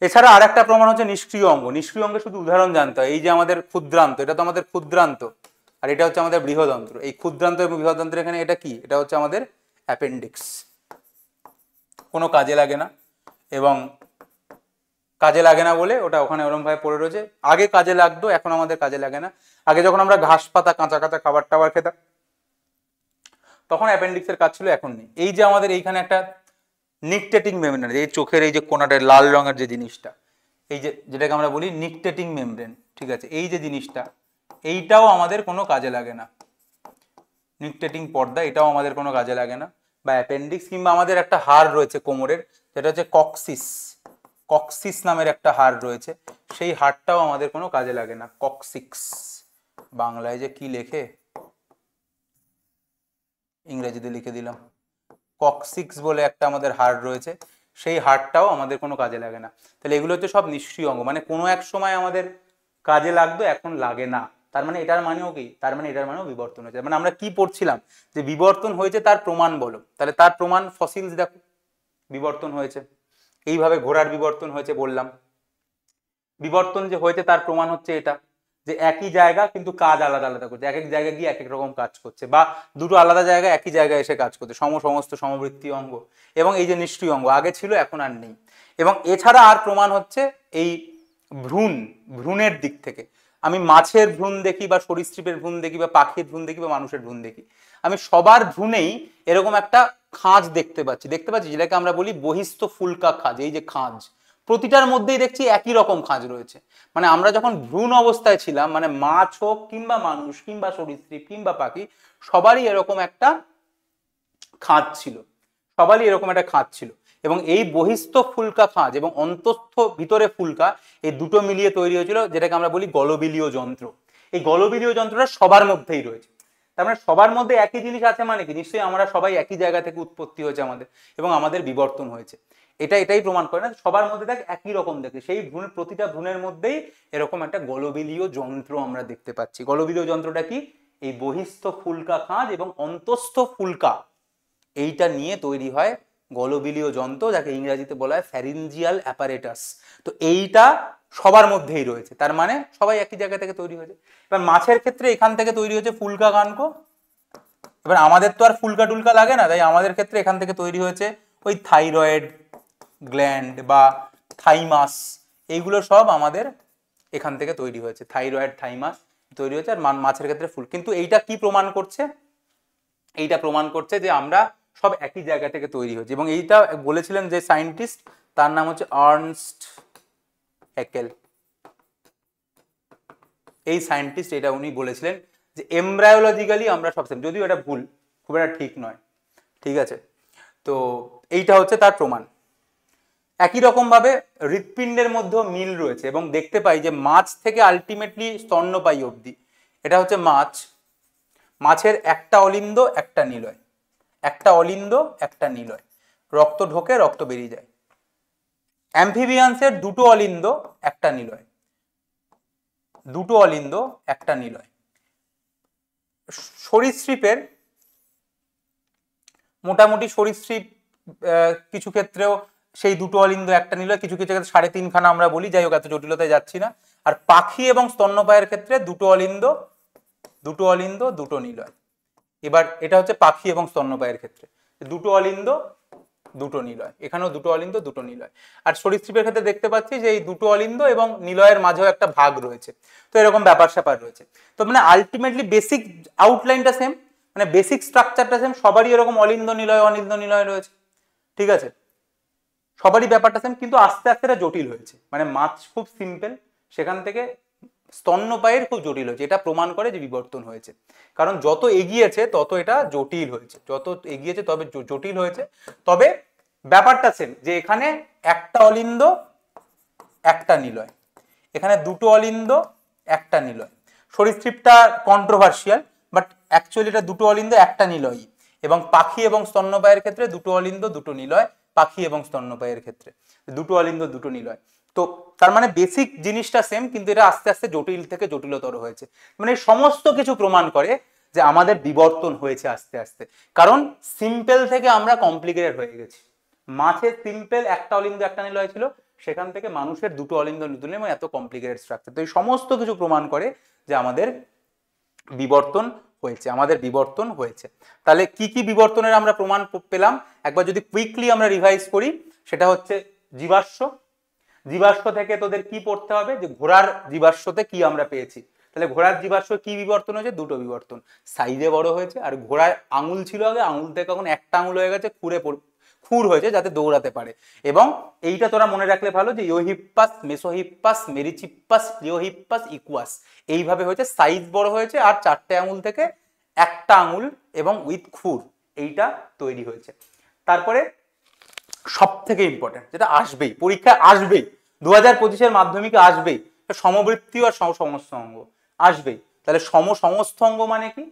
এছাড়া আর একটা প্রমাণ হচ্ছে নিষ্ক্রিয় অঙ্গ। নিষ্ক্রিয় অঙ্গে শুধু উদাহরণ জানতে হয়। এই যে আমাদের ক্ষুদ্রান্ত, এটা তো আমাদের ক্ষুদ্রান্ত, আর এটা হচ্ছে আমাদের বৃহদন্ত্র। এই ক্ষুদ্রান্ত এবং বৃহদন্ত্রের এখানে এটা কি, এটা হচ্ছে আমাদের অ্যাপেন্ডিক্স। কোনো কাজে লাগে না, এবং কাজে লাগে না বলে ওটা ওখানে ওরম ভাবে পড়ে রয়েছে। আগে কাজে লাগতো, এখন আমাদের কাজে লাগে না। আগে যখন আমরা ঘাস পাতা কাঁচা কাঁচা খাবার টাবার খেতাম তখন অ্যাপেন্ডিক্সের কাজ ছিল, এখন নেই। এই যে আমাদের এইখানে একটা নিকটেটিং মেমব্রেন, এই চোখের এই যে কোনাটা লাল রঙের যে জিনিসটা, এই যে যেটাকে আমরা বলি নিকটেটিং মেমব্রেন, ঠিক আছে, এই যে জিনিসটা, এইটাও আমাদের কোনো কাজে লাগে না। নিকটেটিং পর্দা, এটাও আমাদের কোনো কাজে লাগে না। বা অ্যাপেন্ডিক্স, কিংবা আমাদের একটা হাড় রয়েছে কোমরের, যেটা হচ্ছে কক্সিস। কক্সিস নামের একটা হাড় রয়েছে, সেই হাড়টাও আমাদের কোনো কাজে লাগে না। কক্সিক্স, বাংলায় যে কি লেখে, ইংরেজিতে লিখে দিলাম। কক্সিক্স বলে একটা আমাদের হাড় রয়েছে, সেই হাড়টাও আমাদের কোনো কাজে লাগে না। তাহলে এগুলো হচ্ছে সব নিষ্ক্রিয় অঙ্গ, মানে কোনো এক সময় আমাদের কাজে লাগতো, এখন লাগে না। তার মানে এটার মানেও কি, তার মানে এটার মানেও বিবর্তন হয়েছে। মানে আমরা কি পড়ছিলাম, যে বিবর্তন হয়েছে তার প্রমাণ বলো, তাহলে তার প্রমাণ ফসিলস দেখো, বিবর্তন হয়েছে। এইভাবে ঘোড়ার বিবর্তন হয়েছে বললাম। বিবর্তন যে হয়েছে তার প্রমাণ হচ্ছে এটা, যে একই জায়গা কিন্তু কাজ আলাদা আলাদা করছে, এক এক জায়গায় গিয়ে এক এক রকম কাজ করছে, বা দুটো আলাদা জায়গায় একই জায়গায় এসে কাজ করছে। সমস্ত সমবৃত্তীয় অঙ্গ এবং এই যে নিষ্ক্রিয় অঙ্গ, আগে ছিল এখন আর নেই। এবং এছাড়া আর প্রমাণ হচ্ছে এই ভ্রূণের দিক থেকে। আমি মাছের ভ্রূণ দেখি, বা সরীসৃপের ভ্রূণ দেখি, বা পাখির ভ্রূণ দেখি, বা মানুষের ভ্রূণ দেখি, আমি সবার ভ্রূণেই এরকম একটা খাঁজ দেখতে পাচ্ছি, যেটাকে আমরা বলি বহিস্থ ফুলকা খাঁজ। এই যে খাঁজ, প্রতিটার মধ্যেই দেখছি একই রকম খাঁজ রয়েছে। মানে আমরা যখন ভ্রূণ অবস্থায় ছিলাম, মানে মাছ হোক কিংবা মানুষ কিংবা সরীসৃপ কিংবা পাখি, সবারই এরকম একটা খাঁজ ছিল, সবারই এরকম একটা খাঁজ ছিল। এবং এই বহিস্থ ফুলকা খাঁজ এবং অন্তস্থ ভিতরে ফুলকা, এই দুটো মিলিয়ে তৈরি হয়েছিল যেটাকে আমরা বলি গলবিলীয় যন্ত্র। এই গলবিলীয় যন্ত্রটা সবার মধ্যেই রয়েছে। তার মানে সবার মধ্যে একই জিনিস আছে, মানে কি, নিশ্চয়ই আমরা সবাই একই জায়গা থেকে উৎপত্তি হয়েছে আমাদের, এবং আমাদের বিবর্তন হয়েছে। এটাই প্রমাণ করে না, সবার মধ্যে দেখ একই রকম দেখে। সেই ভ্রূণ, প্রতিটা ভ্রূণের মধ্যেই এরকম একটা গলবিলীয় যন্ত্র আমরা দেখতে পাচ্ছি। গলবিলীয় যন্ত্রটা কি, এই বহিস্থ ফুলকা খাঁজ এবং অন্তস্থ ফুলকা, এইটা নিয়ে তৈরি হয় গলবিলীয় যন্ত্র, যাকে ইংরেজিতে বলা হয় ফ্যারিঞ্জিয়াল অ্যাপারেটাস। তো এইটা সবার মধ্যেই রয়েছে, তার মানে সবাই একই জায়গা থেকে তৈরি হয়েছে। এবার মাছের ক্ষেত্রে এখান থেকে তৈরি হয়েছে ফুলকা কানকো। এবার আমাদের তো আর ফুলকা টুলকা লাগে না, তাই আমাদের ক্ষেত্রে এখান থেকে তৈরি হয়েছে ওই থাইরয়েড গ্ল্যান্ড বা থাইমাস, এইগুলো সব আমাদের এখান থেকে তৈরি হয়েছে। থাইরয়েড, থাইমাস তৈরি হয়েছে। আর মাছের ক্ষেত্রে ফুল। কিন্তু এইটা কি প্রমাণ করছে, এইটা প্রমাণ করছে যে আমরা সব একই জায়গা থেকে তৈরি হয়েছে। এবং এইটা বলেছিলেন যে সায়েন্টিস্ট, তার নাম হচ্ছে আর্নস্ট হ্যাকেল। এই সায়েন্টিস্ট এটা উনি বলেছিলেন যে এমব্রায়োলজিক্যালি আমরা সব সেম, যদিও এটা ভুল, খুব একটা ঠিক নয়, ঠিক আছে। তো এইটা হচ্ছে তার প্রমাণ। একই রকম ভাবে হৃৎপিণ্ডের মধ্যেও মিল রয়েছে, এবং দেখতে পাই যে মাছ থেকে আলটিমেটলি স্তন্যপায়ী অবধি, এটা হচ্ছে মাছ, মাছের একটা অলিন্দ একটা নিলয়, একটা অলিন্দ একটা নিলয়, রক্ত ঢোকে রক্ত বেরিয়ে যায়। অ্যাম্ফিবিয়ান্সের দুটো অলিন্দ একটা নিলয়, দুটো অলিন্দ একটা নিলয়। সরীসৃপের মোটামুটি সরীসৃপ কিছু ক্ষেত্রেও সেই দুটো অলিন্দ একটা নিলয়, কিছু কিছু ক্ষেত্রে 3.5 খানা আমরা বলি, যাই হোক এত জটিলতায় যাচ্ছি না। আর পাখি এবং স্তন্যপায়ের ক্ষেত্রে দুটো অলিন্দ দুটো নিলয়। এবার এটা হচ্ছে পাখি এবং স্তন্যপায়ের ক্ষেত্রে, দুটো অলিন্দ দুটো নিলয়, এখানেও দুটো অলিন্দ দুটো নিলয়। আর সরীসৃপের ক্ষেত্রে দেখতে পাচ্ছি যে এই দুটো অলিন্দ এবং নিলয়ের মাঝেও একটা ভাগ রয়েছে। তো এরকম ব্যাপার স্যাপার রয়েছে। তো মানে আলটিমেটলি বেসিক আউটলাইনটা সেম, মানে বেসিক স্ট্রাকচারটা সেম, সবারই এরকম অলিন্দ নিলয় রয়েছে, ঠিক আছে, সবারই ব্যাপারটা সেম, কিন্তু আস্তে আস্তে এটা জটিল হয়েছে। মানে মাছ খুব সিম্পল, সেখান থেকে স্তন্যপায়ের খুব জটিল হয়েছে। এটা প্রমাণ করে যে বিবর্তন হয়েছে, কারণ যত এগিয়েছে তত এটা জটিল হয়েছে, যত এগিয়েছে তবে জটিল হয়েছে। তবে ব্যাপারটা সেম, যে এখানে একটা অলিন্দ একটা নিলয়, এখানে দুটো অলিন্দ একটা নিলয়। সরীসৃপটা কন্ট্রোভার্সিয়াল, বাট অ্যাকচুয়ালি এটা দুটো অলিন্দ একটা নিলয়। এবং পাখি এবং স্তন্যপায়ের ক্ষেত্রে দুটো অলিন্দ দুটো নিলয়, পাখি এবং স্তন্যপায়ের ক্ষেত্রে দুটো অলিন্দ দুটো নিলয়। তো তার মানে বেসিক জিনিসটা সেম, কিন্তু এটা আস্তে আস্তে জটিল থেকে জটিলতর হয়েছে। মানে সমস্ত কিছু প্রমাণ করে যে আমাদের বিবর্তন হয়েছে আস্তে আস্তে, কারণ সিম্পল থেকে আমরা কমপ্লিকেটেড হয়ে গেছি। মাছের সিম্পল একটা অলিন্দ একটা নিলয় ছিল, সেখান থেকে মানুষের দুটো অলিন্দ দুটো নিলয়, এত কমপ্লিকেটেড স্ট্রাকচার। তো এই সমস্ত কিছু প্রমাণ করে যে আমাদের বিবর্তন হয়েছে। তাহলে কি কি বিবর্তনের আমরা প্রমাণ পেলাম একবার যদি কুইকলি আমরা রিভাইজ করি, সেটা হচ্ছে জীবাশ্ম থেকে তোদের কি পড়তে হবে, যে ঘোড়ার জীবাশ্মতে কি আমরা পেয়েছি। তাহলে ঘোড়ার জীবাশ্ম কি বিবর্তন হয়েছে, দুটো বিবর্তন, সাইজে বড় হয়েছে, আর ঘোড়ার আঙুল ছিল আগে, আঙুল থেকে এখন একটা আঙুল হয়ে গেছে, খুর হয়েছে যাতে দৌড়াতে পারে। এবং এইটা তোরা মনে রাখলে ভালো, যে ইওহিপ্পাস, মেসোহিপ্পাস, মেরিচিপ্পাস, প্লিওহিপ্পাস, ইকুয়াস, এইভাবে হয়েছে, সাইজ বড় হয়েছে, আর 4টে আঙুল থেকে একটা আঙুল এবং উইথ খুর, এইটা তৈরি হয়েছে। তারপরে সব থেকে ইম্পর্টেন্ট, যেটা আসবেই পরীক্ষায়, আসবেই 2025-এর মাধ্যমিকে আসবেই, সমবৃত্তি আর সমসমস্ত আসবেই। তাহলে সমসমস্ত মানে কি,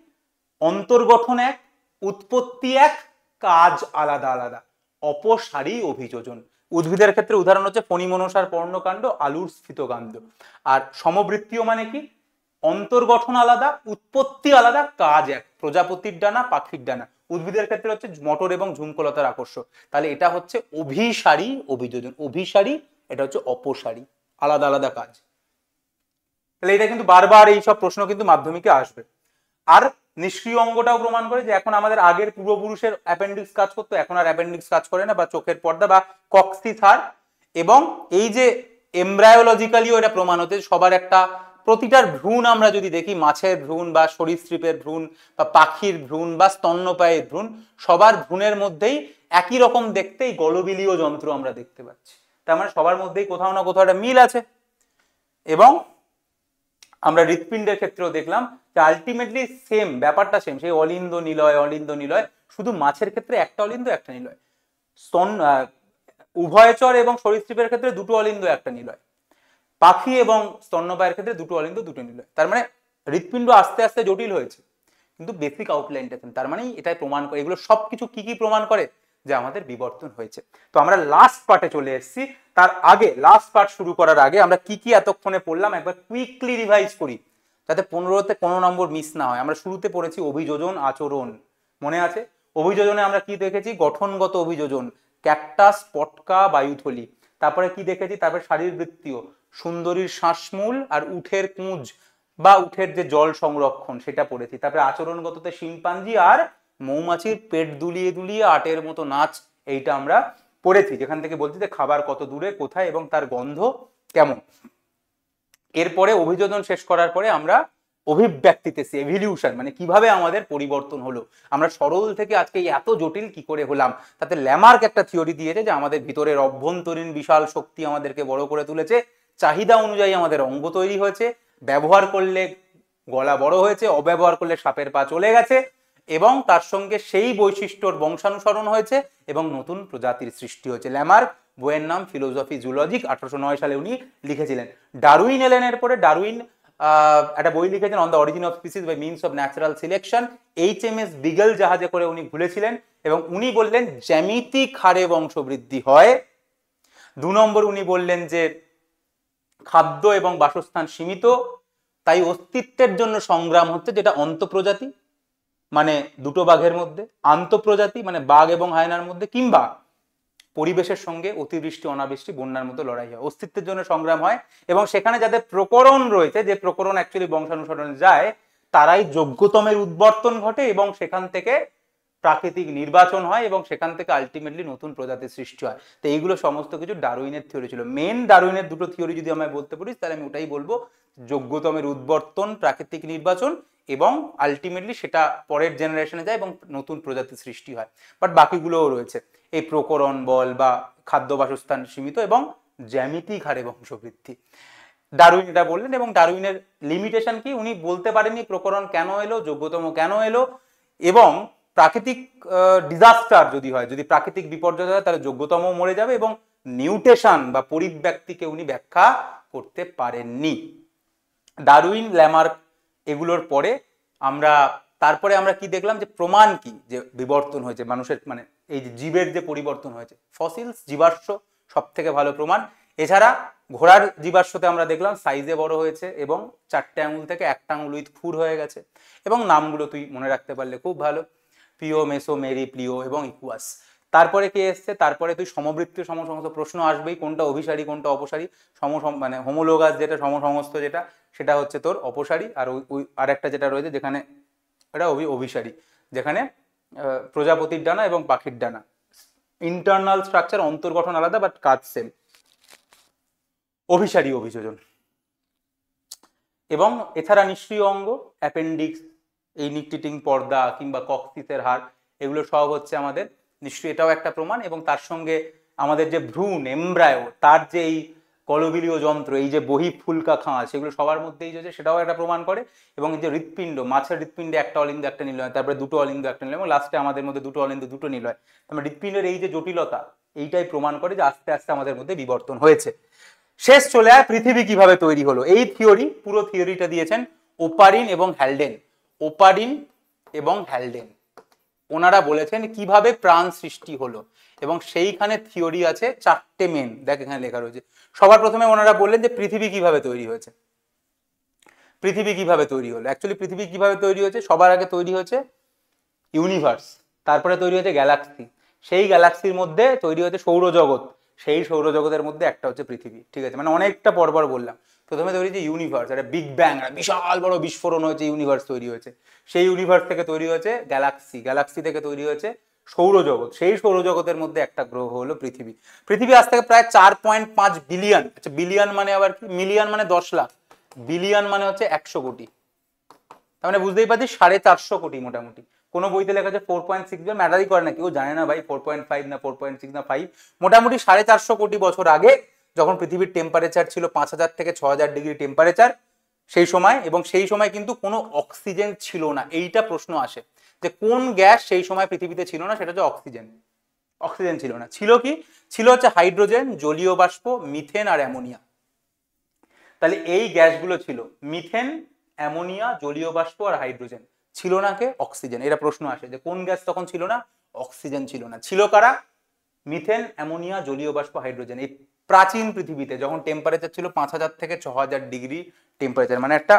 অন্তর্গঠন এক, উৎপত্তি এক, কাজ আলাদা আলাদা, অপসারী অভিযোজন। উদ্ভিদের ক্ষেত্রে উদাহরণ হচ্ছে ফণিমনসার পর্ণকাণ্ড, আলুর স্ফীতকাণ্ড। আর সমবৃত্তীয় মানে কি, অন্তর্গঠন আলাদা, উৎপত্তি আলাদা, কাজ এক, প্রজাপতির ডানা, পাখির ডানা। উদ্ভিদের ক্ষেত্রে হচ্ছে মটর এবং ঝুমকলতার আকর্ষ। তাহলে এটা হচ্ছে অভিসারী অভিযোজন, অভিসারী, এটা হচ্ছে অপসারী, আলাদা আলাদা কাজ। তাহলে এটা কিন্তু বারবার এইসব প্রশ্ন কিন্তু মাধ্যমিকে আসবে। আর নিষ্ক্রিয় অঙ্গটাও প্রমাণ করে যে এখন আমাদের আগের পূর্বপুরুষের অ্যাপেন্ডিক্স কাজ করতো, এখন আর অ্যাপেন্ডিক্স কাজ করে না, বা চোখের পর্দা বা কক্সিস হাড়। এবং এই যে এমব্রায়োলজিক্যালিও এটা প্রমাণ হতে, সবার একটা, প্রতিটার ভ্রূণ আমরা যদি দেখি, মাছের ভ্রূণ বা সরীসৃপের ভ্রূণ বা পাখির ভ্রূণ বা স্তন্যপায়ের ভ্রূণ, সবার ভ্রূণের মধ্যেই একই রকম দেখতে এই গলবিলীয় যন্ত্র আমরা দেখতে পাচ্ছি। তার মানে সবার মধ্যেই কোথাও না কোথাও একটা মিল আছে। এবং আমরা হৃৎপিণ্ডের ক্ষেত্রেও দেখলাম যে আলটিমেটলি সেম ব্যাপারটা সেম, সেই অলিন্দ নিলয়, শুধু মাছের ক্ষেত্রে একটা অলিন্দ একটা নিলয়, উভয়চর এবং সরীসৃপের ক্ষেত্রে দুটো অলিন্দ একটা নিলয়, পাখি এবং স্তন্যপায়ের ক্ষেত্রে দুটো অলিন্দ দুটো নিলয়। তার মানে হৃৎপিণ্ড আস্তে আস্তে জটিল হয়েছে, কিন্তু বেসিক আউটলাইনটা সেম। তার মানে এটাই প্রমাণ করে, এগুলো সবকিছু কি কি প্রমাণ করে, যে আমাদের বিবর্তন হয়েছে। তো আমরা লাস্ট পার্টে চলে এসেছি। তার আগে, লাস্ট পার্ট শুরু করার আগে আমরা কি কি এতক্ষণে পড়লাম একবার কুইকলি রিভাইজ করি, যাতে 15তে কোনো নম্বর মিস না হয়। আমরা শুরুতে পড়েছি অভিযোজন আচরণ, মনে আছে? অভিযোজনে আমরা কি দেখেছি, গঠনগত অভিযোজন, ক্যাকটাস, পটকা, বায়ুথলি। তারপরে কি দেখেছি, তারপরে শারীরবৃত্তীয়, সুন্দরীর শ্বাসমূল আর উঠের কুঁজ বা উঠের যে জল সংরক্ষণ, সেটা পড়েছি। তারপরে আচরণগততে শিম্পাঞ্জি আর মৌমাছির পেট দুলিয়ে দুলিয়ে আটের মতো নাচ, এইটা আমরা পড়েছি, যেখান থেকে বলছি যে খাবার কত দূরে কোথায় এবং তার গন্ধ কেমন। এরপরে অভিযোজন শেষ করার পরে আমরা অভিব্যক্তিতে, এভলিউশন, মানে কিভাবে আমাদের পরিবর্তন হলো, আমরা সরল থেকে আজকে এত জটিল কি করে হলাম। তাতে ল্যামার্ক একটা থিওরি দিয়েছে যে আমাদের ভিতরের অভ্যন্তরীণ বিশাল শক্তি আমাদেরকে বড় করে তুলেছে, চাহিদা অনুযায়ী আমাদের অঙ্গ তৈরি হয়েছে, ব্যবহার করলে গলা বড় হয়েছে, অব্যবহার করলে সাপের পা চলে গেছে, এবং তার সঙ্গে সেই বৈশিষ্ট্যর বংশানুসরণ হয়েছে এবং নতুন প্রজাতির সৃষ্টি হয়েছে। ল্যামার্ক, বইয়ের নাম ফিলোসফি জুলজিক, 1809 সালে উনি লিখেছিলেন। ডারউইন এলেন এরপরে, ডারউইন একটা বই লিখেছেন on the origin of species by means of natural selection, HMS Beagle জাহাজে করে উনি ঘুরেছিলেন, এবং উনি বললেন জ্যামিতিক হারে বংশবৃদ্ধি হয়। 2 নম্বর উনি বললেন যে খাদ্য এবং বাসস্থান সীমিত, তাই অস্তিত্বের জন্য সংগ্রাম হচ্ছে, যেটা অন্তঃপ্রজাতি মানে দুটো বাঘের মধ্যে, আন্তঃপ্রজাতি মানে বাঘ এবং হায়নার মধ্যে, কিংবা পরিবেশের সঙ্গে অতিবৃষ্টি অনাবৃষ্টি বন্যার মতো লড়াই হয়, অস্তিত্বের জন্য সংগ্রাম হয়। এবং সেখানে যাদের প্রকরণ রয়েছে, যে প্রকরণ অ্যাকচুয়ালি বংশানুসরণে যায়, তারাই যোগ্যতমের উদ্বর্তন ঘটে এবং সেখান থেকে প্রাকৃতিক নির্বাচন হয় এবং সেখান থেকে আলটিমেটলি নতুন প্রজাতির সৃষ্টি হয়। তো এইগুলো সমস্ত কিছু ডারউইনের থিওরি ছিল। মেন ডারউইনের দুটো থিওরি যদি আমায় বলতে পারিস, তাহলে আমি ওটাই বলবো, যোগ্যতমের উদ্বর্তন, প্রাকৃতিক নির্বাচন, এবং আলটিমেটলি সেটা পরের জেনারেশনে যায় এবং নতুন প্রজাতির সৃষ্টি হয়। বাট বাকিগুলোও রয়েছে, এই প্রকরণ বল বা খাদ্য বাসস্থান সীমিত এবং জ্যামিতিক হারে বংশবৃদ্ধি। ডারউইন এটা বললেন, এবং ডারউইনের লিমিটেশন কি, উনি বলতে পারেননি প্রকরণ কেন এলো, যোগ্যতম কেন এলো, এবং প্রাকৃতিক ডিজাস্টার যদি হয়, যদি প্রাকৃতিক বিপর্যয় হয়, তাহলে যোগ্যতম মরে যাবে, এবং নিউটেশন বা পরিব্যক্তিকে উনি ব্যাখ্যা করতে পারেননি। ডারউইন, ল্যামার্ক এগুলোর পরে তারপরে আমরা কি দেখলাম, যে প্রমাণ কি, যে বিবর্তন হয়েছে মানুষের, মানে এই যে জীবের যে পরিবর্তন হয়েছে, ফসিলস, জীবাশ্ম সব থেকে ভালো প্রমাণ। এছাড়া ঘোড়ার জীবাশ্মতে আমরা দেখলাম সাইজে বড় হয়েছে এবং 4টে আঙুল থেকে 1টা আঙুল উইথ খুর হয়ে গেছে, এবং নামগুলো তুই মনে রাখতে পারলে খুব ভালো, পিও, মেসো, মেরি, প্লিও এবং ইকুয়াস। তারপরে কে এসছে, তারপরে তুই সমবৃত্তীয় সমসমস্ত প্রশ্ন আসবেই, কোনটা অভিসারী কোনটা অপসারী, মানে হোমোলোগাস যেটা সমসমস্ত, যেটা সেটা হচ্ছে তোর অপসারী, আর ওই আরেকটা যেটা রয়েছে যেখানে এটা অভিসারী, যেখানে প্রজাপতির ডানা এবং পাখির ডানা, ইন্টারনাল স্ট্রাকচার, অন্তর্গঠন আলাদা বাট কাজ সেম। অভিসারী অভিযোজন। এবং এছাড়া নিষ্ক্রিয় অঙ্গ, অ্যাপেন্ডিক্স, এই নিকটিটিং পর্দা কিংবা কক্সিসের হাড়, এগুলো সব হচ্ছে আমাদের নিশ্চয়ই, এটাও একটা প্রমাণ। এবং তার সঙ্গে আমাদের যে ভ্রূণ, এমব্রায়ো, তার যে এই কলবিলীয় যন্ত্র, এই যে বহিঃফুলকা খাঁজ, সেগুলো সবার মধ্যেই রয়েছে, সেটাও একটা প্রমাণ করে। এবং যে হৃৎপিণ্ড, মাছের হৃৎপিণ্ডে একটা অলিন্দ একটা নীল হয়, তারপরে দুটো অলিন্দ একটা নীল, এবং লাস্টে আমাদের মধ্যে দুটো অলিন্দ দুটো নীল হয়। তারপরে হৃৎপিণ্ডের এই যে জটিলতা, এইটাই প্রমাণ করে যে আস্তে আস্তে আমাদের মধ্যে বিবর্তন হয়েছে। শেষ চলে আয়, পৃথিবী কিভাবে তৈরি হলো। এই থিওরি, পুরো থিওরিটা দিয়েছেন ওপারিন এবং হ্যালডেন। ওপারিন এবং হ্যালডেন ওনারা বলেছেন কিভাবে প্রাণ সৃষ্টি হলো, এবং সেইখানে থিওরি আছে 4টে মেন, দেখ এখানে লেখা রয়েছে। সবার প্রথমে ওনারা বললেন যে পৃথিবী কিভাবে তৈরি হয়েছে। পৃথিবী কিভাবে তৈরি হলো, অ্যাকচুয়ালি পৃথিবী কিভাবে তৈরি হয়েছে, সবার আগে তৈরি হয়েছে ইউনিভার্স, তারপরে তৈরি হয়েছে গ্যালাক্সি, সেই গ্যালাক্সির মধ্যে তৈরি হয়েছে সৌরজগৎ, সেই সৌরজগতের মধ্যে একটা হচ্ছে পৃথিবী। ঠিক আছে, মানে অনেকটা পরপর বললাম। প্রথমে তৈরি হয়েছে ইউনিভার্স, একটা বিগ ব্যাং, একটা বিশাল বড় বিস্ফোরণ হয়েছে, ইউনিভার্স তৈরি হয়েছে। সেই ইউনিভার্স থেকে তৈরি হয়েছে গ্যালাক্সি, গ্যালাক্সি থেকে তৈরি হয়েছে সৌরজগৎ, সেই সৌরজগতের মধ্যে একটা গ্রহ হলো পৃথিবী। পৃথিবী আজ থেকে প্রায় 4.5 বিলিয়ন, আচ্ছা বিলিয়ন মানে আবার কি, মিলিয়ন মানে 10 লাখ, বিলিয়ন মানে হচ্ছে 100 কোটি, তার মানে বুঝতেই পারছিস 450 কোটি মোটামুটি। কোনো বইতে লেখা আছে 4.6 বিলিয়ন, ম্যাটারই করে না, কেউ জানে না ভাই 4.5 না 4.6 না 5, মোটামুটি 450 কোটি বছর আগে, যখন পৃথিবীর টেম্পারেচার ছিল 5000 থেকে 6000 ডিগ্রি টেম্পারেচার সেই সময়, এবং সেই সময় কিন্তু কোনো অক্সিজেন ছিল না। এইটা প্রশ্ন আসে যে কোন গ্যাস সেই সময় পৃথিবীতে ছিল না, সেটা হচ্ছে অক্সিজেন। অক্সিজেন ছিল না, ছিল কি, ছিল হচ্ছে হাইড্রোজেন, জলীয় বাষ্প, মিথেন আর অ্যামোনিয়া। তাহলে এই গ্যাসগুলো ছিল মিথেন, অ্যামোনিয়া, জলীয় বাষ্প আর হাইড্রোজেন, ছিল না কে, অক্সিজেন। এরা প্রশ্ন আসে যে কোন গ্যাস তখন ছিল না, অক্সিজেন ছিল না, ছিল কারা, মিথেন, অ্যামোনিয়া, জলীয় বাষ্প, হাইড্রোজেন। এই প্রাচীন পৃথিবীতে যখন টেম্পারেচার ছিল 5000 থেকে 6000 ডিগ্রি টেম্পারেচার, মানে একটা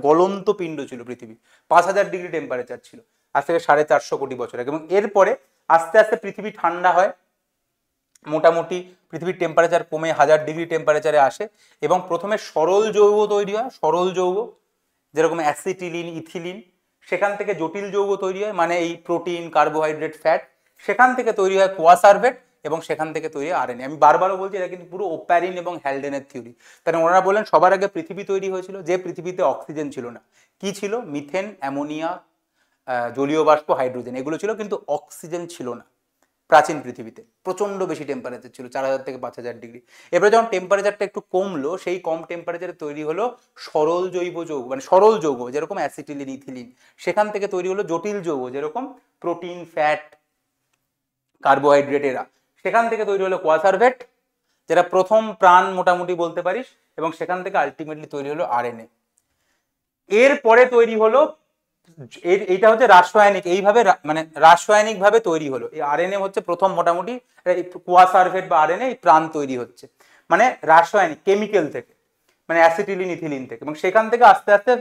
গলন্ত পিণ্ড ছিল পৃথিবী, 5000 ডিগ্রি টেম্পারেচার ছিল আজ থেকে 450 কোটি বছর আগে। এবং এরপরে আস্তে আস্তে পৃথিবী ঠান্ডা হয়, মোটামুটি পৃথিবীর টেম্পারেচার কমে 1000 ডিগ্রি টেম্পারেচারে আসে, এবং প্রথমে সরল যৌগ তৈরি হয়, সরল যৌগ যেরকম অ্যাসিটিলিন, ইথিলিন। সেখান থেকে জটিল যৌগ তৈরি হয়, মানে এই প্রোটিন, কার্বোহাইড্রেট, ফ্যাট। সেখান থেকে তৈরি হয় কোয়াসার্ভেট, এবং সেখান থেকে তৈরি হয় আরএনএ। আমি বারবারও বলছি এটা কিন্তু পুরো ওপ্যারিন এবং হ্যালডেনের থিওরি। তাহলে ওনারা বলেন সবার আগে পৃথিবী তৈরি হয়েছিল, যে পৃথিবীতে অক্সিজেন ছিল না, কি ছিল, মিথেন, অ্যামোনিয়া, জলীয় বাষ্প, হাইড্রোজেন, এগুলো ছিল, কিন্তু অক্সিজেন ছিল না। প্রাচীন পৃথিবীতে প্রচন্ড বেশি টেম্পারেচার ছিল, 4000 থেকে 5000 ডিগ্রি। এবারে যখন টেম্পারেচারটা একটু কমলো, সেই কম টেম্পারেচারে তৈরি হলো সরল জৈব যৌগ, মানে সরল যৌগ যেরকম অ্যাসিটিলিন, ইথিলিন। সেখান থেকে তৈরি হলো জটিল যৌগ যেরকম প্রোটিন, ফ্যাট, কার্বোহাইড্রেট, এরা। সেখান থেকে তৈরি হলো কোয়াসার্ভেট, যেটা প্রথম প্রাণ মোটামুটি বলতে পারিস, এবং সেখান থেকে আলটিমেটলি তৈরি হলো আরএনএ। এরপরে তৈরি হলো এইটা হচ্ছে রাসায়নিক, এইভাবে মানে রাসায়নিক ভাবে তৈরি হলো। এই আরএনএ হচ্ছে প্রথম মোটামুটি কোয়াসার্ভেট বা আরএনএ, এই প্রাণ তৈরি হচ্ছে মানে রাসায়নিক, কেমিক্যাল থেকে। মানে অ্যাসিটিলিন ইথিলিন থেকে, এবং সেখান থেকে আস্তে আস্তে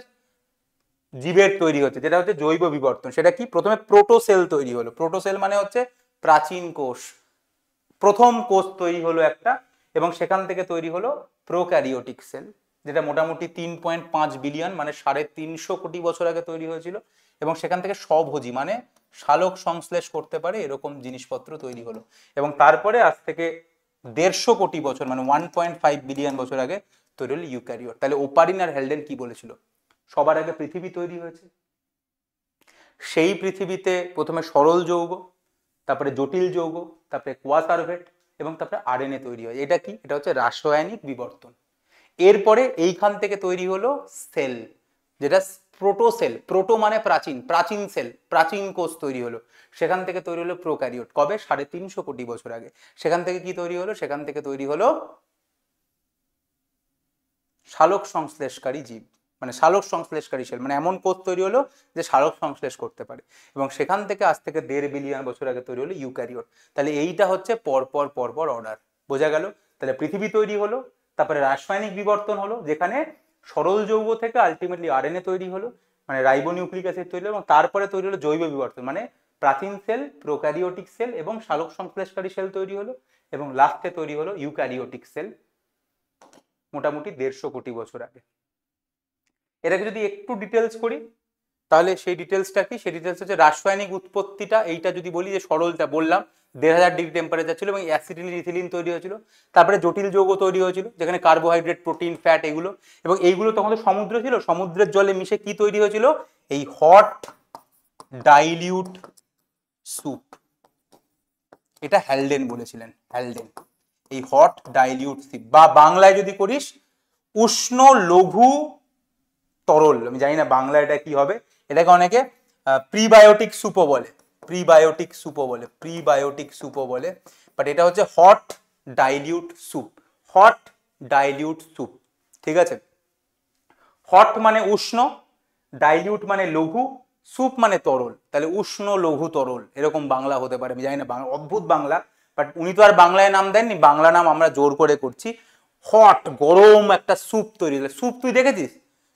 জীবের তৈরি হচ্ছে, যেটা হচ্ছে জৈব বিবর্তন। সেটা কি? প্রথমে প্রোটোসেল তৈরি হলো। প্রোটোসেল মানে হচ্ছে প্রাচীন কোষ, প্রথম কোষ তৈরি হলো একটা, এবং সেখান থেকে তৈরি হলো প্রোক্যারিওটিক সেল, যেটা মোটামুটি 3.5 বিলিয়ন মানে 350 কোটি বছর আগে তৈরি হয়েছিল, এবং সেখান থেকে স্বভোজী মানে সালোক সংশ্লেষ করতে পারে এরকম জিনিসপত্র তৈরি হলো। এবং তারপরে আজ থেকে 150 কোটি বছর মানে 1.5 বিলিয়ন বছর আগে তৈরি হলো ইউক্যারিওট। তাহলে ওপারিন আর হেলডেন কি বলেছিল? সবার আগে পৃথিবী তৈরি হয়েছে, সেই পৃথিবীতে প্রথমে সরল যৌগ, তারপরে জটিল যৌগ, তারপরে কোয়াসার্ভেট, এবং তারপরে আরএনএ তৈরি হয়। এটা কি? এটা হচ্ছে রাসায়নিক বিবর্তন। এরপরে এইখান থেকে তৈরি হলো সেল, যেটা প্রোটোসেল, প্রোটো মানে প্রাচীন, প্রাচীন সেল, প্রাচীন কোষ তৈরি হলো। সেখান থেকে তৈরি হলো প্রোক্যারিওট, কবে? 350 কোটি বছর আগে। সেখান থেকে কি তৈরি হলো? সেখান থেকে তৈরি হলো সালোক সংশ্লেষকারী জীব, মানে সালোক সংশ্লেষকারী সেল, মানে এমন কোষ তৈরি হলো যে সালোক সংশ্লেষ করতে পারে। এবং সেখান থেকে আজ থেকে 1.5 বিলিয়ন বছর আগে তৈরি হলো ইউক্যারিওট। তাহলে এইটা হচ্ছে পরপর পরপর অর্ডার, বোঝা গেল? তাহলে পৃথিবী তৈরি হলো, তারপরে রাসায়নিক বিবর্তন হলো, যেখানে সরল যৌগ থেকে আলটিমেটলি আরএনএ তৈরি হলো, মানে রাইবোনিউক্লিক অ্যাসিড তৈরি হলো, এবং তারপরে তৈরি হলো জৈব বিবর্তন, মানে প্রাচীন সেল, প্রোক্যারিওটিক সেল এবং সালোক সংশ্লেষকারী সেল তৈরি হলো, এবং লাস্টে তৈরি হলো ইউক্যারিওটিক সেল মোটামুটি 150 কোটি বছর আগে। এটাকে যদি একটু ডিটেলস করি, তাহলে সেই ডিটেলসটা কি? সেই ডিটেলস হচ্ছে রাসায়নিক উৎপত্তিটা। এইটা যদি বলি যে সরলটা বললাম 1500 ডিগ্রি টেম্পারেচার ছিল এবং অ্যাসিটিলিন ইথিলিন তৈরি হয়েছিল, তারপরে জটিল যৌগ তৈরি হয়েছিল যেখানে কার্বোহাইড্রেট, প্রোটিন, ফ্যাট এগুলো, এবং এইগুলো তখন তো সমুদ্র ছিল, সমুদ্রের জলে মিশে কি তৈরি হয়েছিল? এই হট ডাইলিউট স্যুপ। এটা হ্যালডেন বলেছিলেন, হ্যালডেন। এই হট ডাইলিউট স্যুপ, বা বাংলায় যদি করিস উষ্ণ লঘু তরল, আমি জানি না বাংলা এটা কি হবে, এটাকে অনেকে প্রিবায়োটিক স্যুপও বলে, প্রিবায়োটিক স্যুপও বলে, প্রিবায়োটিক স্যুপও বলে, বাট এটা হচ্ছে hot dilute soup, hot dilute soup, ঠিক আছে? হট মানে উষ্ণ, ডাইলিউট মানে লঘু, স্যুপ মানে তরল, তাহলে উষ্ণ লঘু তরল এরকম বাংলা হতে পারে, আমি জানি না, বাংলা অদ্ভুত বাংলা, বাট উনি তো আর বাংলায় নাম দেননি, বাংলা নাম আমরা জোর করে করছি। হট গরম একটা স্যুপ তৈরি হলো। স্যুপ তুই দেখেছিস?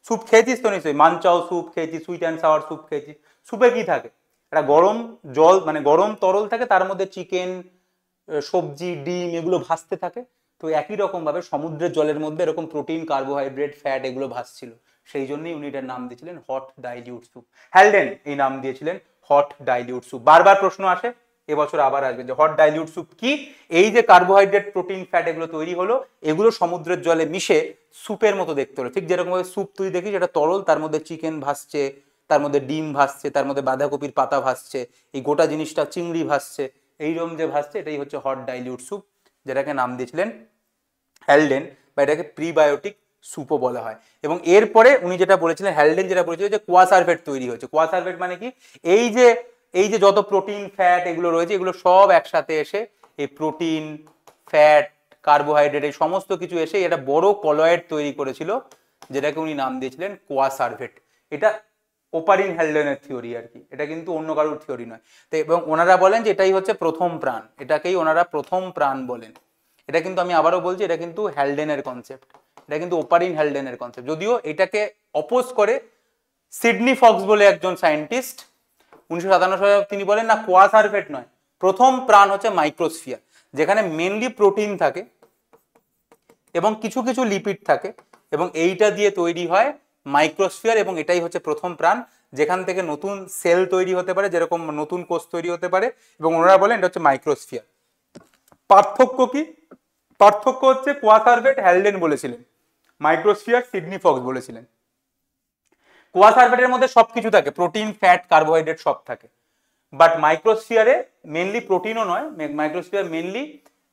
স্যুপ খেয়েছিস তো নিশ্চয়ই, মানচাও স্যুপ খেয়েছিস, সুইট অ্যান্ড সাওয়ার স্যুপ খেয়েছিস। স্যুপে কি থাকে? একটা গরম জল মানে গরম তরল থাকে, তার মধ্যে চিকেন, সবজি, ডিম এগুলো ভাসতে থাকে। তো একই রকম ভাবে সমুদ্রের জলের মধ্যে এরকম প্রোটিন, কার্বোহাইড্রেট, ফ্যাট এগুলো ভাসছিল, সেই জন্যই উনি এটার নাম দিয়েছিলেন হট ডাইলিউট স্যুপ। হ্যালডেন এই নাম দিয়েছিলেন হট ডাইলিউট স্যুপ। বারবার প্রশ্ন আসে, এবছর আবার আসবে যে হট ডাইলিউট স্যুপ কি? এই যে কার্বোহাইড্রেট, প্রোটিন, ফ্যাট এগুলো তৈরি হলো, এগুলো সমুদ্রের জলে মিশে স্যুপের মতো দেখতে হলো। ঠিক যেরকম ভাবে স্যুপ তুই দেখিস এটা তরল, তার মধ্যে চিকেন ভাসছে, তার মধ্যে ডিম ভাসছে, তার মধ্যে বাঁধাকপির পাতা ভাসছে, এই গোটা জিনিসটা চিংড়ি ভাসছে, এইরকম যে ভাসছে এটাই হচ্ছে হট ডাইলিউট স্যুপ, যেটাকে নাম দিয়েছিলেন হ্যালডেন, বা এটাকে প্রিবায়োটিক স্যুপও বলা হয়। এবং এরপরে উনি যেটা বলেছিলেন, হ্যালডেন যেটা বলেছিল যে কোয়াসার্ভেট তৈরি হয়েছে। কোয়াসার্ভেট মানে কি? এই যে যত প্রোটিন, ফ্যাট এগুলো রয়েছে, এগুলো সব একসাথে এসে এই প্রোটিন, ফ্যাট, কার্বোহাইড্রেট এই সমস্ত কিছু এসে এটা বড় কলয়েড তৈরি করেছিল, যেটাকে উনি নাম দিয়েছিলেন কোয়াসার্ভেট। এটা ওপারিন হ্যালডেনের থিওরি আর কি, এটা কিন্তু অন্য কারোর থিওরি নয়। তো এবং ওনারা বলেন যে এটাই হচ্ছে প্রথম প্রাণ, এটাকেই ওনারা প্রথম প্রাণ বলেন। এটা কিন্তু আমি আবারও বলছি, এটা কিন্তু হ্যালডেনের কনসেপ্ট, এটা কিন্তু ওপারিন হ্যালডেনের কনসেপ্ট। যদিও এটাকে অপোজ করে সিডনি ফক্স বলে একজন সায়েন্টিস্ট 1957 সালে তিনি বলেন না, কোয়াসার্ভেট নয়, প্রথম প্রাণ হচ্ছে মাইক্রোস্ফিয়ার, যেখানে মেনলি প্রোটিন থাকে এবং কিছু কিছু লিপিড থাকে, এবং এইটা দিয়ে তৈরি হয় মাইক্রোস্ফিয়ার, এবং এটাই হচ্ছে প্রথম প্রাণ, যেখান থেকে নতুন সেল তৈরি হতে পারে, যেরকম নতুন কোষ তৈরি হতে পারে, এবং ওনারা বলেন এটা হচ্ছে মাইক্রোস্ফিয়ার। পার্থক্য কি? পার্থক্য হচ্ছে কোয়াসার্ভেট হ্যালডেন বলেছিলেন, মাইক্রোস্ফিয়ার সিডনি ফক্স বলেছিলেন। কোয়াসার্ভেটের মধ্যে সবকিছু থাকে, প্রোটিন, ফ্যাট, কার্বোহাইড্রেট সব থাকে, বাট মাইক্রোস্ফিয়ারে মেনলি প্রোটিনও নয়, মাইক্রোস্ফিয়ার মেনলি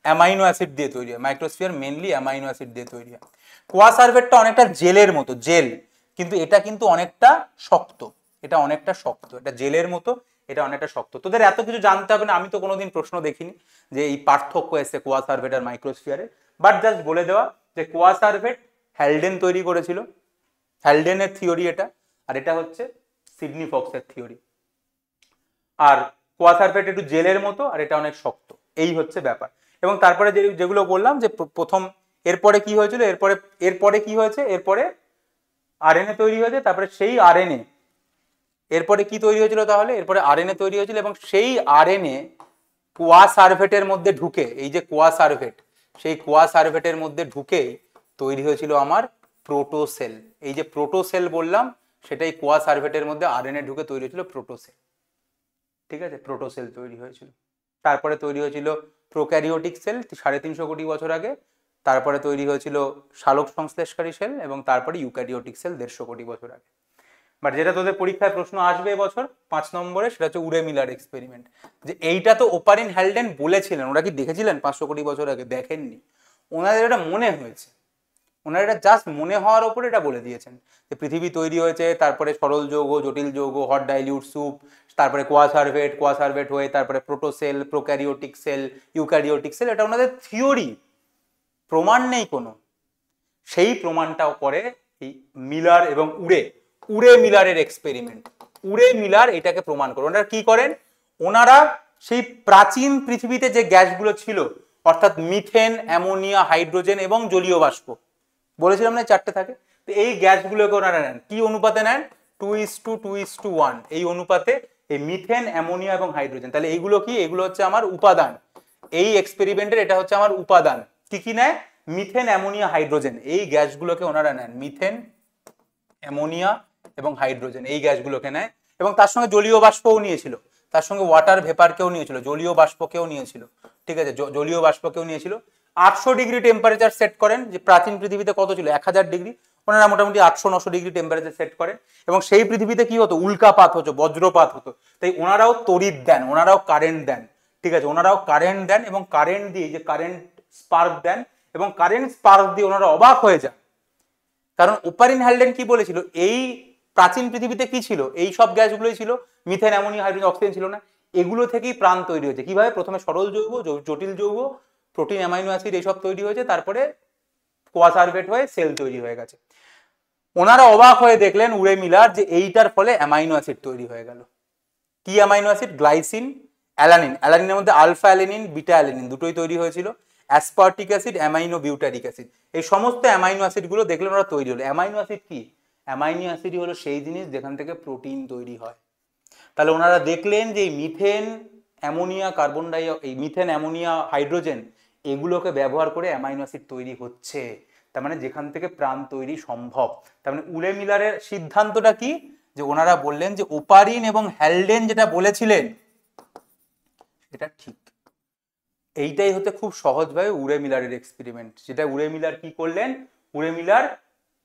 অ্যামাইনো অ্যাসিড দিয়ে তৈরি হয়, মাইক্রোস্ফিয়ার মেনলি অ্যামাইনো অ্যাসিড দিয়ে তৈরি হয়। কোয়াসার্ভেটটা অনেকটা জেলের মতো, জেল, কিন্তু এটা কিন্তু অনেকটা শক্ত, এটা অনেকটা শক্ত, এটা জেলের মতো, এটা অনেকটা শক্ত। তোদের এত কিছু জানতে হবে না, আমি তো কোনোদিন প্রশ্ন দেখিনি যে এই পার্থক্য এসছে কোয়াসার্ভেট আর মাইক্রোস্ফিয়ারে, বাট জাস্ট বলে দেওয়া যে কোয়াসার্ভেট হ্যালডেন তৈরি করেছিল, হ্যালডেনের থিওরি এটা, আর এটা হচ্ছে সিডনি ফক্সের থিওরি। আর কোয়াসার্ভেট একটু জেলের মতো, আর এটা অনেক শক্ত, এই হচ্ছে ব্যাপার। এবং তারপরে যেগুলো বললাম যে প্রথম এরপরে কি হয়েছিল, এরপরে কি হয়েছে, এরপরে আরএনএ তৈরি হয়েছে, তারপরে সেই আরএনএ এরপরে কি তৈরি হয়েছিল, তাহলে এরপরে আরএনএ তৈরি হয়েছিল এবং সেই আরএনএ কোয়া সার্ভেটের মধ্যে ঢুকে, এই যে কোয়া সার্ভেট, সেই কোয়া সার্ভেটের মধ্যে ঢুকে তৈরি হয়েছিল আমার প্রোটোসেল। এই যে প্রোটোসেল বললাম, সেটাই কোয়া সার্ভেটের মধ্যে আরএনএ ঢুকে তৈরি হয়েছিল প্রোটোসেল। ঠিক আছে, প্রোটোসেল তৈরি হয়েছিল। তারপরে তৈরি হয়েছিল প্রোক্যারিওটিক সেল 350 কোটি বছর আগে, তারপরে তৈরি হয়েছিল সালোক সংশ্লেষকারী সেল, এবং তারপরে ইউক্যারিওটিক সেল 150 কোটি বছর আগে। বাট যেটা তোদের পরীক্ষায় প্রশ্ন আসবে এবছর 5 নম্বরে, সেটা হচ্ছে উরে মিলার এক্সপেরিমেন্ট। যে এইটা তো ওপারিন হ্যালডেন বলেছিলেন, ওরা কি দেখেছিলেন 500 কোটি বছর আগে? দেখেননি, ওনাদের এটা মনে হয়েছে, ওনারা এটা জাস্ট মনে হওয়ার ওপরে এটা বলে দিয়েছেন যে পৃথিবী তৈরি হয়েছে, তারপরে সরল যৌগ, জটিল যৌগ, হট ডাইলিউট স্যুপ, তারপরে কোয়া সার্ভেট হয়ে তারপরে protocell, prokaryotic sell, eukaryotic sell. এটা ওনাদের থিওরি, প্রমাণ নেই কোনো। সেই প্রমাণটাও করে এই মিলার এবং উরে মিলারের এক্সপেরিমেন্ট। উরে মিলার এটাকে প্রমাণ করে। ওনারা কি করেন, ওনারা সেই প্রাচীন পৃথিবীতে যে গ্যাসগুলো ছিল, অর্থাৎ মিথেন, অ্যামোনিয়া, হাইড্রোজেন এবং জলীয় বাষ্প, বলেছিলাম না 4টে থাকে, তো এই গ্যাসগুলোকে ওনারা নেন। কি অনুপাতে নেন? 2:2:1 এই অনুপাতে এই মিথেন, অ্যামোনিয়া এবং হাইড্রোজেন। তাহলে এইগুলো কি? এগুলো হচ্ছে আমার উপাদান। এই এক্সপেরিমেন্টের এটা হচ্ছে আমার উপাদান। কি কি নেয়? মিথেন, অ্যামোনিয়া, হাইড্রোজেন, এই গ্যাসগুলোকে ওনারা নেন। মিথেন, অ্যামোনিয়া এবং হাইড্রোজেন এই গ্যাসগুলোকে নেয়, এবং তার সঙ্গে জলীয় বাষ্পও নিয়েছিল, তার সঙ্গে ওয়াটার ভেপারকেও নিয়েছিল, জলীয় বাষ্পকেও নিয়েছিল। ঠিক আছে, জলীয় বাষ্পকেও নিয়েছিল। 800 ডিগ্রি টেম্পারেচার সেট করেন। যে প্রাচীন পৃথিবীতে কত ছিল? 1000 ডিগ্রি। ওনারা মোটামুটি 800-900 ডিগ্রি টেম্পারেচার সেট করেন, এবং সেই পৃথিবীতে কি হতো? উল্কাপাত হতো, বজ্রপাত হতো। তাই ওনারাও তড়িৎ দেন, ওনারাও কারেন্ট দেন। ঠিক আছে, ওনারাও কারেন্ট দেন, এবং কারেন্ট দিয়ে, যে কারেন্ট স্পার্ক দেন, এবং কারেন্ট স্পার্ক দিয়ে ওনারা অবাক হয়ে যান। কারণ ওপারিন হ্যালডেন কি বলেছিল? এই প্রাচীন পৃথিবীতে কি ছিল? এই সব গ্যাসগুলোই ছিল, মিথেন, অ্যামোনিয়া, হাইড্রোজেন, অক্সিজেন ছিল না। এগুলো থেকেই প্রাণ তৈরি হয়েছে। কিভাবে? প্রথমে সরল যৌগ, জটিল যৌগ, প্রোটিন, অ্যামাইনো অ্যাসিড এইসব তৈরি হয়েছে, তারপরে কোয়া সার্ভেট হয়ে সেল তৈরি হয়ে গেছে। ওনারা অবাক হয়ে দেখলেন উরে মিলার, যে এইটার ফলে অ্যামাইনো অ্যাসিড তৈরি হয়ে গেল। কি অ্যামাইনো অ্যাসিড? Glycine, alanine. অ্যালানিনের মধ্যে আলফা অ্যালানিন, বিটা অ্যালানিন দুটোই তৈরি হয়েছিল। Aspartic acid, amino butyric acid, এই সমস্ত অ্যামাইনো অ্যাসিড গুলো দেখলেন ওরা তৈরি হলো। অ্যামাইনো অ্যাসিড কি? অ্যামাইনো অ্যাসিডই হলো সেই জিনিস যেখান থেকে প্রোটিন তৈরি হয়। তাহলে ওনারা দেখলেন যে এই মিথেন, অ্যামোনিয়া, এই মিথেন, অ্যামোনিয়া, হাইড্রোজেন, এগুলোকে ব্যবহার করে অ্যামাইনো অ্যাসিড তৈরি হচ্ছে। তার মানে যেখান থেকে প্রাণ তৈরি সম্ভব। তার মানে উরে মিলারের সিদ্ধান্তটা কি? যে ওনারা বললেন যে ওপারিন এবং হ্যালডেন যেটা বলেছিলেন এটা ঠিক। এইটাই হতে খুব সহজভাবে উরে মিলারের এক্সপেরিমেন্ট। যেটা উরে মিলার কি করলেন? উরে মিলার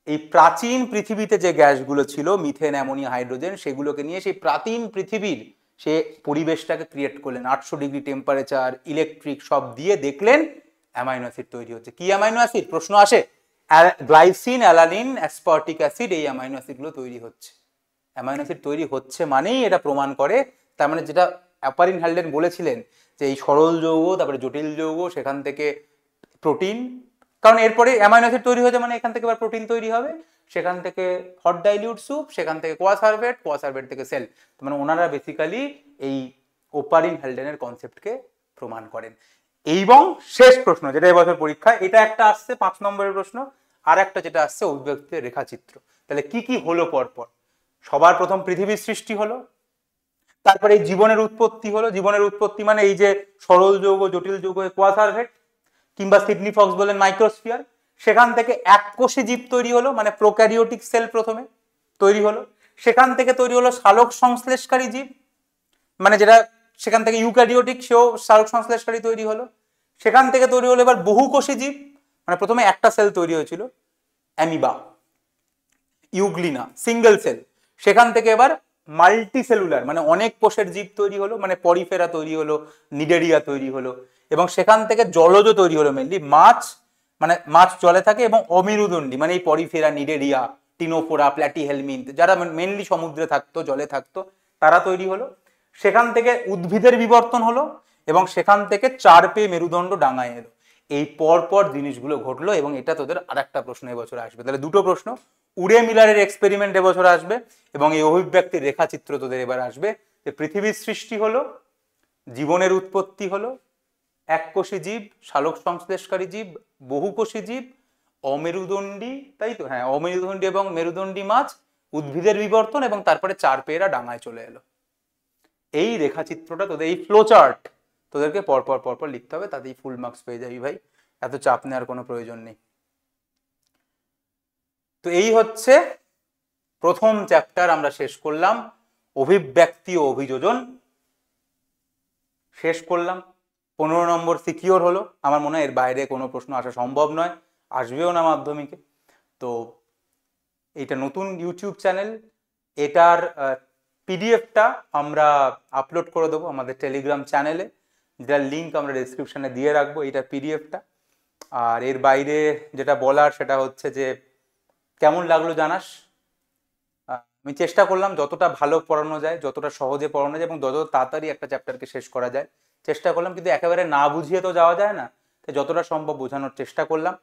এই প্রাচীন পৃথিবীতে যে গ্যাসগুলো ছিল, মিথেন, অ্যামোনিয়া, হাইড্রোজেন, সেগুলোকে নিয়ে সেই প্রাচীন পৃথিবীর সে পরিবেশটাকে ক্রিয়েট করলেন। 800 ডিগ্রি টেম্পারেচার, ইলেকট্রিক সব দিয়ে দেখলেন অ্যামাইনো অ্যাসিড তৈরি হচ্ছে। কি অ্যামাইনো অ্যাসিড? প্রশ্ন আসে। গ্লাইসিন, অ্যালানিন, অ্যাসপার্টিক অ্যাসিড, এই অ্যামাইনো অ্যাসিডগুলো তৈরি হচ্ছে। অ্যামাইনো অ্যাসিড তৈরি হচ্ছে মানেই এটা প্রমাণ করে। তার মানে যেটা ওপারিন হ্যালডেন বলেছিলেন যে এই সরল যৌগ, তারপরে জটিল যৌগ, সেখান থেকে প্রোটিন, কারণ এরপরে অ্যামাইনো অ্যাসিড তৈরি হয়েছে মানে এখান থেকে আবার প্রোটিন তৈরি হবে, সেখান থেকে হট ডাইলিউট স্যুপ, সেখান থেকে কোয়া সার্ভেট থেকে সেল। মানে ওনারা বেসিক্যালি এই ওপারিন হ্যালডেনের কনসেপ্টকে প্রমাণ করেন। এবং শেষ প্রশ্ন যেটা এবছর পরীক্ষায়, এটা একটা আসছে 5 নম্বরের প্রশ্ন, আর একটা যেটা আসছে অভিব্যক্তির রেখাচিত্র। তাহলে কি কি হলো পরপর? সবার প্রথম পৃথিবীর সৃষ্টি হলো, তারপরে এই জীবনের উৎপত্তি হলো। জীবনের উৎপত্তি মানে এই যে সরল যৌগ, জটিল যৌগ, কোয়া সার্ভেট, কিংবা সিডনি ফক্স বলেন মাইক্রোস্ফিয়ার, সেখান থেকে এককোষী জীব তৈরি হলো, মানে প্রোক্যারিওটিক সেল প্রথমে তৈরি হলো। সেখান থেকে তৈরি হলো সালোক সংশ্লেষকারী জীব, মানে যেটা সেখান থেকে ইউক্যারিওটিক, সেও সালোক সংশ্লেষকারী তৈরি হলো। সেখান থেকে তৈরি হলো এবার বহুকোষী জীব, মানে প্রথমে একটা সেল তৈরি হয়েছিল অ্যামিবা, ইউগ্লিনা, সিঙ্গেল সেল। সেখান থেকে এবার মাল্টি সেলুলার, মানে অনেক কোষের জীব তৈরি হলো, মানে পরিফেরা তৈরি হলো, নিডেরিয়া তৈরি হলো। এবং সেখান থেকে জলজ তৈরি হলো, মেনলি মাছ, মানে মাছ জলে থাকে, এবং অমেরুদণ্ডী, মানে এই পরিফেরা, নিডেরিয়া, টিনোফোরা, প্ল্যাটিহেলমিন্থ, যারা মেনলি সমুদ্রে থাকতো, জলে থাকতো, তারা তৈরি হলো। সেখান থেকে উদ্ভিদের বিবর্তন হলো, এবং সেখান থেকে 4 পে মেরুদণ্ড ডাঙায় এলো। এই পরপর জিনিসগুলো ঘটলো, এবং এটা তোদের আরেকটা প্রশ্ন এবছর আসবে। তাহলে দুটো প্রশ্ন, উরে মিলারের এক্সপেরিমেন্ট এবছর আসবে, এবং এই অভিব্যক্তির রেখাচিত্র তোদের এবার আসবে। যে পৃথিবীর সৃষ্টি হলো, জীবনের উৎপত্তি হলো, এককোষী জীব, সালোক সংশ্লেষকারী জীব, বহুকোষী জীব, অমেরুদণ্ডী, তাই তো, হ্যাঁ, অমেরুদণ্ডী এবং মেরুদণ্ডী মাছ, উদ্ভিদের বিবর্তন, এবং তারপরে চার পেয়েরা ডাঙায় চলে এলো। এই রেখাচিত্রটা তোদের, এই ফ্লো চার্ট তোদেরকে পরপর পরপর লিখতে হবে, তাতেই ফুল মার্কস পেয়ে যাবি ভাই, এত চাপ নেওয়ার কোনো প্রয়োজন নেই। তো এই হচ্ছে প্রথম চ্যাপ্টার আমরা শেষ করলাম, অভিব্যক্তি ও অভিযোজন শেষ করলাম। 15 নম্বর সিকিওর হলো। আমার মনে হয় এর বাইরে কোনো প্রশ্ন আসা সম্ভব নয়, আসবেও না মাধ্যমিকে। তো এইটা নতুন ইউটিউব চ্যানেল, এটার পিডিএফটা আমরা আপলোড করে দেবো আমাদের টেলিগ্রাম চ্যানেলে, যেটার লিঙ্ক আমরা ডেসক্রিপশনে দিয়ে রাখবো, এইটার পিডিএফটা। আর এর বাইরে যেটা বলার সেটা হচ্ছে যে কেমন লাগলো জানাস। আমি চেষ্টা করলাম যতটা ভালো পড়ানো যায়, যতটা সহজে পড়ানো যায় এবং যত তাড়াতাড়ি একটা চ্যাপ্টারকে শেষ করা যায় চেষ্টা করলাম, কিন্তু একেবারে না বুঝিয়ে তো যাওয়া যায় না, তাই যতটা সম্ভব বোঝানোর চেষ্টা করলাম।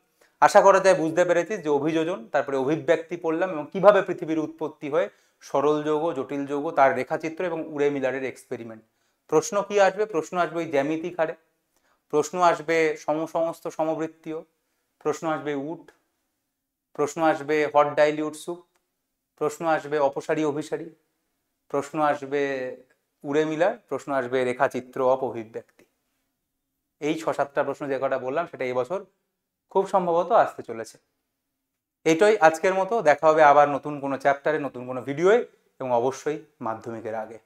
আশা করা যায় বুঝতে পেরেছিস যে অভিযোজন, তারপরে অভিব্যক্তি পড়লাম এবং কিভাবে পৃথিবীর উৎপত্তি হয়, সরল যৌগ, জটিল যৌগ, তার রেখাচিত্র এবং উরে মিলারের এক্সপেরিমেন্ট। প্রশ্ন কি আসবে? প্রশ্ন আসবে ওই জ্যামিতিক হারে, প্রশ্ন আসবে সমস্ত সমবৃত্তীয়, প্রশ্ন আসবে উড, প্রশ্ন আসবে হট ডাইলিউট স্যুপ, প্রশ্ন আসবে অপসারী অভিসারী, প্রশ্ন আসবে উড়ে মিলার, প্রশ্ন আসবে রেখাচিত্র অপ অভিব্যক্তি। এই 6-7টা প্রশ্ন যে কটা বললাম সেটা এবছর খুব সম্ভবত আসতে চলেছে। এইটাই আজকের মতো, দেখা হবে আবার নতুন কোনো চ্যাপ্টারে, নতুন কোনো ভিডিওয়ে, এবং অবশ্যই মাধ্যমিকের আগে।